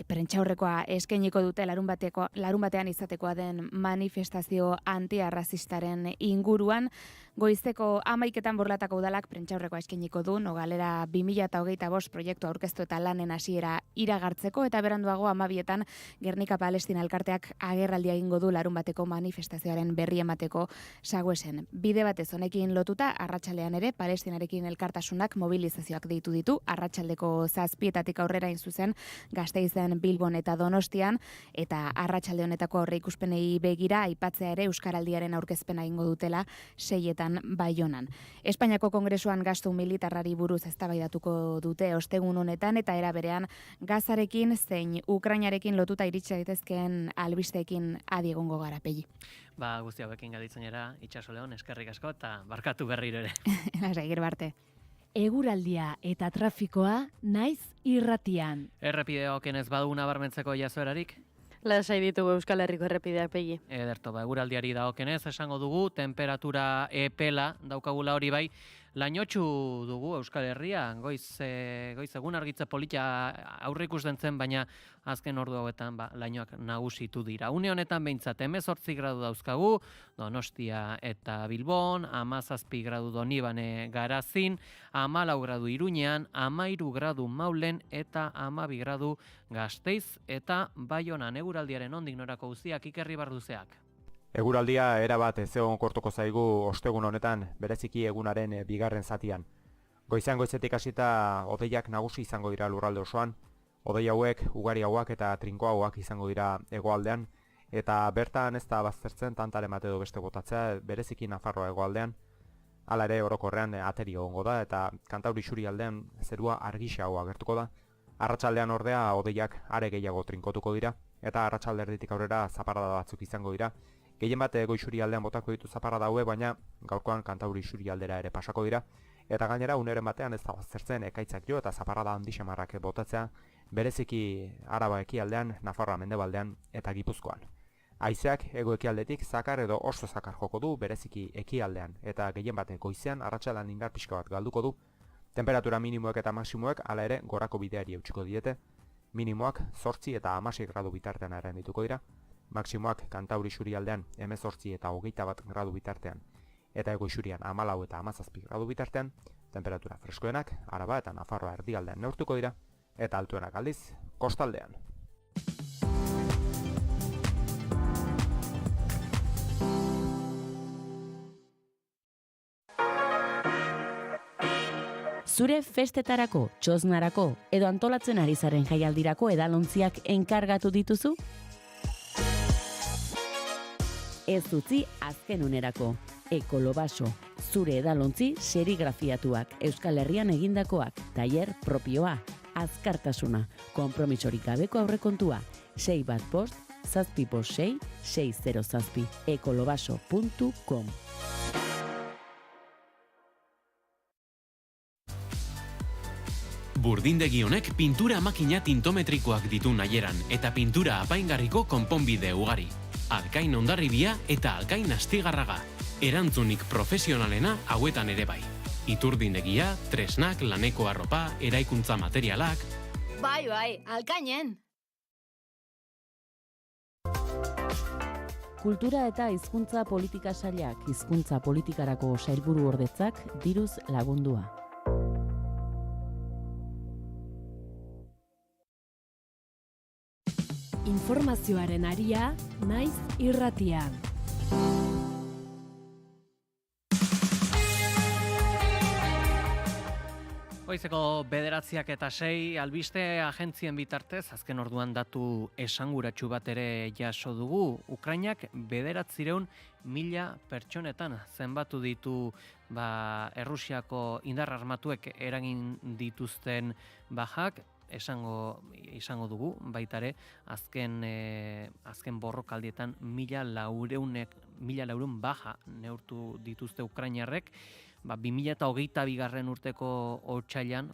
prentxaurrekoa eskainiko dute larun batean izatekoa den manifestazio antiarrazistaren inguruan. Goizeko 11etan Borlatako udalak prentxaurrekoa eskainiko du, Nogalera 2025 proiektu aurkeztu eta lanen hasiera iragartzeko, eta beranduago 12etan Gernika Palestina elkarteak agerraldia egingo du larun bateko manifestazioaren berri emateko Saguesen. Bide batez honekin lotuta, arratsaldean ere Palestinarekin elkartasunak mobilizazioak deitu ditu, arratsaldeko 7 aurrera zuzen Gasteizen, Bilbon eta Donostian, eta arratsalde honetako aurreikuspenei begira aipatzea ere Euskaraldiaren aurkezpena egingo dutela 6etan Baionan. Espainiako Kongresuan gastu militarrari buruz eztabaidatuko dute ostegun honetan, eta era berean Gazarekin zein Ukrainarekin lotuta iritsi daitezkeen albisteekin adi egongo gara, Pegi. Guzti hauekin gaditzenera, Itxaso Leon, eskerrik asko eta barkatu berriro ere. Lasai, gero arte. Eguraldia eta trafikoa naiz irratian. Errepideoken ez badu nabarmentzeko jazoerarik? Lasai ditugu Euskal Herriko errepideak, Pegi. Ederto, eguraldiari dagokenez esango dugu, temperatura epela daukagula hori bai, lainotxu dugu Euskal Herria, goiz egun argitza polita aurre ikusten zen, baina azken ordu hauetan lainoak nagusitu dira. Une honetan behintzat 18 gradu dauzkagu, Donostia eta Bilbon, 17 gradu Donibane Garazin, 14 gradu Iruñean, 13 gradu Maulen eta 12 gradu Gasteiz eta Baionan. Eguraldiaren ondik norako guztiak Ikerri Barduzeak. Eguraldia erabat ezegon kortuko zaigu ostegun honetan, bereziki egunaren bigarren zatian. Goizetik hasita hodeiak nagusi izango dira lurralde osoan, hodei hauek ugariagoak eta trinkoagoak izango dira hegoaldean, eta bertan ez da baztertzen tantaren bat edo beste botatzea, bereziki Nafarroa hegoaldean. Hala ere orokorrean ateri egongo da, eta Kantauri isurialdean zerua argixeago agertuko da. Arratsaldean ordea hodeiak are gehiago trinkotuko dira, eta arratsalderditik aurrera zaparrada batzuk izango dira. Gehien bat goizurialdean botako ditu zaparrada daue, baina gaurkoan Kantauri isurialdera ere pasako dira, eta gainera uneren batean ez da baztertzen ekaitzak jo eta zaparrada handi xamarrak botatzea, bereziki Araba ekialdean, Nafarroa mendebaldean eta Gipuzkoan. Haizeak hego ekialdetik zakar edo oso zakar joko du, bereziki ekialdean, eta gehien bat goizean arratsaldean indar pixka bat galduko du. Temperatura minimoek eta maksimoek hala ere gorako bideari eutsiko diete, minimoak 8 eta 16 gradu bitartean errendituko dira, maksimoak Kantauri isurialdean 18 eta 21 gradu bitartean, eta hego isurian 14 eta 17 gradu bitartean, temperatura freskoenak Araba eta Nafarroa erdialdean neurtuko dira, eta altuenak aldiz kostaldean. Zure festetarako, txosnarako edo antolatzen ari zaren jaialdirako edalontziak enkargatu dituzu? Ez utzi azken unerako. Ekolobaso, zure edalontzi serigrafiatuak, Euskal Herrian egindakoak, tailer propioa, azkartasuna, konpromisorik gabeko aurrekontua, 615 756 607, ekolobaso.com. Burdindegi honek pintura makina tintometrikoak ditu nahieran eta pintura apaingarriko konponbide ugari. Alkain Hondarribia eta Alkain Astigarraga. Erantzunik profesionalena hauetan ere bai. Iturdindegia, tresnak, laneko arropa, eraikuntza materialak. Bai, Alkainen! Kultura eta hizkuntza politika sailak, hizkuntza politikarako sailburu ordetzak diruz lagundua. Informazioaren aria, naiz irratian. Goizeko 9:06 albiste agentzien bitartez, azken orduan datu esanguratsu bat ere jaso dugu. Ukrainak 900.000 pertsonetan zenbatu ditu Errusiako indar armatuek eragin dituzten bajak, izango dugu baitare azken borrokaldietan 1.400 baja neurtu dituzte Ukrainarrek. 2022 urteko otsailean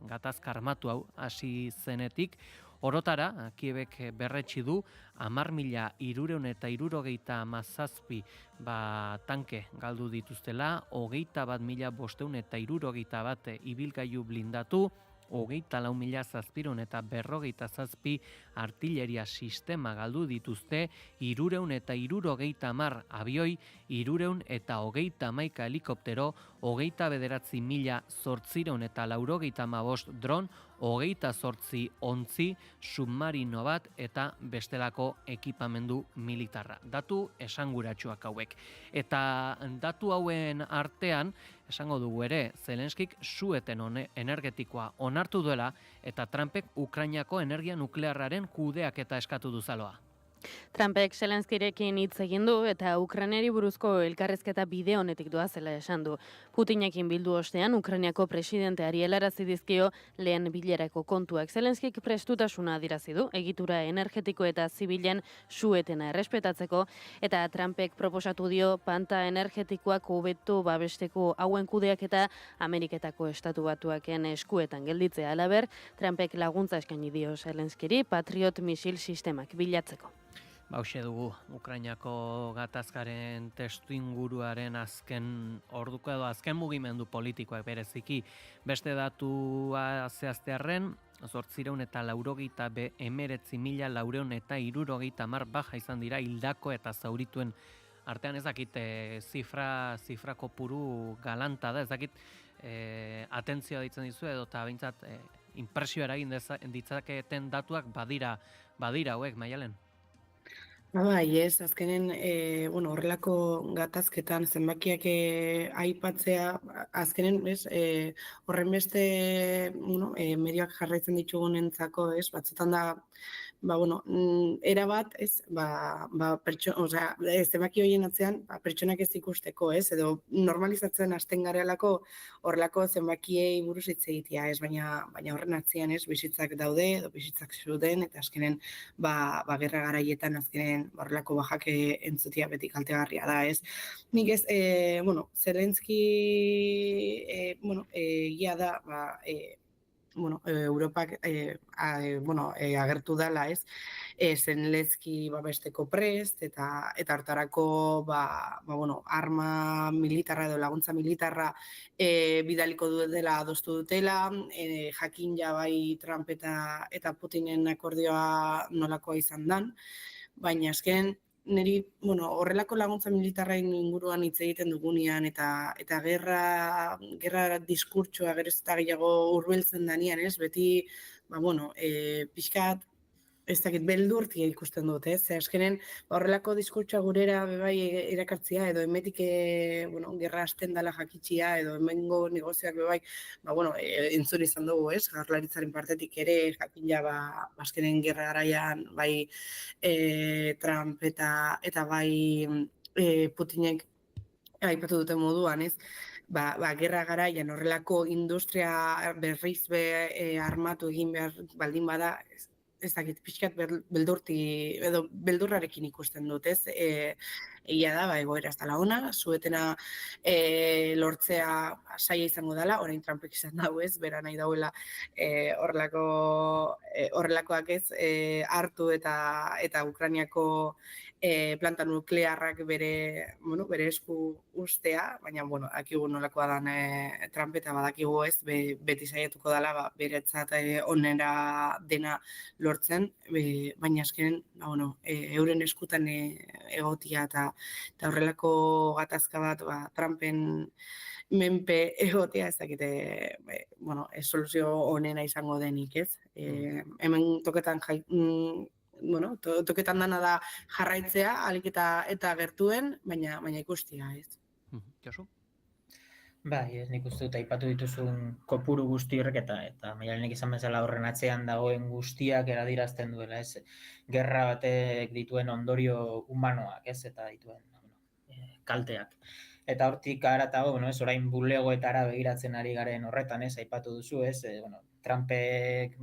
gatazka armatu hau hasi zenetik, orotara Kiebek berretsi du 10.377 tanke galdu dituztela, 21.571 ibilgailu blindatu, 24.757 artilleria sistema galdu dituzte, 370 abioi, 330 helikoptero, 29.895 dron, 28 ontzi, submarino bat eta bestelako ekipamendu militarra. Datu esanguratsuak hauek. Eta datu hauen artean, esango dugu ere, Zelenskik su-eten energetikoa onartu duela eta Trumpek Ukrainako energia nuklearraren kudeaketa eskatu duzaloa. Trumpek Zelenskirekin hitz egin du eta Ukrainari buruzko elkarrizketa bide honetik doazela esan du. Putinekin bildu ostean Ukrainiako presidenteari helarazi dizkio lehen bilerako kontuak. Zelenskik prestutasuna adierazi du egitura energetiko eta zibilen su-etena errespetatzeko eta Trumpek proposatu dio panta energetikoak hobeto babesteko hauen kudeaketa Ameriketako Estatu Batuaken eskuetan gelditzea. Halaber, Trumpek laguntza eskaini dio Zelenskiri Patriot misil sistemak bilatzeko. Hauxe dugu, Ukrainako gatazkaren testuinguruaren azken orduko edo azken mugimendu politikoak bereziki. Beste datua zehaztearren, 889.460 baja izan dira hildako eta zaurituen artean. Ez dakit zifra kopuru galanta da, ez dakit atentzioa ditzen dizu edo eta behintzat impresio eragin ditzaketen datuak badira hauek, Maialen? Bai, ez, azkenen, horrelako gatazketan zenbakiak aipatzea, azkenen, horren beste, medioak jarraitzen ditugunentzako, batzutan da, erabat, zenbaki horien atzean, pertsonak ez ikusteko, edo normalizatzen hasten garealako horrelako zenbakiei buruz hitz egitea, baina horren atzean, bizitzak daude, edo bizitzak zuten, eta azkenen, gerra garaietan, azkenen, horrelako bajak entzutia beti kaltegarria da, Nik Zelenski, egia da, Europak agertu dela, Zelenski babesteko prest, eta hartarako arma militarra edo laguntza militarra bidaliko dela adostu dutela, jakin ja bai Trump eta Putinen akordioa nolakoa izan dan, baina azken niri horrelako laguntza militarrain inguruan hitz egiten dugunean eta gerra diskurtsoa gero ez eta gehiago hurbiltzen danean, beti pixkat ez dakit beldurtia ikusten dut, azkenen horrelako diskurtsoa gurera bebai erakartzia edo emetik gerra hasten dela jakitxia edo hemengo negozioak bebai entzun izan dugu, Jaurlaritzaren partetik ere jakin ja azkenen gerra garaian bai Trump eta bai Putinek aipatu duten moduan, gerra garaian horrelako industria berriz armatu egin behar baldin bada, ez dakit, pixkat beldurrarekin ikusten dut, egia da, egoera ez dela ona, zuetena lortzea saia izango dela, orain Trumpek izan dago bera nahi dauela horrelakoak hartu eta Ukrainiako planta nuklearrak bere esku ustea, baina, akigu nolakoa dan Trump eta badakigu beti saiatuko dela, beretzat onera dena lortzen, baina azken, euren eskutan egotia eta horrelako gatazka bat, Trumpen menpe egotea, ez dakite, soluzio onena izango denik, Hemen toketan bueno, toketan dana da jarraitzea, alik eta gertuen, baina ikustia, ez. Josu? Bai, nik uste dut aipatu dituzun kopuru guzti horrek eta Maialenek izan bezala horren atzean dagoen guztiak eradirazten duela, ez? Gerra batek dituen ondorio humanoak, ez? Eta dituen kalteak. Eta hortik haratago, ez orain bulegoetara begiratzen ari garen horretan, ez? Aipatu duzu, ez? Trumpek,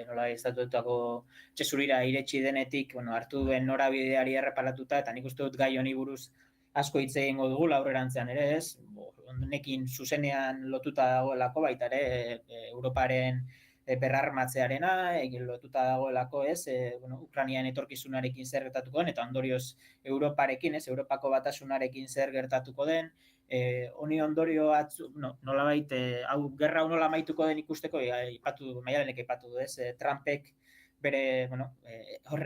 nola estatuetako txesurira iretsi denetik, hartu duen norabideari erreparatuta, eta nik uste dut gai honi buruz asko hitz egingo dugu aurrerantzean ere, ez? Honekin zuzenean lotuta dagoelako baita ere Europaren berrarmatzearena, lotuta dagoelako, ez? Ukrainian etorkizunarekin zer gertatuko den, eta ondorioz Europarekin, ez? Europako batasunarekin zer gertatuko den, honi ondorio nolabait, gerra hau nola amaituko den ikusteko, Maialenek aipatu du, ez? Trumpek bere,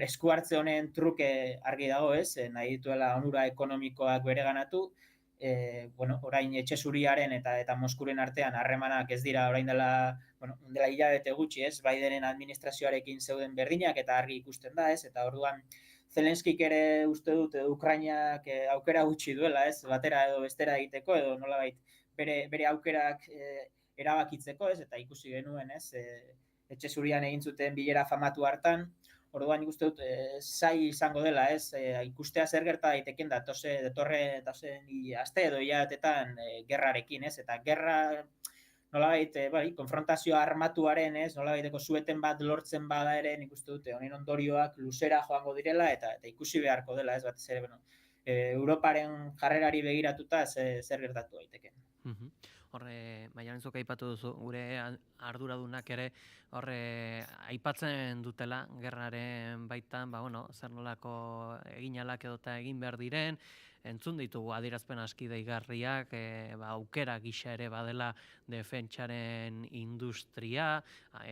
esku hartze honen truke argi dago, ez? Nahi dituela onura ekonomikoak bereganatu, orain etxezuriaren eta Moskuren artean harremanak ez dira orain dela hilabete gutxi, ez? Bidenen administrazioarekin zeuden berdinak eta argi ikusten da, ez? Eta orduan Zelenskik ere uste dut Ukrainak aukera gutxi duela, ez? Batera edo bestera egiteko edo nolabait bere aukerak erabakitzeko, ez? Eta ikusi genuen, ez? Etxezurian egin zuten bilera famatu hartan, orduan ikuste dut zai izango dela, ez? Ikustea zer gerta daiteken datorren aste edo hilabetetan gerrarekin, ez? Eta gerra nolabait, konfrontazio armatuaren, ez? Nolabaiteko sueten bat lortzen bada ere, nik uste dute honen ondorioak luzera joango direla eta ikusi beharko dela, ez? Batez ere, Europaren jarrerari begiratuta zer gertatu daiteken. Horre, Maialen zuk aipatu duzu, gure arduradunak ere aipatzen dutela gerraren baitan, zer nolako eginalak edota egin behar diren, entzun ditugu adierazpen aski deigarriak, aukera gisa ere badela defentsaren industria,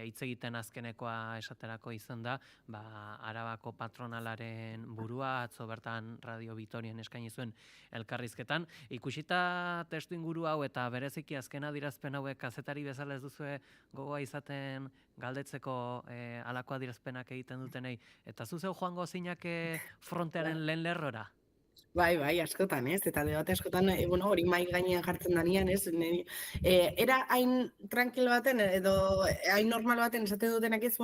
hitz egiten azkenekoa esaterako izan da, Arabako patronalaren burua, atzo bertan Radio Vitorian eskaini zuen elkarrizketan. Ikusita testu inguru hau eta bereziki azken adierazpen hauek kazetari bezala ez duzue gogoa izaten galdetzeko halako adierazpenak egiten dutenei, eta zuzeu joango zinake frontearen lehen lerrora? Bai, askotan, ez? Eta debate askotan, hori mai gainean jartzen danean, ez? Era hain tranquil baten, edo hain normal baten esaten dutenak ez,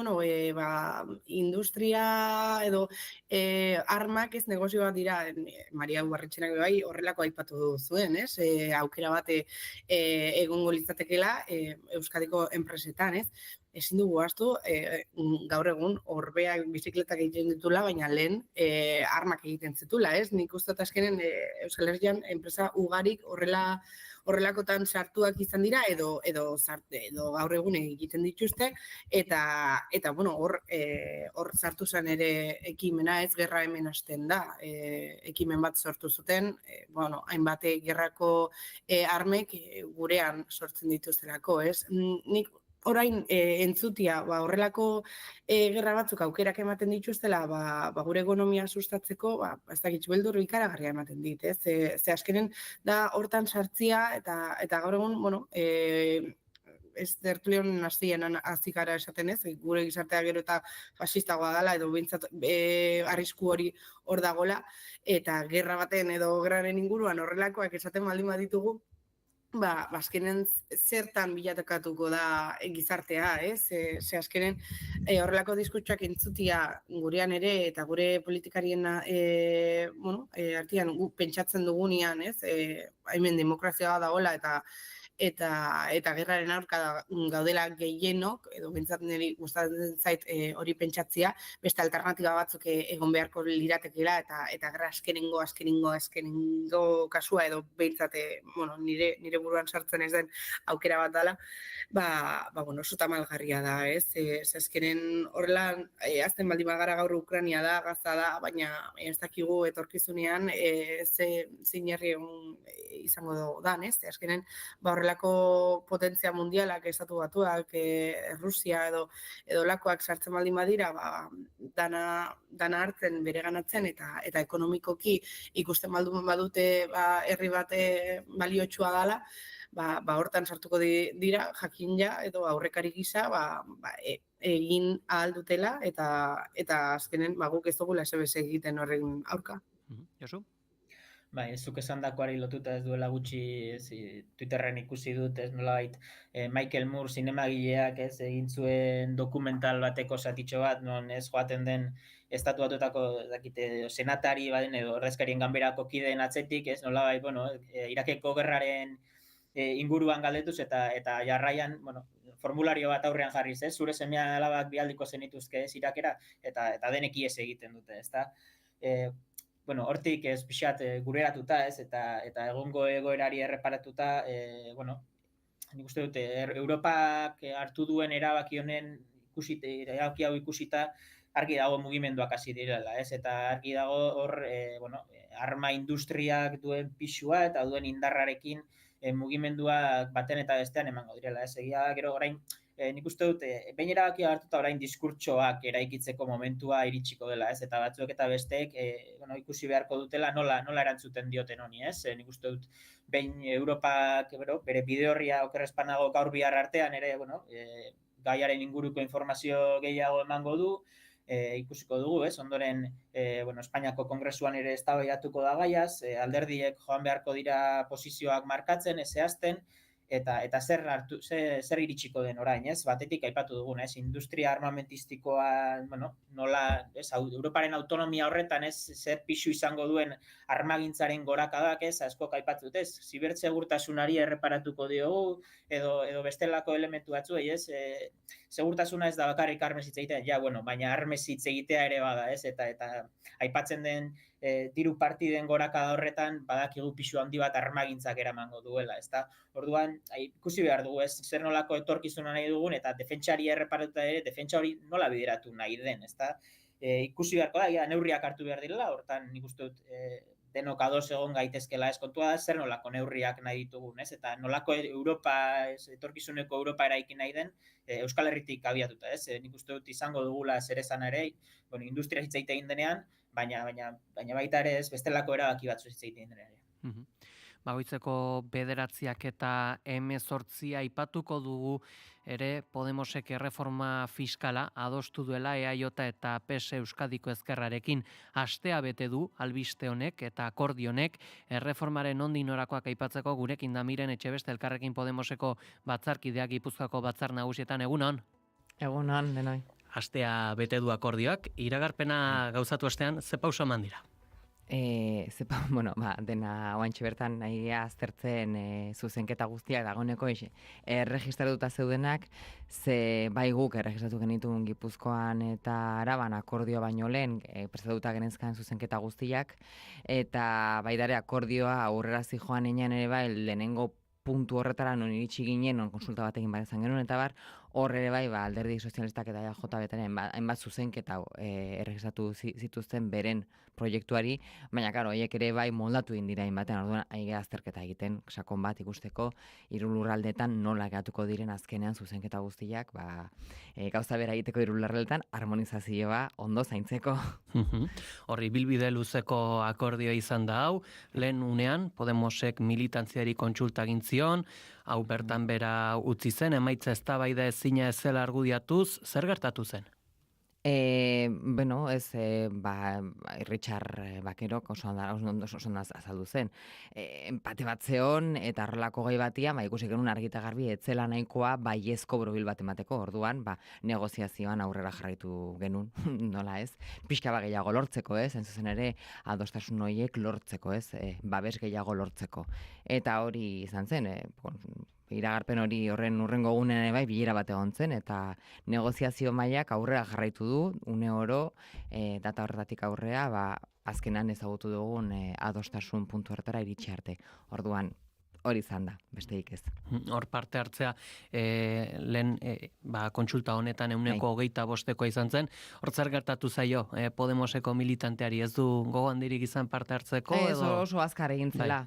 industria edo armak ez negozio bat dira, Maria Ubarretxenak bai horrelako aipatu zuen, ez? Aukera bate egongo litzatekela Euskadiko enpresetan, ez? Ezin dugu ahaztu, gaur egun orbeak bizikletak egiten ditula, baina lehen armak egiten zitula, ez? Nik uste azkenen Euskal Herrian enpresa ugarik horrelakotan sartuak izan dira edo gaur egun egiten dituzte eta hor sartu zen ere ekimena, ez? Gerra hemen hasten da, ekimen bat sortu zuten, hainbat gerrako armek gurean sortzen dituztelako, ez? Nik orain entzutia, horrelako gerra batzuk aukerak ematen dituztela, gure ekonomia sustatzeko, ez dakit beldur ikaragarria ematen dit, ez? Ze azkenen da hortan sartzia eta gaur egun, ez tertulion nazien azikara esaten ez, gure gizartea gero eta fasistagoa dela, edo bintzat arrisku hori hor dagola, eta gerra baten edo gerraren inguruan horrelakoak esaten baldin baditugu, azkenen zertan bilatekatuko da gizartea, ez? Ze azkenen horrelako diskutsuak entzutia gurean ere eta gure politikarien artean pentsatzen dugunean, ez? Hemen demokrazia dagoela eta gerraren aurka gaudela gehienok, edo bintzat niri gustatzen zait hori pentsatzea, beste alternatiba batzuk egon beharko liratekeela eta gerra azkenengo kasua edo bintzat nire buruan sartzen ez den aukera bat dela, oso tamalgarria da, ez? Azkenen horrela, azten baldin bagara gaur Ukrania da, Gaza da, baina ez dakigu etorkizunean zein herri izango dan, ez? Azkenen, horrelako potentzia mundialak, estatu batuak, Rusia edo lakoak sartzen baldin badira, dana hartzen bereganatzen eta ekonomikoki ikusten baldin badute herri bate baliotsua dela, hortan sartuko dira jakinja edo aurrekari gisa egin ahal dutela eta azkenen guk ez dugula SBS egiten horren aurka. Josu? Bai, zuk esandakoari lotuta ez duela gutxi Twitterren ikusi dut, ez nolabait Michael Moore zinemagileak egin zuen dokumental bateko zatitxo bat, non ez joaten den estatu batuetako senatari baden edo ordezkarien ganberako kideen atzetik, ez nolabait, Irakeko gerraren inguruan galdetuz eta jarraian, formulario bat aurrean jarriz, zure semea alabak bihaldiko zenituzke ez Irakera, eta denek ihes egiten dute, ezta? Hortik ez pixat gureratuta ez, eta egongo egoerari erreparatuta, nik uste dute, Europak hartu duen erabaki honen erabaki hau ikusita, argi dago mugimenduak hasi direla, ez, eta argi dago hor, arma industriak duen pixua eta duen indarrarekin mugimenduak baten eta bestean emango direla, ez, egia, gero orain, nik uste dut, behin erabakia hartuta orain diskurtsoak eraikitzeko momentua iritsiko dela, ez? Eta batzuek eta besteek ikusi beharko dutela nola erantzuten dioten honi, ez? Nik uste dut, behin Europak bere bide horria okerrezpanago gaur bihar artean ere, gaiaren inguruko informazio gehiago emango du, ikusiko dugu, ez? Ondoren, Espainiako Kongresuan ere eztabaidatuko da gaiaz, alderdiek joan beharko dira posizioak markatzen, ez zehazten, eta zer iritsiko den orain, ez? Batetik aipatu dugun, ez? Industria armamentistikoa, nola, ez? Europaren autonomia horretan, ez? Zer pixu izango duen armagintzaren gorakadak, ez? Askok aipatu dut, ez? Zibertsegurtasunari erreparatuko diogu, edo bestelako elementu batzuei, ez? Segurtasuna ez da bakarrik armez hitz egitea, baina armez hitz egitea ere bada, ez? Eta aipatzen den diru partiden gorakada horretan badakigu pixu handi bat armagintzak eramango duela, ezta? Orduan, ikusi behar dugu, ez? Zer nolako etorkizuna nahi dugun eta defentsari erreparatuta ere, defentsa hori nola bideratu nahi den, ezta? Ikusi beharko da, neurriak hartu behar direla, hortan nik uste dut denok ados egon gaitezkela, ez, kontua da zer nolako neurriak nahi ditugun, ez? Eta nolako etorkizuneko Europa eraiki nahi den, Euskal Herritik abiatuta, ez? Nik uste dut izango dugula zer esan ere, industria hitz egiten denean, baina baita ere ez bestelako erabaki batzu hitz egiten denean. Bagoitzeko 9 eta 18 aipatuko dugu ere Podemosek erreforma fiskala adostu duela EAJ eta PS Euskadiko Ezkerrarekin. Astea bete du albiste honek eta akordio honek erreformaren nondik norakoak aipatzeko gurekin da Miren Etxebeste Elkarrekin Podemoseko batzarkideak Gipuzkoako batzar nagusietan. Egunon? Egunon, denoi. Astea bete du akordioak, iragarpena gauzatu astean, ze pauso eman dira? Dena oantxe bertan nahi aztertzen zuzenketa guztiak dagoeneko erregistratuta zeudenak, ze bai guk erregistratu genituen Gipuzkoan eta Araban akordioa baino lehen prestatuta genezkan zuzenketa guztiak, eta baidare akordioa aurrera zijoan enean ere bai lehenengo puntu horretara non iritsi ginen, non konsulta batekin bat izan genuen, eta hor ere bai, alderdi sozialistak eta JBTaren hainbat zuzenketa erregistratu zituzten beren proiektuari, baina, karo, horiek ere bai moldatu indira hainbaten, orduan, aige azterketa egiten, sakon bat ikusteko, hiru lurraldetan nola geratuko diren azkenean zuzenketa guztiak, gauza bera egiteko hiru lurraldetan, harmonizazioa ondo zaintzeko. Horri bilbide luzeko akordioa izan da hau, lehen unean, Podemosek militantziari kontsulta egin zion, hau bertan bera utzi zen, emaitza eztabaida ezina ez zela argudiatuz, zer gertatu zen? Richard Bakerok oso azaldu zen. Empate bat zeon, eta horrelako gai batia, ikusi genuen argita garbi, etzela nahikoa baiezko borobil bat emateko, orduan, negoziazioan aurrera jarraitu genuen, nola ez? Pixka gehiago lortzeko, ez? Zuzen ere, adostasun horiek lortzeko, ez? Babes gehiago lortzeko. Eta hori izan zen, iragarpen hori horren urrengo gunean bai bilera bat egon zen, eta negoziazio mailak aurrera jarraitu du, une oro, data horretatik aurrea, azkenan ezagutu dugun adostasun puntu horretara iritsi arte. Orduan, hori izan da, besteik ez. Hor parte hartzea, lehen kontsulta honetan 25% izan zen, hor zer gertatu zaio Podemoseko militanteari, ez du gogo handirik izan parte hartzeko? Oso azkar egin zela,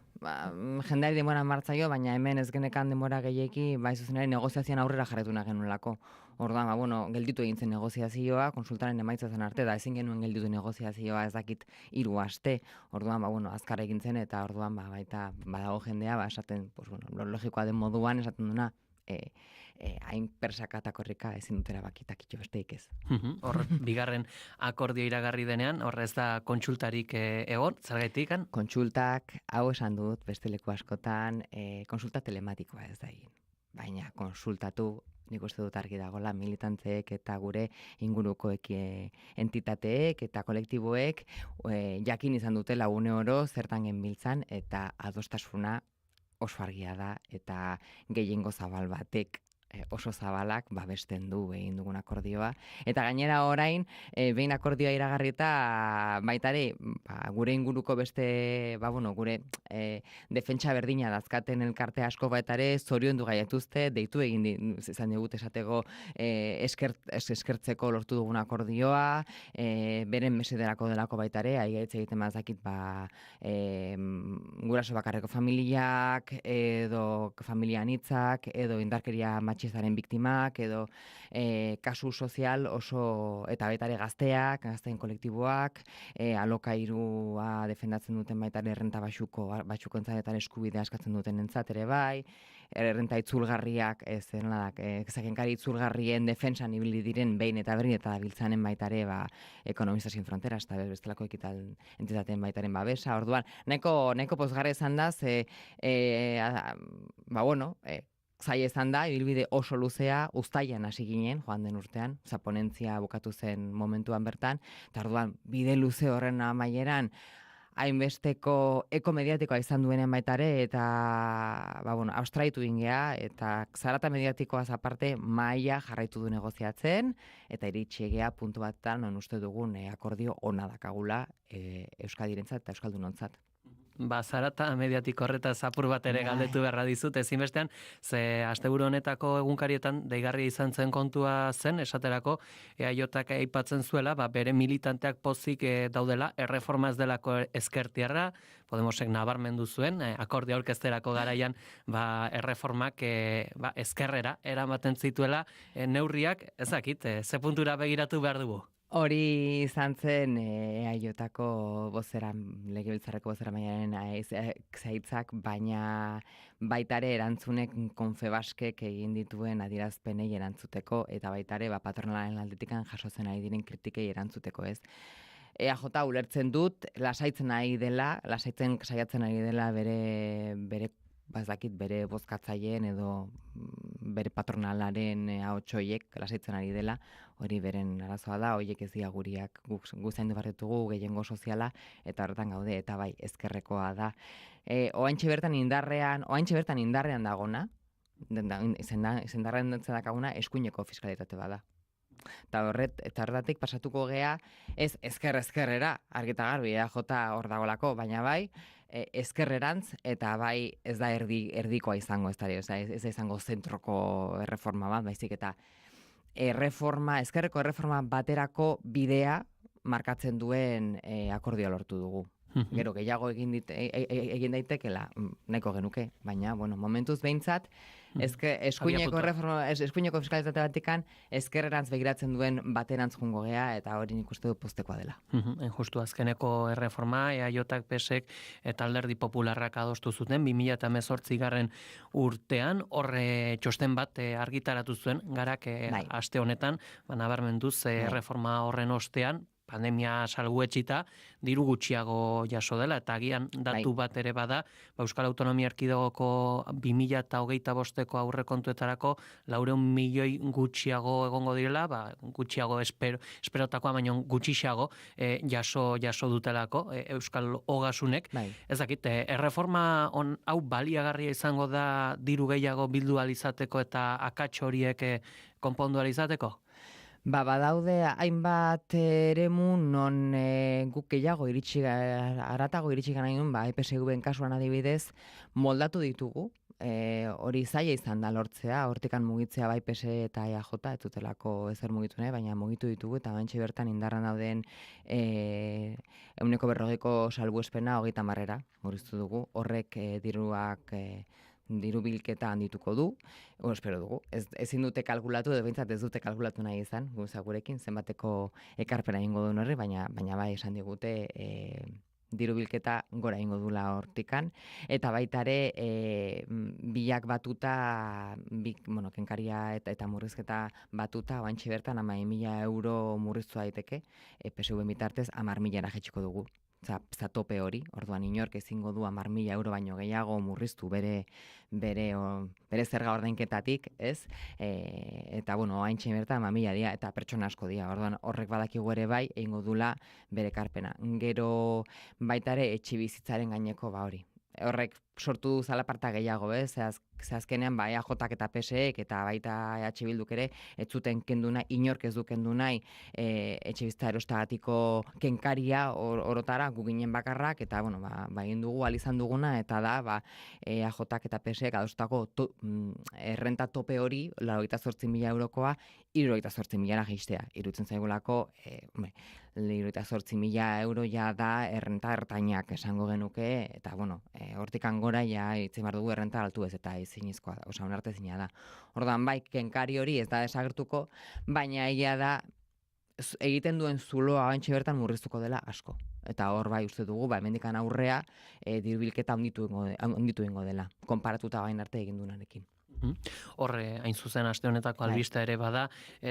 jendeari denbora martzaio, baina hemen ez genekan denbora gehieki, bai zuzenari negoziazioan aurrera jarretuna genuelako. Orduan, gelditu egin zen negoziazioa, konsultaren emaitza zen arte, da ezin genuen gelditu negoziazioa ez dakit 3 aste. Orduan, azkar egin zen, eta orduan, baita badago jendea, esaten, logikoa den moduan, esaten duna, hain persakatakorrika ezin dutera bakitakitxo besteik ez. Hor, bigarren akordio iragarri denean, hor ez da kontsultarik egon, zergaitik? Kontsultak, hau esan dut, beste leku askotan, kontsulta telematikoa ez da egin. Baina konsultatu, nik uste dut argi dagoela, militanteek eta gure inguruko entitateek eta kolektiboek jakin izan dutela une oro zertan genbiltzan eta adostasuna oso argia da eta gehiengo zabal batek oso zabalak babesten du egin dugun akordioa. Eta gainera orain, behin akordioa iragarrita baitare, gure inguruko beste, gure defentsa berdina dazkaten elkarte asko baitare zoriondu gaiatuzte, deitu egin izan dugut esateko eskertzeko lortu dugun akordioa, beren mesederako delako baitare, aigaitz egiten mazakit guraso bakarreko familiak, edo familia anitzak, edo indarkeria matxistaren biktimak, edo kasu sozial oso, eta baitare gazteen kolektiboak, alokairua defendatzen duten baitare errenta batxuko entzatetan eskubidea askatzen duten entzat ere bai, errenta itzulgarriak, zakenkari itzulgarrien defensan ibili diren behin eta berri eta biltzanen baitare ekonomista sin fronteras eta bestelako ekital entitateen baitaren babesa. Orduan, nahiko pozgarri izan da, zai izan da, ibilbide oso luzea, uztailan hasi ginen, joan den urtean, ponentzia bukatu zen momentuan bertan, eta orduan, bide luze horren amaieran, hainbesteko eko mediatikoa izan duenen baitare, eta abstraitu ingea, eta zarata mediatikoaz aparte maila jarraitu du negoziatzen, eta iritsi egea puntu batean, non uste dugun akordio ona dakagula Euskadirentzat eta Euskaldunontzat. Zarata mediatiko horretaz apur bat ere galdetu beharra dizut, ezinbestean, ze asteburu honetako egunkarietan deigarria izan zen kontua zen, esaterako, EAJak aipatzen zuela, bere militanteak pozik daudela, erreforma ez delako ezkertiarra, Podemosek nabarmendu zuen, akordio aurkezterako garaian, erreformak ezkerrera eramaten zituela, neurriak, ezakit, ze puntura begiratu behar dugu? Hori izan zen EAJako legebiltzarreko bozera maiaren zaitzak, baina baitare erantzunek Confebaskek egin dituen adierazpenei erantzuteko, eta baitare patronalaren aldetikan jasotzen ari diren kritikei erantzuteko ez. EAJ ulertzen dut, lasaitzen saiatzen ari dela bere bere bozkatzaileen edo bere patronalaren ahotsoiek lasaitzen ari dela, hori beren arazoa da, horiek ez dira guriak, gu zaindu behar ditugu gehiengo soziala, eta horretan gaude, eta bai, ezkerrekoa da. Oaintxe bertan indarrean dagona, izendarrean dakaguna, eskuineko fiskalitate bada. Eta horretatik pasatuko gea, ez ezkerrera, argita garbi, EAJ hor dagolako, baina bai, ezkerrerantz, eta bai ez da erdikoa izango, ez da izango zentroko erreforma bat, baizik eta ezkerreko erreforma baterako bidea markatzen duen akordioa lortu dugu. Gero, gehiago egin daitekela, nahiko genuke, baina, momentuz behintzat, eskuineko fiskalitate batikan, ezkerrerantz begiratzen duen baterantz jungo gea, eta hori nik uste du poztekoa dela. Justu azkeneko erreforma, EAJak PSek eta Alderdi Popularrak adostu zuten, 2018 urtean, horre txosten bat argitaratu zuen, garak aste honetan, nabarmenduz erreforma horren ostean, pandemia salguetxita, diru gutxiago jaso dela, eta agian datu bat ere bada, Euskal Autonomia Erkidegoko 2025ko aurrekontuetarako 400 milioi gutxiago egongo direla, gutxiago esperotakoa, baina gutxixago jaso dutelako Euskal Ogasunek. Ez dakit, erreforma hau baliagarria izango da diru gehiago bildu alizateko eta akats horiek konpondu alizateko? Badaude hainbat eremu non guk gehiago aratago iritsi gana inun, EPSV-en kasuan adibidez, moldatu ditugu hori zaila izan da lortzea, hortikan mugitzea bai PSE eta EAJ, ez zutelako ezer mugitu nahi, baina mugitu ditugu, eta bantxe bertan indarran dauden 140ko salbuespena 30 murriztu dugu, horrek diru bilketa handituko du, espero dugu. Ezin dute kalkulatu, edo behintzat ez dute kalkulatu nahi izan, gurekin, zenbateko ekarpena egingo duen horri, baina bai esan digute diru bilketa gora ingo dula hortikan, eta baita ere bilak batuta, kenkaria eta murrizketa batuta, oantxe bertan 10.000 euro murriztu daiteke, PSV bitartez 10.000 jetxiko dugu. Tope hori, orduan inork ezingo du 10.000 euro baino gehiago murriztu bere zerga ordainketatik, ez? Eta, haintxe bertan 10.000 dira, eta pertsona asko dira, orduan horrek badakigu ere bai, egingo dula bere ekarpena. Gero baita ere etxebizitzaren gaineko hori. Horrek sortu du zalaparta gehiago, ze azkenean EAJak eta PSEek eta baita EH Bilduk ere ez zuten kendu nahi, inork ez du kendu nahi etxebizitza erostagatiko kenkaria orotara gu ginen bakarrak, eta egin dugu izan duguna, eta da EAJak eta PSEek adostako errenta tope hori 88.000 eurokoa 78.000 jaistea. Iruditzen zaigulako 78.000 euro ja da errenta ertainak esango genuke, eta hortikan gora ja itzen behar dugu errenta altu ez, eta ezinezkoa, onartezina da. Orduan bai, kenkari hori ez da desagertuko, baina egia da egiten duen zuloa gantxe bertan murriztuko dela asko. Eta hor bai uste dugu, hemendikan aurrea diru bilketa handitu ingo dela, konparatuta bain arte egin duenarekin. Horre, hain zuzen aste honetako albista ere bada,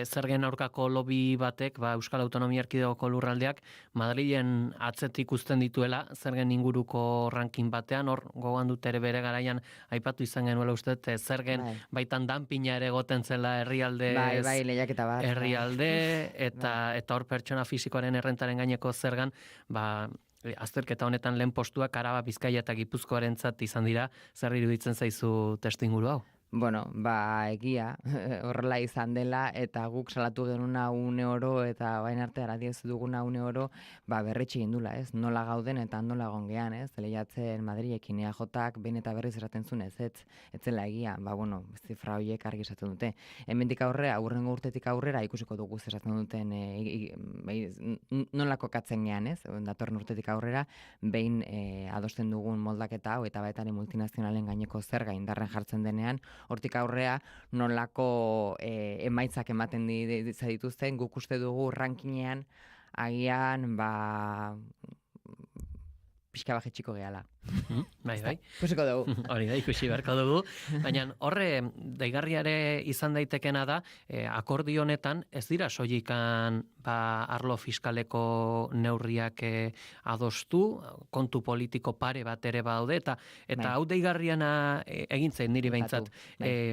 zergen aurkako lobby batek, Euskal Autonomia Erkidegoko lurraldeak, Madrilen atzetik uzten dituela, zergen inguruko ranking batean, hor gogoan dut ere bere garaian aipatu izan genuela uste, zergen baitan danpina ere goten zela herrialde, lehiaketa bat. Herrialde, eta hor pertsona fisikoaren errentaren gaineko zergan, azterketa honetan lehen postuak Araba, Bizkaia eta Gipuzkoarentzat izan dira, zer iruditzen zaizu testuinguru hau? Egia, horrela izan dela, eta guk salatu genuna 1 euro, eta bain arte aradiez duguna 1 euro, berretxe gindula, ez? Nola gauden eta nola gongean, ez? Lehiatzen Madrilekin EAJak behin eta berriz eraten zuen ez zela egia, zifra horiek argi esaten dute. Hemendik aurrera, hurrengo urtetik aurrera, ikusiko dugu zeratzen duten nolako katzen gean, ez? Datorren urtetik aurrera, behin adosten dugun moldaketa hau, eta baetari multinazionalen gaineko zerga indarren jartzen denean, hortik aurrea nolako emaitzak ematen dituzten, guk uste dugu rankinean agian pixka bajetxiko gehala. Bai. Ikusiko dugu. Hori da, ikusi beharko dugu. Baina horre, daigarriare izan daitekena da, akordio honetan ez dira soilikan arlo fiskaleko neurriak adostu, kontu politiko pare bat ere baude, eta hau daigarriana egintzen niri behintzat.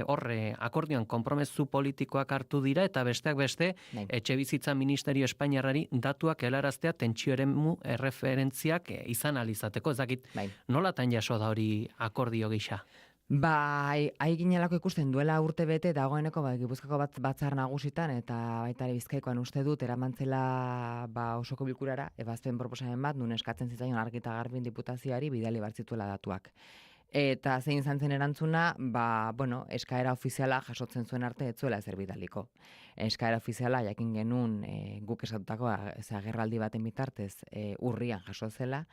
Horre, akordioan konpromezu politikoak hartu dira, eta besteak beste, Etxebizitza Ministerio Espainiarrari datuak helaraztea tentsio eremu erreferentziak izan alizateko, ez dakit. Nolatan jaso da hori akordio gisa? Ginelako ikusten duela urte bete dagoeneko Gipuzkoako batzar nagusitan eta baita ere Bizkaikoan uste dut eramantzela osoko bilkurara ebazpen proposamen bat nun eskatzen zitzaion argi eta garbi diputazioari bidali bartzituela datuak. Eta zein izan zen erantzuna, eskaera ofiziala jasotzen zuen arte ez zuela ezer bidaliko. Eskaera ofiziala jakin genuen guk esatutako agerraldi baten bitartez urrian jaso zela,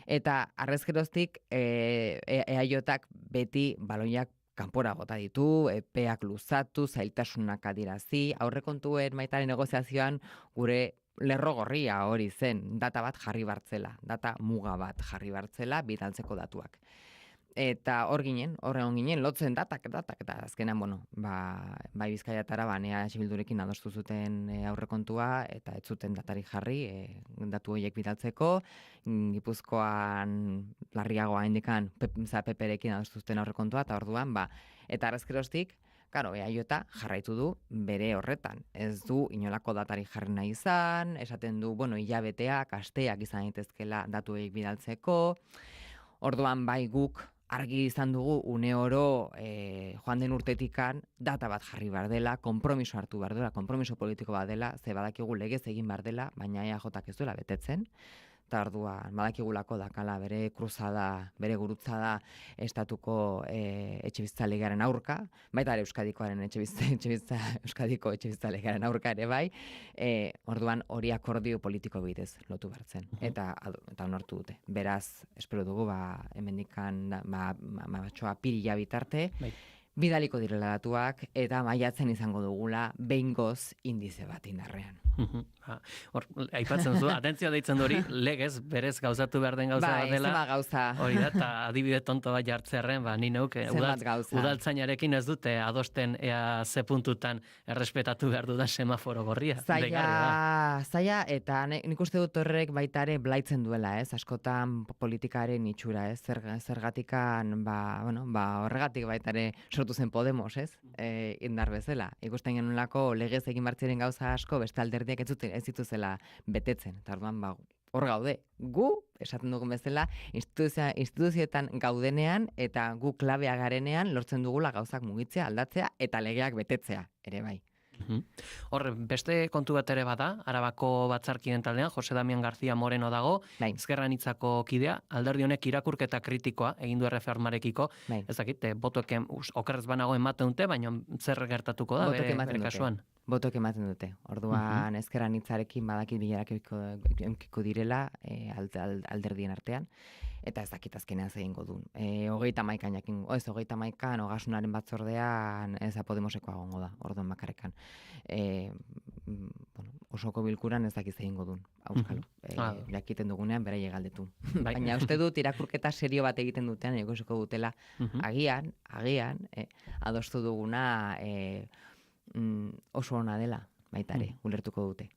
eta arrezgeroztik EAJak beti baloiak kanpora gota ditu, epeak luzatu, zailtasunak adirazi, aurrekontuen baitaren negoziazioan gure lerro gorria hori zen, data bat jarri bartzela, data muga bat jarri bartzela bidaltzeko datuak. Eta horregon ginen, lotzen datak, eta azkenan, bai Bizkaiatara, EH Bildurekin adostu zuten aurrekontua, eta ez zuten datari jarri, datu horiek bidaltzeko, Gipuzkoan larriagoa indikan, PP-rekin adostu zuten aurrekontua, eta orduan, eta arrezkeroztik, EAJ jarraitu du bere horretan. Ez du inolako datari jarri nahi izan, esaten du, hilabeteak, asteak izan daitezkela datu horiek bidaltzeko, orduan bai guk, argi izan dugu une oro joan den urtetikan data bat jarri behar dela, konpromiso hartu behar dela, konpromiso politiko bat dela, ze badakigu legez egin behar dela, baina EAJak ez duela betetzen, eta orduan badakigulako dakala bere kruzada, bere gurutzada estatuko etxebizitza legearen aurka, baita ere Euskadiko etxebizitza legearen aurka ere bai, orduan hori akordio politiko bidez lotu bertzen, eta onartu dute. Beraz, espero dugu, hemendikan batxoa pirila bitarte, bidaliko direla datuak, eta maiatzen izango dugula behingoz indize bat indarrean. Aipatzen zu, atentzioa deitzen hori, legez, berez gauzatu behar den gauza bat dela. Zenbat gauza. Hori da, eta adibide tonto bat jartzearen, ni neuk udaltzainarekin ez dute adosten ea ze puntutan errespetatu behar dudan semaforo gorria. Zaila, eta nik uste dut horrek baitare blaitzen duela, askotan politikaren itxura, zergatikan, horregatik baitare sortu zen Podemos, indar bezala. Ikusten genulako legez egin bartziren gauza asko, beste alderdiak ez dituzela betetzen. Eta orduan, hor gaude. Gu, esaten dugun bezala, instituzioetan gaudenean eta gu klabea garenean lortzen dugula gauzak mugitzea, aldatzea eta legeak betetzea, ere bai. Hor, beste kontu bat ere bada, Arabako batzarkiden taldean, Jose Damian García Moreno dago, Ezker Anitzako kidea, alderdi honek irakurketa kritikoa egin du erreformarekiko, ez dakit, botoek okerrez banago ematen dute, baina zer gertatuko da bere kasuan? Botoek ematen dute. Orduan Ezker Anitzarekin badakit bilerak eukiko direla alderdien artean, eta ez dakit azkenean egingo duen. 31an Ogasunaren batzordean ez da Podemosekoa egongo da, orduan bakarrekan. Osoko bilkuran ez dakit egingo duen, auskalo. Jakiten dugunean bera galdetu. Baina uste dut irakurketa serio bat egiten dutean, ikusiko dutela agian, adostu duguna oso ona dela, baitare, ulertuko dute.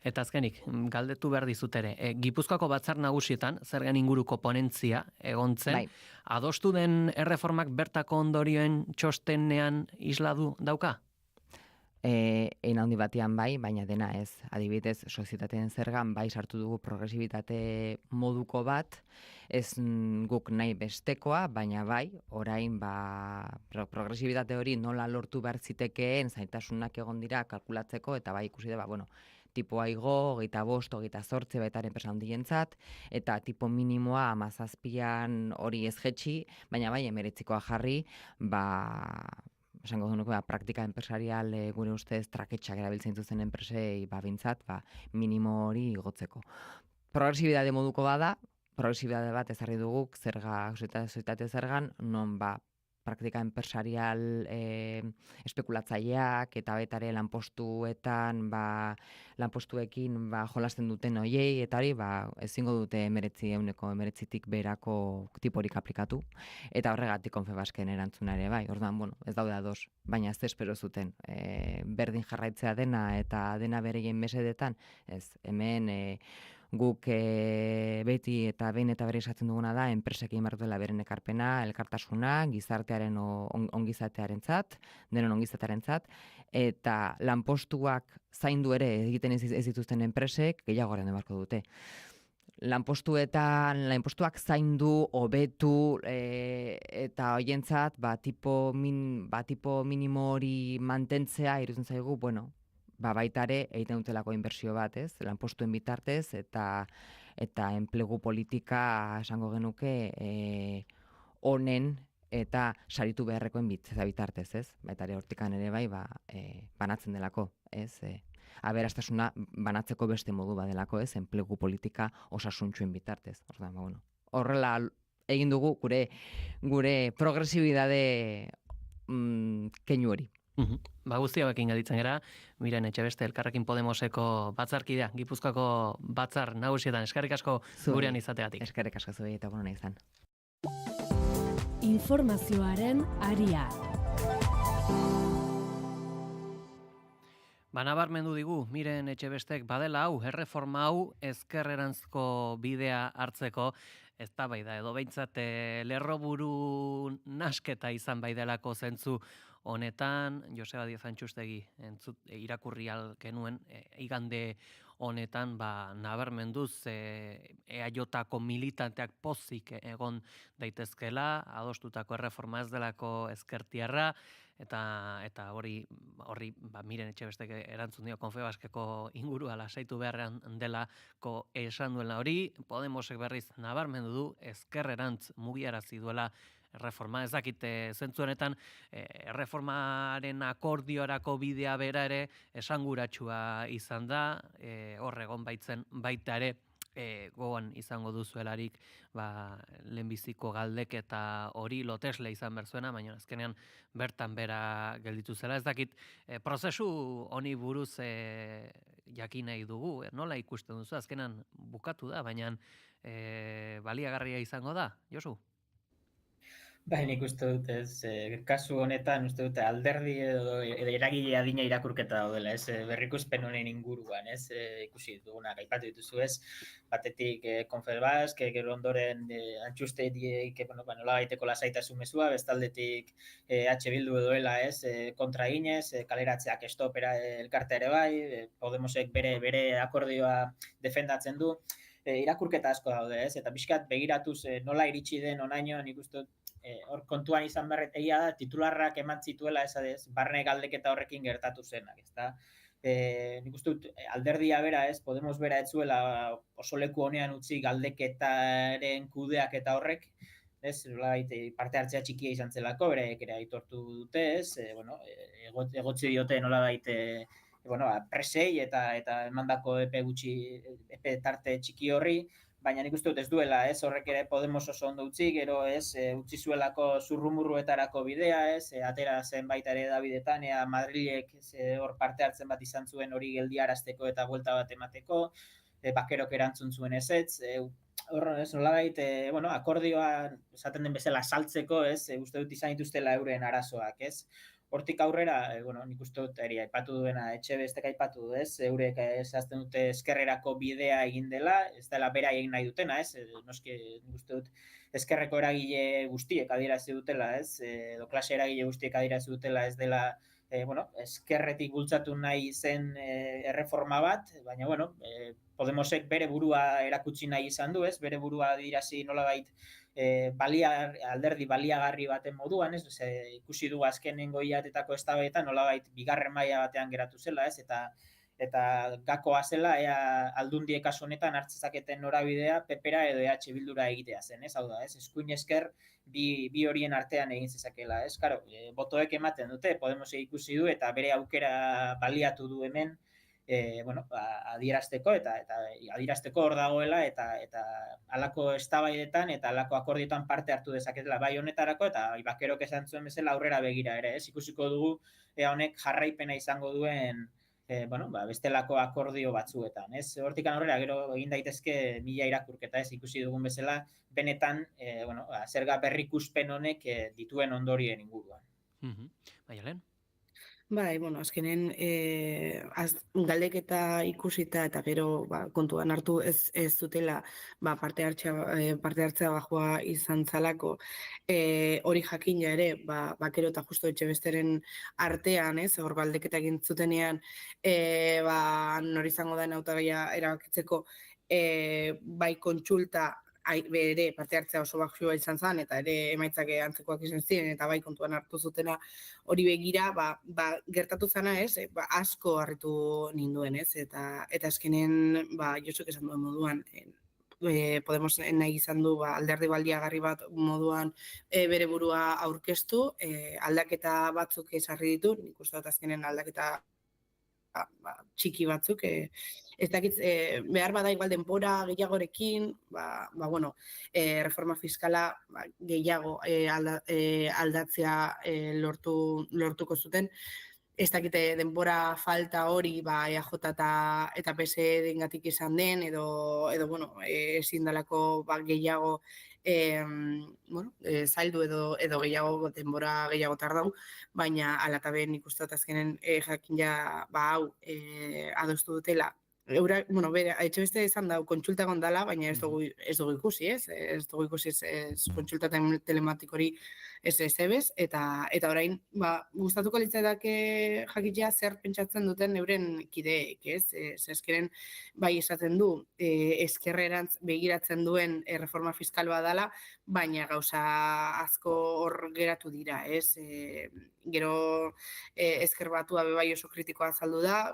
Eta azkenik, galdetu behar dizut ere, Gipuzkoako batzar nagusietan, zergen inguruko ponentzia egontzen, adostu den erreformak bertako ondorioen txostenean isladu dauka? Ein handi batean bai, baina dena ez. Adibidez, sozietateen zergan bai sartu dugu progresibitate moduko bat, ez guk nahi bestekoa, baina bai, orain progresibitate hori nola lortu behar zitekeen zaitasunak egon dira kalkulatzeko, eta bai ikusi da, tipoa igo, 25, 28 baitaren enpresa handientzat, eta tipo minimoa 17an hori ez jetxi, baina bai 19koa jarri, esango dugu, praktika enpresarial gure ustez traketxak erabiltzen zuzen enpresei bintzat, minimo hori igotzeko. Progresibidade moduko bada, progresibidade bat ezarri dugu, sozitate zergan, non praktika enpresarial espekulatzaileak eta betare lanpostuekin jolasten duten hoiei, eta hori ezingo dute 19tik berako tiporik aplikatu, eta horregatik Confebasken erantzuna ere bai, orduan, ez daude ados, baina ez espero zuten, berdin jarraitzea dena eta dena bereien mesedetan, ez, hemen guk beti eta behin eta bere esatzen duguna da, enpresek egin behar dutela beren ekarpena, elkartasuna, gizartearen ongizatearentzat, denon ongizatearentzat, eta lanpostuak zaindu ere egiten ez dituzten enpresek gehiagoaren beharko dute. Lanpostuak zaindu, hobetu, eta hoientzat, tipo minimo hori mantentzea, iruditzen zaigu, baitare egiten dutelako inbertsio bat, lanpostuen bitartez, eta enplegu politika esango genuke honen eta saritu beharrekoen bitartez, baitare hortikan ere bai banatzen delako, aberastasuna banatzeko beste modu badelako, enplegu politika osasuntxuen bitartez. Horrela egin dugu gure progresibidade keinu hori. Guzti hauekin galditzen gara, Miren Etxebeste Elkarrekin Podemoseko batzarkidea, Gipuzkoako batzar nagusietan, eskerrik asko gurean izateatik. Eskerrik asko zuei eta gona izan. Informazioaren aria. Nabarmendu digu, Miren Etxebestek badela hau, erreforma hau ezkerreranzko bidea hartzeko, eztabaida edo behintzat lerroburu nasketa izan baidelako zentzu honetan, Joseba Díaz Antxustegi irakurri genuen igande honetan nabarmenduz EAJko militanteak pozik egon daitezkela, adostutako erreforma ez delako ezkertiarra, eta horri Miren Etxebestek erantzun dio Confebaskeko ingurua lasaitu beharrean delako esan duela hori, Podemosek berriz nabarmendu du ezkerrerantz mugiarazi duela erreforma, ez dakite zentzu honetan erreformaren akordiorako bidea bera ere esanguratsua izan da, hor egon baitzen baita ere gogoan izango duzuelarik lehenbiziko galdeketa hori lotesle izan berzuena, baina azkenean bertan bera gelditu zela. Ez dakit prozesu honi buruz jakin nahi dugu, nola ikusten duzu, azkenean bukatu da, baina baliagarria izango da, Josu? Nik uste dut, kasu honetan, uste dut, alderdi edo eragile adina irakurketa daudela, berrikuspen honen inguruan, ikusi dugunak, aipatu dituzu, batetik Confebask, gero ondoren Antxustediek, nola baiteko lasaitasun mezua, bestaldetik H. Bildu edoela, kontra ginez, kaleratzeak estopera elkarte ere bai, Podemosek bere akordioa defendatzen du, irakurketa asko daude, eta pixkat begiratuz nola iritsi den onaino, nik uste dut, hor kontuan izan berretegia da, titularrak eman zituela barne galdeketa horrekin gertatu zenak, ezta? Nik uste dut, alderdia bera Podemos bera ez zuela oso leku honean utzi galdeketaren kudeak eta horrek, parte hartzea txikia izan zelako, bereek ere aitortu dute, egotzi diote nolabait presei eta emandako epe tarte txiki horri, baina nik uste dut ez duela, horrek ere Podemos oso ondo utzi, gero utzi zuelako zurrumurruetarako bidea, atera zen baita ere Davidetan, Madrilek hor parte hartzen bat izan zuen hori geldiarazteko eta buelta bat emateko, Bakerok erantzun zuen ezetz, hor, nolabait, akordioa esaten den bezala saltzeko, uste dut izan dituztela euren arazoak, Hortik aurrera, nik uste dut, aipatu duena, Etxebestek aipatu du, eurek zehazten dute ezkerrerako bidea egin dela, ez dela bera egin nahi dutena, noski, nik uste dut, ezkerreko eragile guztiek adierazi dutela, edo klase eragile guztiek adierazi dutela, ez dela, ezkerretik bultzatu nahi zen erreforma bat, baina, Podemosek bere burua erakutsi nahi izan du, bere burua adierazi nolabait alderdi baliagarri baten moduan, ikusi du azkenengo hilabetetako eztabaidetan nolabait bigarren maila batean geratu zela, eta gakoa zela aldundiek kasu honetan hartzezaketen norabidea PP-ra edo EH Bildura egitea zen, hau da, eskuin esker bi horien artean egin zezakela, Karo, botoek ematen dute, Podemosek ikusi du eta bere aukera baliatu du hemen, adierazteko eta adierazteko hor dagoela eta halako eztabaidetan eta halako akordioetan parte hartu dezaketela bai honetarako eta Bakerok esan zuen bezala aurrera begira ere, ikusiko dugu honek jarraipena izango duen bestelako akordio batzuetan, Hortik aurrera gero egin daitezke mila irakurketa, ikusi dugun bezala benetan zerga berrikuspen honek dituen ondorien inguruan. Maialen? Bai, azkenen galdeketa ikusita eta gero kontuan hartu ez zutela parte hartzea bajua izan zalako hori jakina ere Bakero eta justo Etxebesteren artean, hor galdeketa egin zutenean nor izango den hautagaia erabakitzeko bai kontsulta bere parte hartzea oso baxua izan zen, eta ere emaitzak antzekoak izan ziren, eta bai kontuan hartu zutena hori begira, gertatu zana asko harritu ninduen, eta azkenen, Josuk esan duen moduan, Podemos nahi izan du alderdi baliagarri bat moduan bere burua aurkeztu, aldaketa batzuk esarri ditu, nik uste dut azkenen aldaketa txiki batzuk, ez dakit, behar bada igual denbora gehiagorekin, reforma fiskala gehiago aldatzea lortuko zuten, ez dakite denbora falta hori EAJ eta PSD-engatik izan den, edo ezin dalako gehiago zaildu edo gehiago denbora gehiago tardau, baina ala eta ben ikusten azkenen jakin hau adostu dutela bueno, bere, etxe beste izan da, kontsulta gondala, baina ez dugu ikusi, ez? Ez dugu ikusi kontsulta telematikori ez ebez, eta orain, gustatuko litzaidake jakitea zer pentsatzen duten euren kideek, ez? Ezkeren, bai esaten du, ezkerrerantz begiratzen duen reforma fiskal badala, baina gauza asko hor geratu dira, ez? Gero ezker batua bai oso kritikoa azaldu da,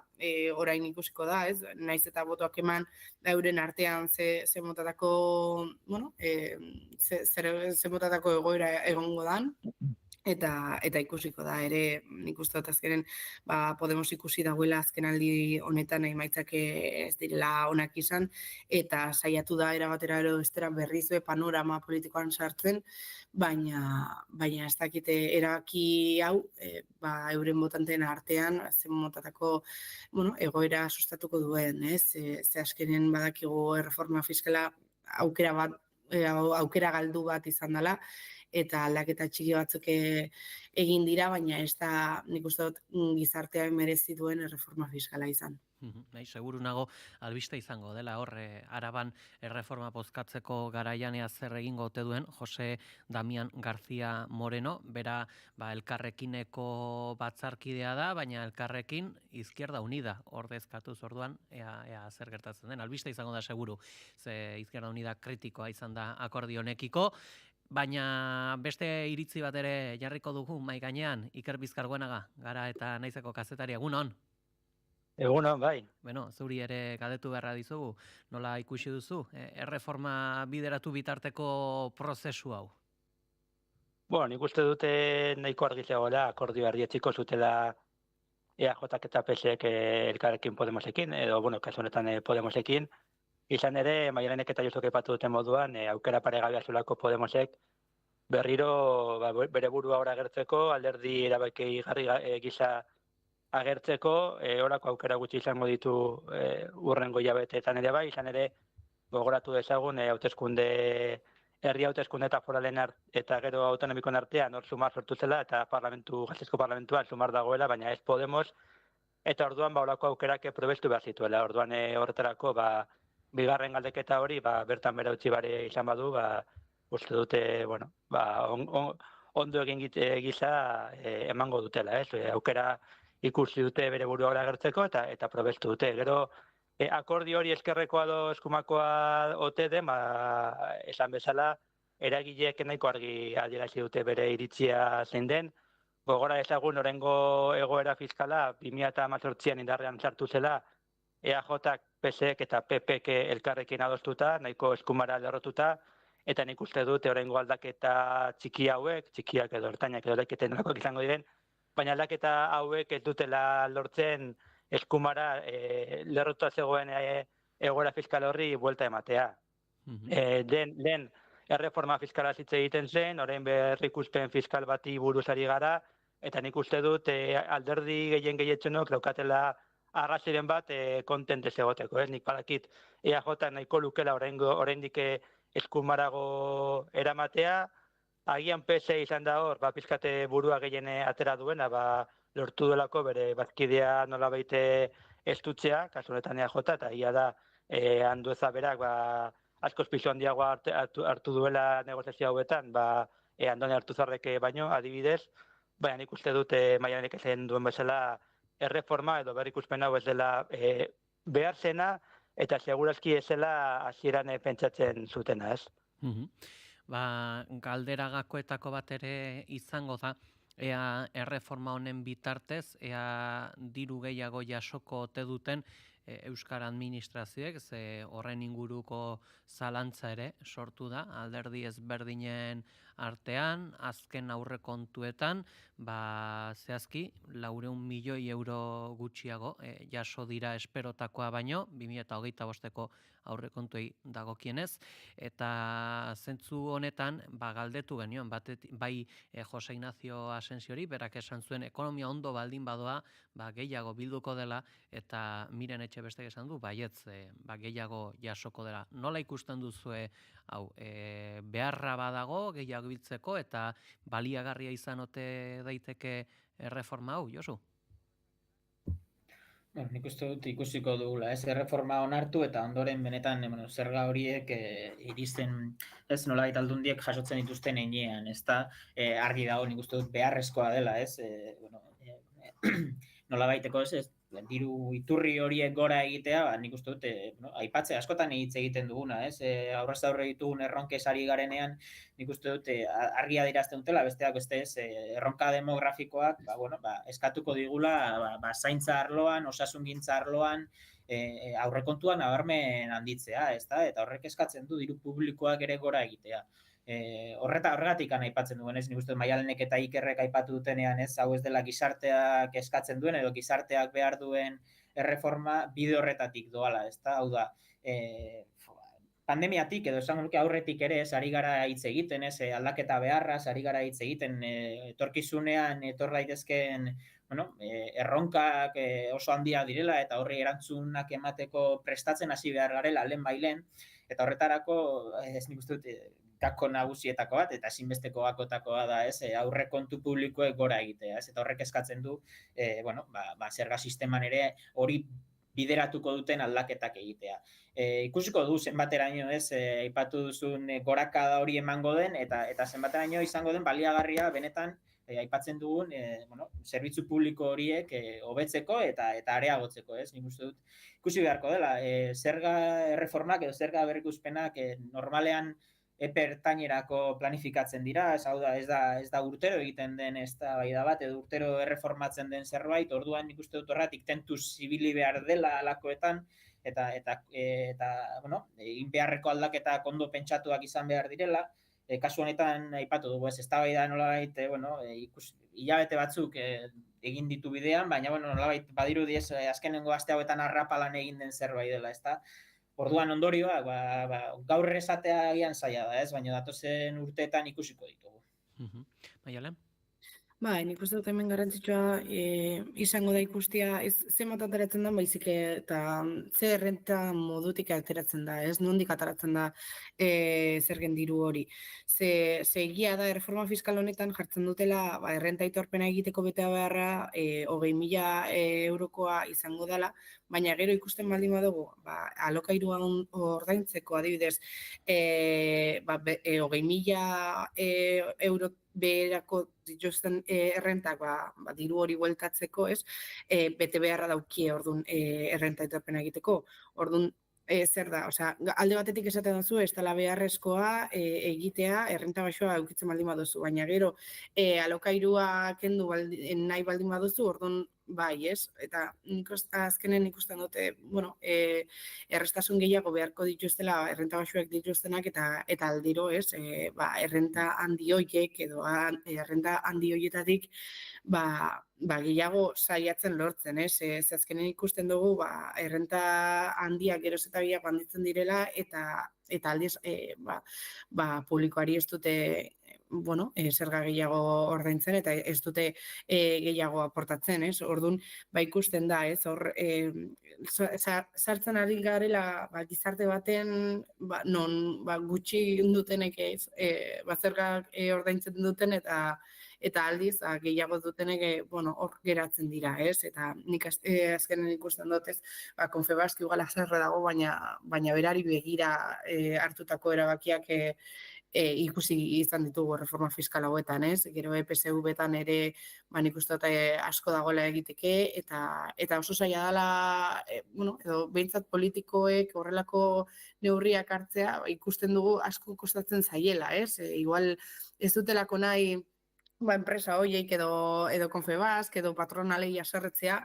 orain ikusiko da, ez? Naiz eta botoak eman euren artean ze motatako, bueno, ze motatako egoera egongo dan, eta ikusiko da ere, nik uste dut azkenen Podemos ikusi dagoela azkenaldi honetan emaitzak ez direla onak izan, eta saiatu da erabatera ero estera berriz panorama politikoan sartzen, baina ez dakite erabaki hau euren botanteen artean zen motatako egoera sustatuko duen, ez? Ze azkenen badakigu erreforma fiskala aukera galdu bat izan dela, eta aldaketa txiki batzuk egin dira, baina ez da nik uste dut gizartean merezi duen erreforma fiskala izan. Nahi, seguru nago albiste izango dela horre Araban erreforma bozkatzeko garaian zer egingo ote duen Jose Damian García Moreno, bera Elkarrekineko batzarkidea da, baina Elkarrekin Izquierda Unida ordezkatuz orduan ea zer gertatzen den. Albiste izango da seguru, ze Izquierda Unida kritikoa izan da akordio honekiko, baina beste iritzi bat ere jarriko dugu mai gainean, Iker Bizkargoenaga, gara eta naizeko kazetaria, egunon? Egunon, bai. Bueno, zuri ere galdetu beharra dizugu, nola ikusi duzu, erreforma bideratu bitarteko prozesu hau? Bueno, nik uste dute nahiko argi zegoela akordio erdietxiko zutela EAJak eta PSek Elkarrekin Podemosekin, edo, bueno, kasu honetan Podemosekin, izan ere, Maialenek eta Josuk aipatu duten moduan, aukera paregabea zulako Podemosek berriro bere burua hor agertzeko, alderdi erabaki garri gisa agertzeko, horako aukera gutxi izango ditu urrengo hilabeteetan ere bai, izan ere gogoratu dezagun herri hauteskunde eta foralen eta gero autonomikoen artean hor sumar sortu zela eta Gasteizko parlamentuan sumar dagoela, baina ez Podemos, eta orduan horako aukerak probestu behar zituela, orduan horretarako bigarren galdeketa hori bertan bera utzi bare izan badu, uste dute, bueno, ondo egin gisa emango dutela, ez? Aukera ikusi dute bere burua agertzeko eta probestu dute. Gero, akordio hori eskerrekoa edo eskumakoa ote den, esan bezala, eragileek nahiko argi adierazi dute bere iritzia zein den. Gogora ezagun orengo egoera fiskala 2018an indarrean sartu zela, EAJak, PSek eta PPek elkarrekin adostuta, nahiko eskumara lerrotuta, eta nik uste dute orengo aldaketa txikiak edo ertainak edo aldaketen lakoak izango diren, baina aldaketa hauek ez dutela lortzen eskumara lerrotua zegoen egoera fiskal horri buelta ematea. Den erreforma fiskala hitz egiten zen, orain berrikuspen fiskal bati buruz ari gara, eta nik uste dut alderdi gehietzenok daukatela arraziren bat kontent ez egoteko, ez? Nik badakit EAJ nahiko lukela oraindik eskumarago eramatea, agian PS izan da hor, pizkate burua gehien atera duena, lortu duelako bere bazkidea nolabait estutzea, kasu honetan EAJ, eta ia da Andueza berak askoz pisu handiagoa hartu duela negoziazio hauetan, Andone Artuzarrek baino, adibidez, baina nik uste dute Maialenek ezen duen bezala erreforma edo berrikuspen hau ez dela behar zena, eta segurazki ez dela hasieran pentsatzen zutena, ez? Galdera gakoetako bat ere izango da, ea erreforma honen bitartez, ea diru gehiago jasoko ote duten Euskara administrazioek, ze horren inguruko zalantza ere sortu da, alderdi ezberdinen artean, azken aurrekontuetan, zehazki, 400 milioi euro gutxiago jaso dira esperotakoa baino, 2025ko aurrekontuei dagokienez, eta zentzu honetan, galdetu genion, bai Jose Ignacio Asensiori, berak esan zuen, ekonomia ondo baldin badoa, gehiago bilduko dela, eta Miren Etxebestek esan du, baietz, gehiago jasoko dela. Nola ikusten duzue, hau, beharra badago, gehiago biltzeko, eta baliagarria izan ote daiteke erreforma hau, Josu? Nik uste dut ikusiko dugula, ez erreforma onartu eta ondoren benetan zerga horiek iristen, ez nolabait aldundiek jasotzen dituzten heinean, ez da, argi dago nik uste dut beharrezkoa dela, ez, nolabaiteko ez, diru iturri horiek gora egitea, nik uste dut, aipatze askotan hitz egiten duguna, ez, aurrez aurre ditugun erronkez ari garenean, nik uste dut argia dirazten dutela, besteak beste ez, erronka demografikoak, eskatuko digula, zaintza arloan, osasungintza arloan, aurrekontuan nabarmen handitzea, ez da, eta horrek eskatzen du diru publikoak ere gora egitea. Horregatik aipatzen duen, ez, nik uste Maialenek eta Ikerrek aipatu dutenean, ez, hau ez dela gizarteak eskatzen duen edo gizarteak behar duen erreforma bide horretatik doala, ez da, hau da, pandemiatik edo esango nuke aurretik ere, ez, ari gara hitz egiten, ez, aldaketa beharraz, ari gara hitz egiten, etorkizunean etor daitezkeen erronkak oso handia direla eta horri erantzunak emateko prestatzen hasi behar garela lehen bailen, eta horretarako ez nik uste dut gako nagusietako bat, eta ezinbesteko gakotakoa da, ez, aurrekontu publikoek gora egitea, ez, eta horrek eskatzen du, zerga sisteman ere hori bideratuko duten aldaketak egitea. Ikusiko du zenbateraino, ez, aipatu duzun gorakada hori emango den, eta zenbateraino izango den baliagarria benetan aipatzen dugun, zerbitzu publiko horiek hobetzeko eta areagotzeko, ez, nik uste dut. Ikusi beharko dela, zerga erreformak edo zerga berrikuspenak normalean epe ertainerako planifikatzen dira, ez da urtero egiten den eztabaida bat, edo urtero erreformatzen den zerbait, orduan nik uste dut horretik tentuz zibili behar dela alakoetan, eta egin beharreko aldaketak ondo pentsatuak izan behar direla, kasu honetan aipatu dugu, ez eztabaida nolabait, hilabete batzuk egin ditu bidean, baina nolabait badirudi ez azkenengo aste hauetan arrapalan egin den zerbait dela, ezta? Orduan ondorioa, gaur esatea agian zaila da, ez? Baina datozen urteetan ikusiko ditugu. Maialen? Nik uste dut hemen garrantzitsua izango da ikustia, ez zenbat ateratzen da, baizik eta ze errenta modutik ateratzen da, ez nondik ateratzen da zergen diru hori. Ze egia da, erreforma fiskal honetan jartzen dutela, errenta aitorpena egiteko betea beharra 20.000 eurokoa izango dela, baina gero ikusten baldin badugu, alokairua ordaintzeko adibidez, 20.000 euro beherako dituzten errentak diru hori bueltatzeko, ez, bete beharra daukie orduan errenta aitorpena egiteko. Orduan, zer da, alde batetik esaten duzu, ez dela beharrezkoa egitea errenta baxoa eukitzen baldin baduzu, baina gero alokairua kendu nahi baldin baduzu, orduan bai, ez? Eta azkenen ikusten dute, errestasun gehiago beharko dituztela errenta baxuak dituztenak eta aldiro, ez? Errenta handi horiek edo errenta handi horietatik gehiago saiatzen lortzen, ez? Azkenen ikusten dugu errenta handiak geroz eta gehiago handitzen direla eta aldiz publikoari ez dute zerga gehiago ordaintzen eta ez dute gehiago aportatzen, ez? Orduan, ikusten da, ez? Hor, sartzen ari garela gizarte baten, non gutxi dutenek ez, zergak ordaintzen duten eta aldiz gehiago dutenek hor geratzen dira, ez? Eta nik azkenen ikusten dut, ez? Confebask igual haserre dago, baina berari begira hartutako erabakiak ikusi izan ditugu reforma fiskal hauetan, ez? Gero EPSV-etan ere nik uste dut asko dagoela egiteke eta oso zaila dela, edo behintzat politikoek horrelako neurriak hartzea ikusten dugu asko kostatzen zaiela, ez? Igual ez dutelako nahi enpresa horiek edo Confebask edo patronalei haserretzea,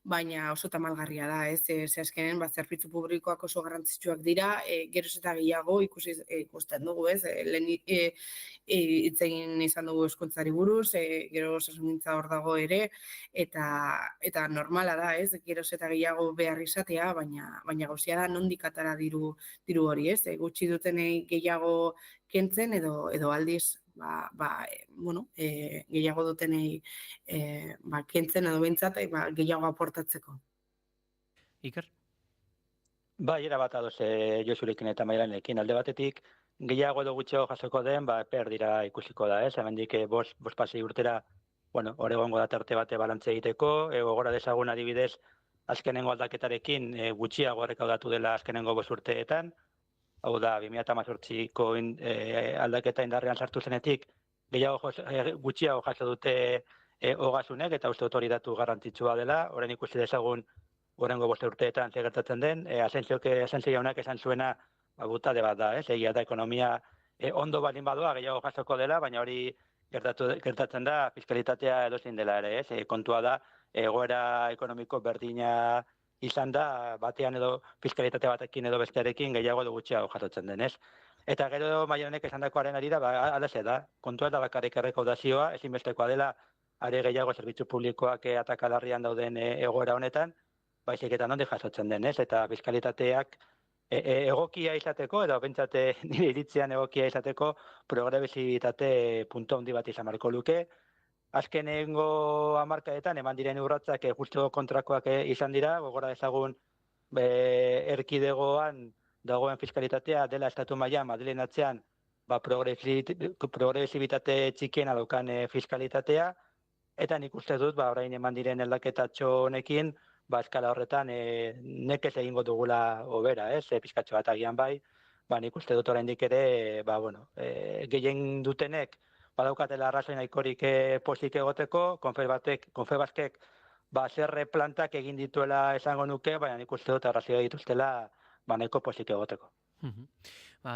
baina oso tamalgarria da, ez? Ze azkenen zerbitzu publikoak oso garrantzitsuak dira, geroz eta gehiago ikusten dugu, ez? Lehen hitz egin izan dugu hezkuntzari buruz, gero osasungintza hor dago ere, eta normala da, ez? Geroz eta gehiago behar izatea, baina gauzia da nondik atara diru hori, ez? Gutxi dutenei gehiago kentzen edo aldiz gehiago dutenei kentzen edo behintzat gehiago aportatzeko. Iker? Bai, erabat adoz Josurekin eta Maialenekin. Alde batetik, gehiago edo gutxiago jasoko den, perdira ikusiko da, ez? Hemendik 5-6 urtera, hor egongo da tarte bate balantze egiteko, gogora dezagun adibidez, azkenengo aldaketarekin gutxiago errekaudatu dela azkenengo 5 urteetan, hau da 2018ko aldaketa indarrean sartu zenetik, gutxiago jaso dute ogasunek, eta uste dut hori datu garrantzitsua dela, orain ikusi dezagun gorengo 5 urteetan zer gertatzen den, Asensio jaunak esan zuena butade bat da, egia da ekonomia ondo balin badoa gehiago jasoko dela, baina hori gertatzen da fiskalitatea edozein dela ere, kontua da egoera ekonomiko berdina izan da, batean edo fiskalitate batekin edo bestearekin gehiago edo gutxiago jasotzen denez. Eta gero Maionek esandakoaren ari da, alaxe da, kontua da bakarrik errekaudazioa, ezinbestekoa dela, are gehiago zerbitzu publikoak atakalarrian dauden egoera honetan, baizik eta nondik jasotzen denez, eta fiskalitateak egokia izateko, edo bentsate nire iritzian egokia izateko, progresibitate puntu handi bat izan marko luke. Azkenengo hamarkadetan eman diren urratsak justu kontrakoak izan dira, gogora ezagun erkidegoan dagoen fiskalitatea dela estatu mailan Madrilen atzean progresibitate txikiena daukan fiskalitatea, eta nik uste dut orain eman diren aldaketatxo honekin eskala horretan nekez egingo dugula hobera, pizkatxo bat agian bai, nik uste dut oraindik ere, gehien dutenek badaukatela arrazoi nahikorik pozik egoteko, Confebaskek zerre plantak egin dituela esango nuke, baina nik uste dut arrazioa dituztela nahiko pozik egoteko.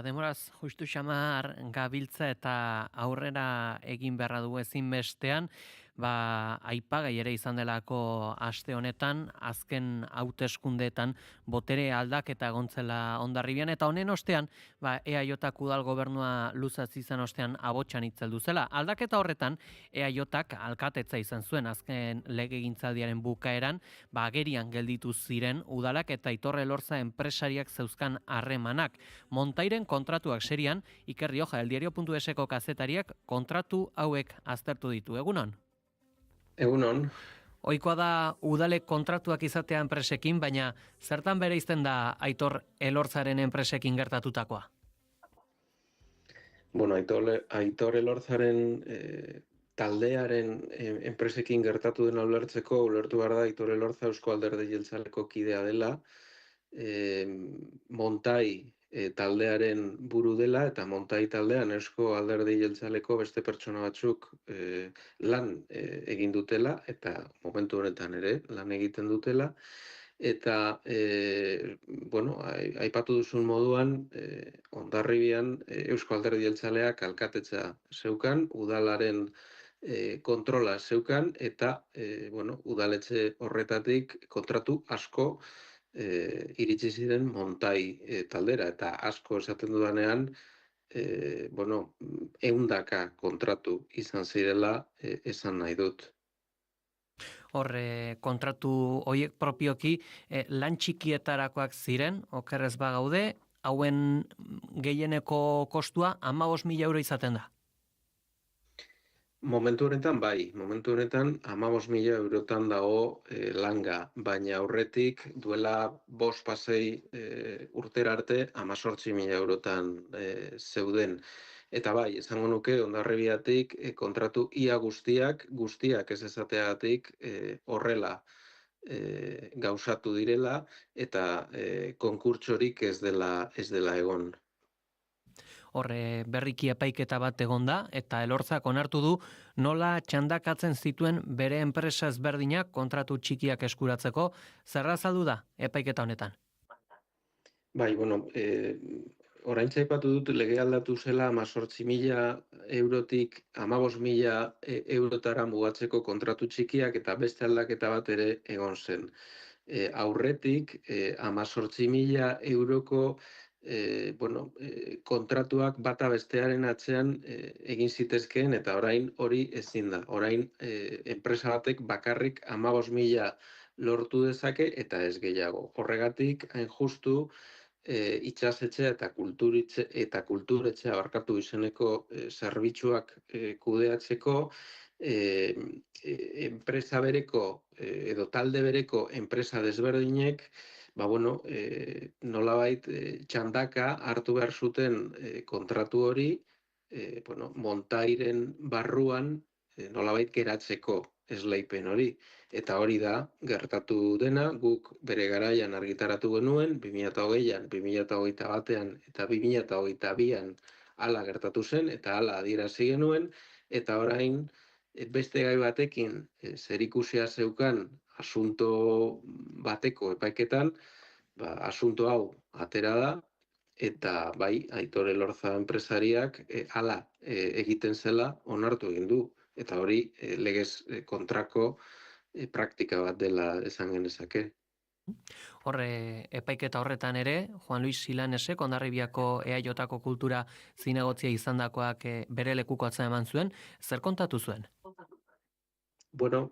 Demoraz, justu xamar gabiltza eta aurrera egin beharra du ezinbestean, aipagai ere izan delako aste honetan, azken hauteskundeetan botere aldaketa egontzela Hondarribian, eta honen ostean, EAJak udal gobernua luzaz izan ostean abotxan itzeldu zela. Aldaketa horretan, EAJak alkatetza izan zuen azken legegintzaldiaren bukaeran, agerian gelditu ziren udalak eta Aitor Elorza enpresariak zeuzkan harremanak. Montairen kontratuak serian, Iker Rioja, eldiario.eseko kazetariak kontratu hauek aztertu ditu. Egunon? Egunon. Ohikoa da udalek kontratuak izatea enpresekin, baina zertan bereizten da Aitor Elorzaren enpresekin gertatutakoa? Bueno, Aitor Elorzaren taldearen enpresekin gertatu dena ulertzeko, ulertu behar da Aitor Elorza Eusko Alderdi Jeltzaleko kidea dela, Montai taldearen buru dela, eta Montai taldean Eusko Alderdi Jeltzaleko beste pertsona batzuk lan egin dutela, eta momentu honetan ere lan egiten dutela, eta aipatu duzun moduan Hondarribian Eusko Alderdi Jeltzaleak alkatetza zeukan, udalaren kontrola zeukan, eta udaletxe horretatik kontratu asko iritsi ziren Montai taldera, eta asko esaten dudanean, 100 kontratu izan zirela esan nahi dut. Horre, kontratu horiek propioki lan txikietarakoak ziren, okerrez bagaude, hauen gehieneko kostua 15.000 euro izaten da. Momentu honetan 15.000 eurotan dago langa, baina aurretik duela 5-6 urtera arte 18.000 eurotan zeuden. Eta esango nuke Hondarribiatik kontratu ia guztiak ez esateagatik horrela gauzatu direla, eta konkurtsorik ez dela egon. Horre, berriki epaiketa bat egonda, eta Elorzak onartu du nola txandakatzen zituen bere enpresa ezberdinak kontratu txikiak eskuratzeko. Zerra azaldu da epaiketa honetan? Oraintxe aipatu dut lege aldatu zela 18.000 eurotik 15.000 eurotara mugatzeko kontratu txikiak, eta beste aldaketa bat ere egon zen. Aurretik 18.000 euroko kontratuak bata bestearen atzean egin zitezkeen, eta orain hori ezin da. Orain enpresa batek bakarrik 15.000 lortu dezake eta ez gehiago. Horregatik, hain justu, itxasetxea eta kulturetxea barkatu izeneko zerbitzuak kudeatzeko enpresa bereko edo talde bereko enpresa desberdinek nolabait txandaka hartu behar zuten kontratu hori Montairen barruan nolabait geratzeko esleipen hori. Eta hori da, gertatu dena, guk bere garaian argitaratu genuen, 2020an, 2021an eta 2022an hala gertatu zen, eta hala adierazi genuen, eta orain beste gai batekin zerikusia zeukan asunto bateko epaiketan, asunto hau atera da, eta bai, Aitor Elorza enpresariak hala egiten zela onartu egin du. Eta hori legez kontrako praktika bat dela esan genezake. Horre, epaiketa horretan ere, Juan Luis Silanesek, Hondarribiako EAJko kultura zinegotzia izandakoak bere lekuko atza eman zuen, zer kontatu zuen? Bueno,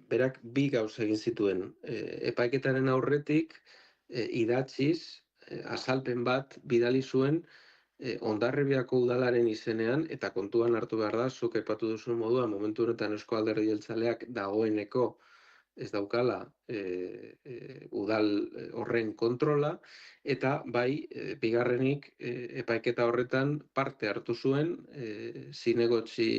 berak bi gauza egin zituen. Epaiketaren aurretik idatziz, azalpen bat bidali zuen Hondarribiako udalaren izenean, eta kontuan hartu behar da, zuk aipatu duzun moduan, momentu honetan Eusko Alderdi Jeltzaleak dagoeneko ez daukala udal horren kontrola, eta bai, bigarrenik epaiketa horretan parte hartu zuen zinegotzi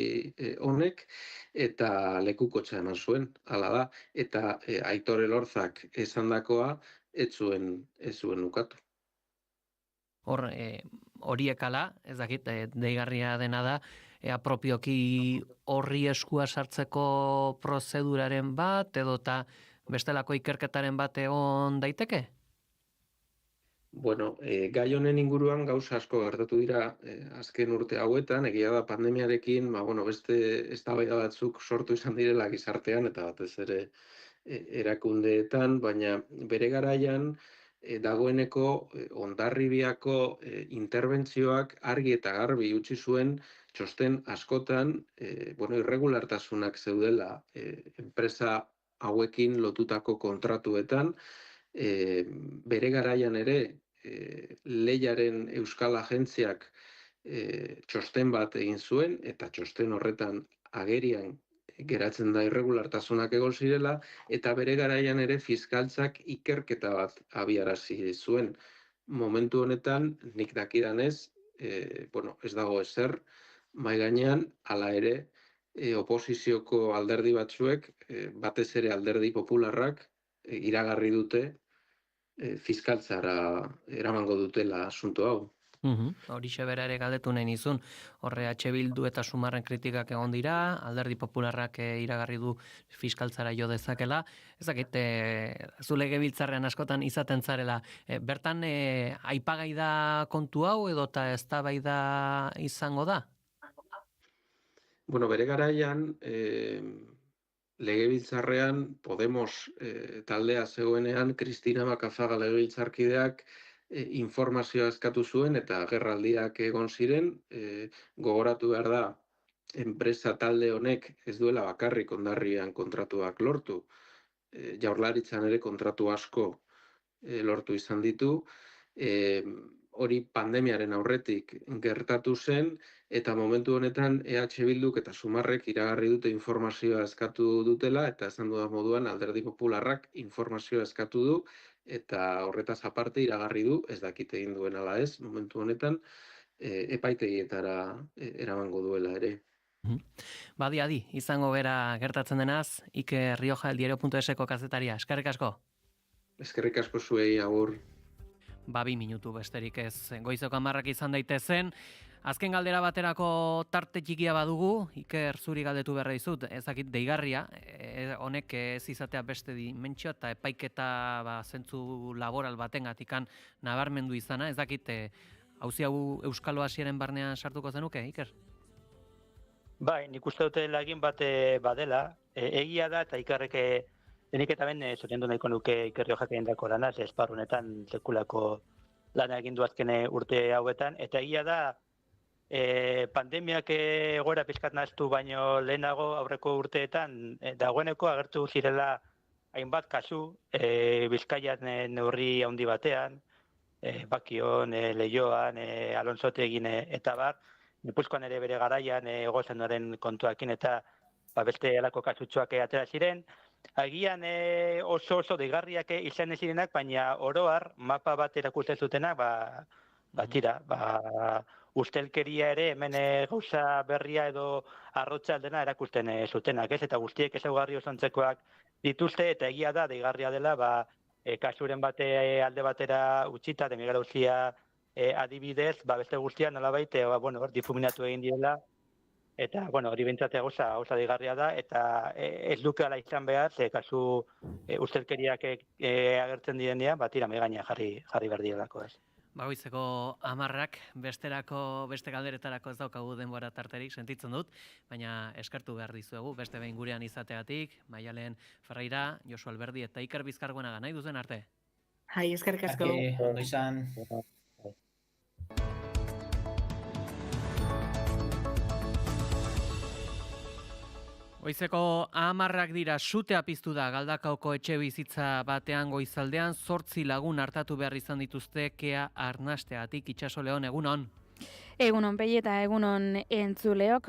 honek, eta lekukotxa eman zuen, hala da, eta Aitor Elorzak esandakoa ez zuen ukatu. Horiek ala, ez dakit, deigarria dena da, propioki horri eskua sartzeko prozeduraren bat, edota bestelako ikerketaren bat egon daiteke? Bueno, gai honen inguruan gauza asko gertatu dira azken urte hauetan, egia da pandemiarekin, beste eztabaida batzuk sortu izan direla gizartean, eta batez ere erakundeetan, baina bere garaian, dagoeneko Hondarribiako interbentzioak argi eta garbi utzi zuen txosten askotan irregulartasunak zeudela enpresa hauekin lotutako kontratuetan, bere garaian ere Lehiaren Euskal Agentziak txosten bat egin zuen, eta txosten horretan agerian geratzen da irregulartasunak egon zirela, eta bere garaian ere fiskaltzak ikerketa bat abiarazi zuen. Momentu honetan, nik dakidanez, ez dago ezer, mahai gainean, hala ere, oposizioko alderdi batzuek, batez ere alderdi popularrak, iragarri dute fiskaltzara eramango dutela asunto hau. Horixe bera ere galdetu nahi nizun, horre Bildu eta Sumarren kritikak egon dira, alderdi popularrak iragarri du fiskaltzara jo dezakela, ezakit, zu legebiltzarrean askotan izaten zarela, bertan aipagai da kontu hau edota eztabaida izango da? Bueno, bere garaian, legebiltzarrean Podemos taldea zegoenean, Kristina Macazaga legebiltzarkideak informazioa eskatu zuen eta agerraldiak egon ziren, gogoratu behar da, enpresa talde honek ez duela bakarrik Hondarribian kontratuak lortu, Jaurlaritzan ere kontratu asko lortu izan ditu, hori pandemiaren aurretik gertatu zen, eta momentu honetan Bilduk eta Sumarrek iragarri dute informazioa eskatu dutela, eta esan dudan moduan alderdi popularrak informazioa eskatu du, eta horretaz aparte iragarri du, ez dakite egin duen ala ez, momentu honetan, epaitegietara eramango duela ere. Adi, izango gera gertatzen denaz, Iker Rioja, eldiario.eseko kazetaria. Eskerrik asko? Eskerrik asko zuei, agur. 2 minutu besterik ez, goizeko 10 izan daitezen. Azken galdera baterako tarte txikia badugu, Iker zuri galdetu berra dizut, ezakit deigarria, honek ez izatea beste dimentsio eta epaiketa zentzu laboral batengatikan nabarmendu izana, ezakit auzi hau Euskal Oasiaren barnean sartuko zenuke, Iker? Bai, nik uste dute lagin bat badela, egia da eta Ikerrek denik eta ben zotendu nahiko nuke Iker Riojak egindako lanaz, esparrunetan sekulako lana egin du azken urte hauetan, eta egia da pandemiak egoera pizkat nahaztu baino lehenago aurreko urteetan dagoeneko agertu zirela hainbat kasu, Bizkaian neurri handi batean, Bakion, Leioan, Alonsotegin eta bar, Gipuzkoan ere bere garaian egozenaren kontuakin eta beste halako kasutxoak atera ziren. Agian oso deigarriak izan ez zirenak, baina oro har mapa bat erakusten zutenak, ustelkeria ere hemen gauza berria edo arrotza dena erakusten zutenak, ez? Eta guztiek ezaugarri osantzekoak dituzte, eta egia da, deigarria dela, kasuren bate alde batera utzita, de Miguel Auzia adibidez, beste guztian nolabait difuminatu egin direla, eta hori bentsatea gauza deigarria da, eta ez luke ala izan behar, kasu ustelkeriak agertzen direnean, tira megaina jarri behar direlako, ez. Goizeko 10 beste galderetarako ez daukagu denbora tarterik, sentitzen dut, baina eskertu behar dizuegu, beste behin gurean izateatik, Maialen Ferreira, Josu Alberdi eta Iker Bizkarbuenaga, nahi duzen arte? Hai, eskerrik asko. Ondo izan. Goizeko 10 dira, sutea piztu da Galdakaoko etxe bizitza batean goizaldean 8 lagun hartatu behar izan dituzte kea arnasteatik. Itxaso Leon, egunon? Egunon Pei eta egunon entzuleok,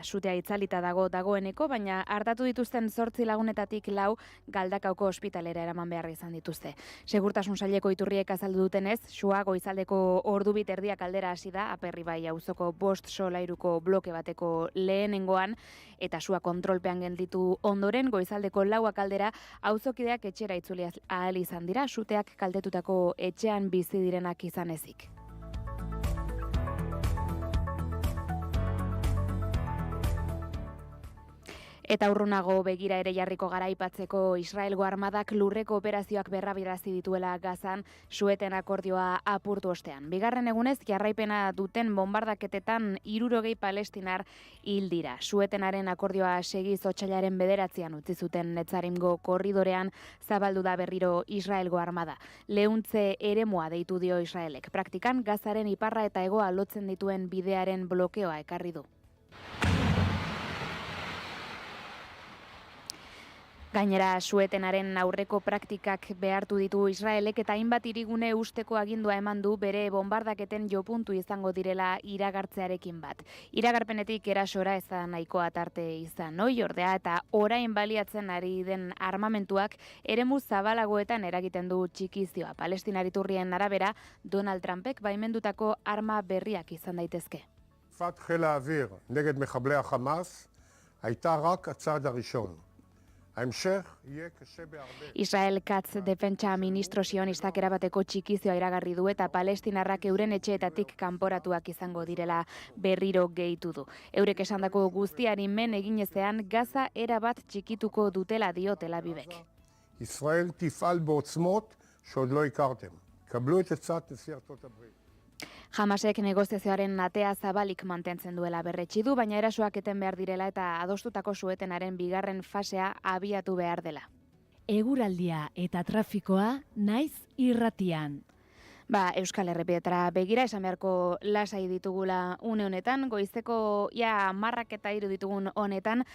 sutea itzalita dagoeneko, baina hartatu dituzten 8 lagunetatik 4 Galdakaoko ospitalera eraman behar izan dituzte. Segurtasun saileko iturriek azaldu dutenez, sua goizaldeko ordu 2:30 aldera hasi da, Aperribai auzoko 5 solairuko bloke bateko lehenengoan, eta sua kontrolpean gelditu ondoren, goizaldeko 4 aldera auzokideak etxera itzuli ahal izan dira, suteak kaltetutako etxean bizi direnak izan ezik. Eta urrunago begira ere jarriko gara aipatzeko Israelgo armadak lurreko operazioak berrabirazi dituela Gazan sueten akordioa apurtu ostean. Bigarren egunez jarraipena duten bombardaketetan 60 palestinar hil dira. Suetenaren akordioa segiz otsailaren 9 utzi zuten Netzarimgo korridorean zabaldu da berriro Israelgo armada. Leuntze eremua deitu dio Israelek. Praktikan Gazaren iparra eta hegoa lotzen dituen bidearen blokeoa ekarri du. Gainera, suetenaren aurreko praktikak behartu ditu Israelek eta hainbat hirigune usteko agindua eman du bere bombardaketen jopuntu izango direla iragartzearekin bat. Iragarpenetik erasora ez da nahikoa tarte izan ordea eta orain baliatzen ari den armamentuak eremu zabalagoetan eragiten du txikizioa. Palestinar iturrien arabera, Donald Trumpek baimendutako arma berriak izan daitezke. תקיפת חיל האוויר נגד מחבלי החמאס הייתה רק הצעד הראשון. Israel Katz defentsa ministro sionistak erabateko txikizioa iragarri du eta palestinarrak euren etxeetatik kanporatuak izango direla berriro gehitu du. Eurek esandako guztiari men eginezean Gaza erabat txikituko dutela dio Tel Avivek. ישראל תפעל בעוצמות שעוד לא הכרתם. קבלו את עצת נשיא ארצות הברית. Hamasek negoziazioaren atea zabalik mantentzen duela berretsi du, baina erasoak eten behar direla eta adostutako suetenaren bigarren fasea abiatu behar dela. Eguraldia eta trafikoa naiz irratian. Euskal Errepideetara begira esan beharko lasai ditugula une honetan, goizeko 10 ditugun honetan,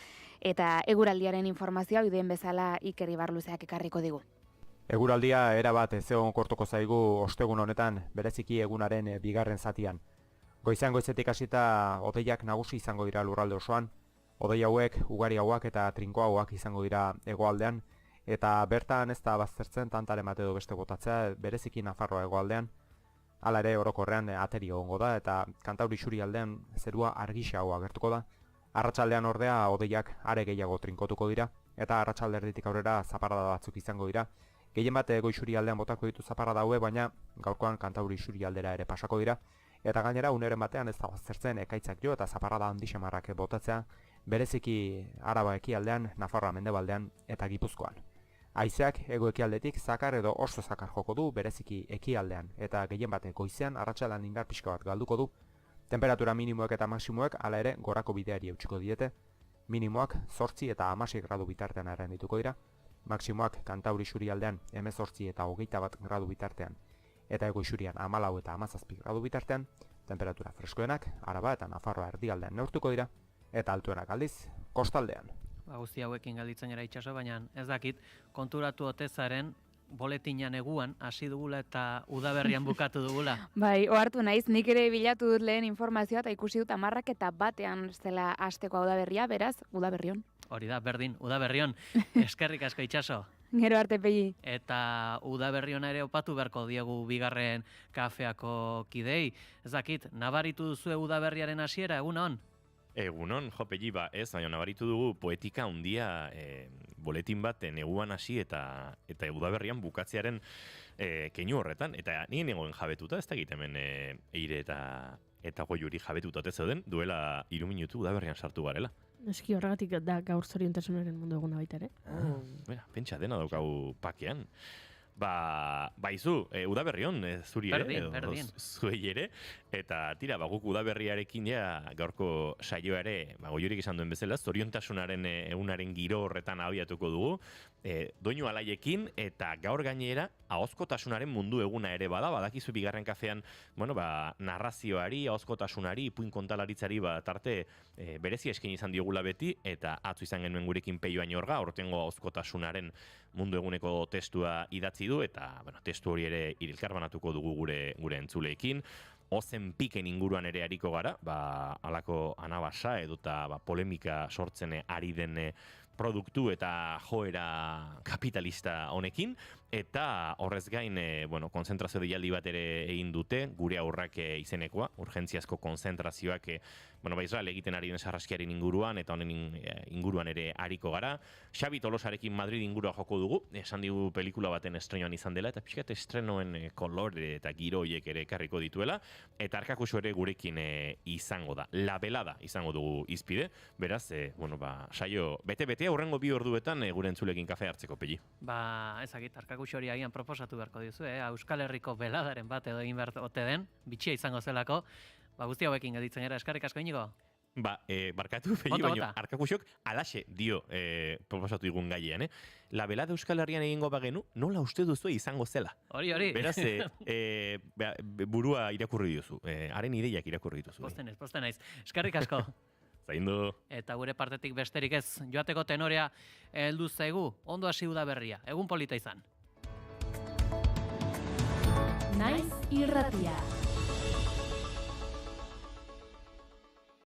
eta eguraldiaren informazioa bideen bezala Iker Ibarluzeak ekarriko digu. Eguraldia erabat ezegonkortuko zaigu ostegun honetan, bereziki egunaren bigarren zatian. Goizean goizetik hasita hodeiak nagusi izango dira lurralde osoan, hodei hauek ugariagoak eta trinkoagoak izango dira hegoaldean, eta bertan ez da baztertzen tantaren bat edo beste botatzea, bereziki Nafarroa hegoaldean. Hala ere orokorrean ateri egongo da eta Kantauri isurialdean zerua argisago agertuko da. Arratsaldean ordea hodeiak are gehiago trinkotuko dira eta arratsalderditik aurrera zaparrada batzuk izango dira. Gehien bat goizurialdean botako ditu zaparrada haue, baina gaurkoan Kantauri isurialdera ere pasako dira. Eta gainera uneren batean ez da baztertzen ekaitzak jo eta zaparrada handi samarrak botatzea, bereziki Araba ekialdean, Nafarroa mendebaldean eta Gipuzkoan. Haizeak hego ekialdetik zakar edo oso zakar joko du, bereziki ekialdean eta gehien bat goizean arratsaldean indar pixka bat galduko du. Temperatura minimoek eta maksimoek hala ere gorako bideari eutsiko diete. Minimoak 8 eta 16 gradu bitartean errendituko dira. Maksimoak Kantauri isurialdean 18 eta 21 gradu bitartean eta hego isurian 14 eta 17 gradu bitartean, temperatura freskoenak Araba eta Nafarroa erdialdean neurtuko dira eta altuenak aldiz kostaldean. Guzti hauekin galditzen gara itxaso, baina ez dakit konturatu otezaren boletinan eguan hasi dugula eta udaberrian bukatu dugula. Ohartu naiz, nik ere bilatu dut lehen informazioa eta ikusi dut 11:01 zela hasteko udaberria, beraz, udaberrion. Hori da, berdin, udaberrion. Eskerrik asko itxaso. Gero arte pegi. Eta udaberri ona ere opatu beharko diegu bigarren kafeako kidei. Ez dakit, nabaritu duzue udaberriaren hasiera, egun on? Egunon, jo, Pegi, ez, baina nabaritu dugu poetika handia boletin bat neguan hasi eta udaberrian bukatzearen keinu horretan. Eta nien egoen jabetuta, ez da hemen Eire eta Goiuri jabetuta ote zeuden, duela 3 minutu udaberrian sartu garela. Eski horregatik da gaur zoriontasunaren mundu eguna baita ere. Pentsa dena daukagu pakean. Baizu, udaberrion, zuri ere, zuei ere, eta tira, guk udaberriarekin gaurko saioa ere, Goiurik esan duen bezala, zoriontasunaren egunaren giro horretan abiatuko dugu, doinu alaiekin, eta gaur gainera, ahozkotasunaren mundu eguna ere badakizu bigarren kafean, narrazioari, ahozkotasunari, ipuin kontalaritzari, tarte berezia eskaini izan diogula beti, eta atzu izan genuen gurekin Peio Añorga, hortengo ahozkotasunaren mundu eguneko testua idatzi du, eta testu hori ere irilkarbanatuko dugu gure entzuleekin. Ozen piken inguruan ere ariko gara, halako anabasa edota polemika sortzen ari den produktu eta joera kapitalista honekin, eta horrez gain, konzentrazio deialdi bat ere egin dute, gure aurrak izenekoa, urgentziazko konzentrazioak, Israel egiten ari den sarraskiaren inguruan, eta honen inguruan ere ariko gara. Xabi Tolosarekin Madrid ingurua joko dugu, esan digu pelikula baten estrenoan izan dela, eta pixkat estrenoen kolore eta giroiek ere ekarriko dituela, eta Arkakuso ere gurekin izango da. La Velada izango dugu izpide, beraz, saio bete-bete aurrengo 2 orduetan gure entzulekin kafe hartzeko, Pegi. Ezagit, Arkakuso hori agian proposatu beharko dizu, Euskal Herriko beladaren bat edo egin behar ote den, bitxia izango zelako, guzti hauekin geditzen gara, eskarrik asko inigo? Barkatu, Pegi, baina Arkakusok alaxe dio proposatu digun gailean, La Velada Euskal Herrian egingo bagenu, nola uste duzu izango zela? Hori. Beraz, burua irakurri diozu, haren ideiak irakurri dituzu. Posten naiz. Eskarrik asko. Zaindu. Eta gure partetik besterik ez, joateko tenorea heldu zaigu, ondo hasi udaberria, egun polita izan. Naiz irratia.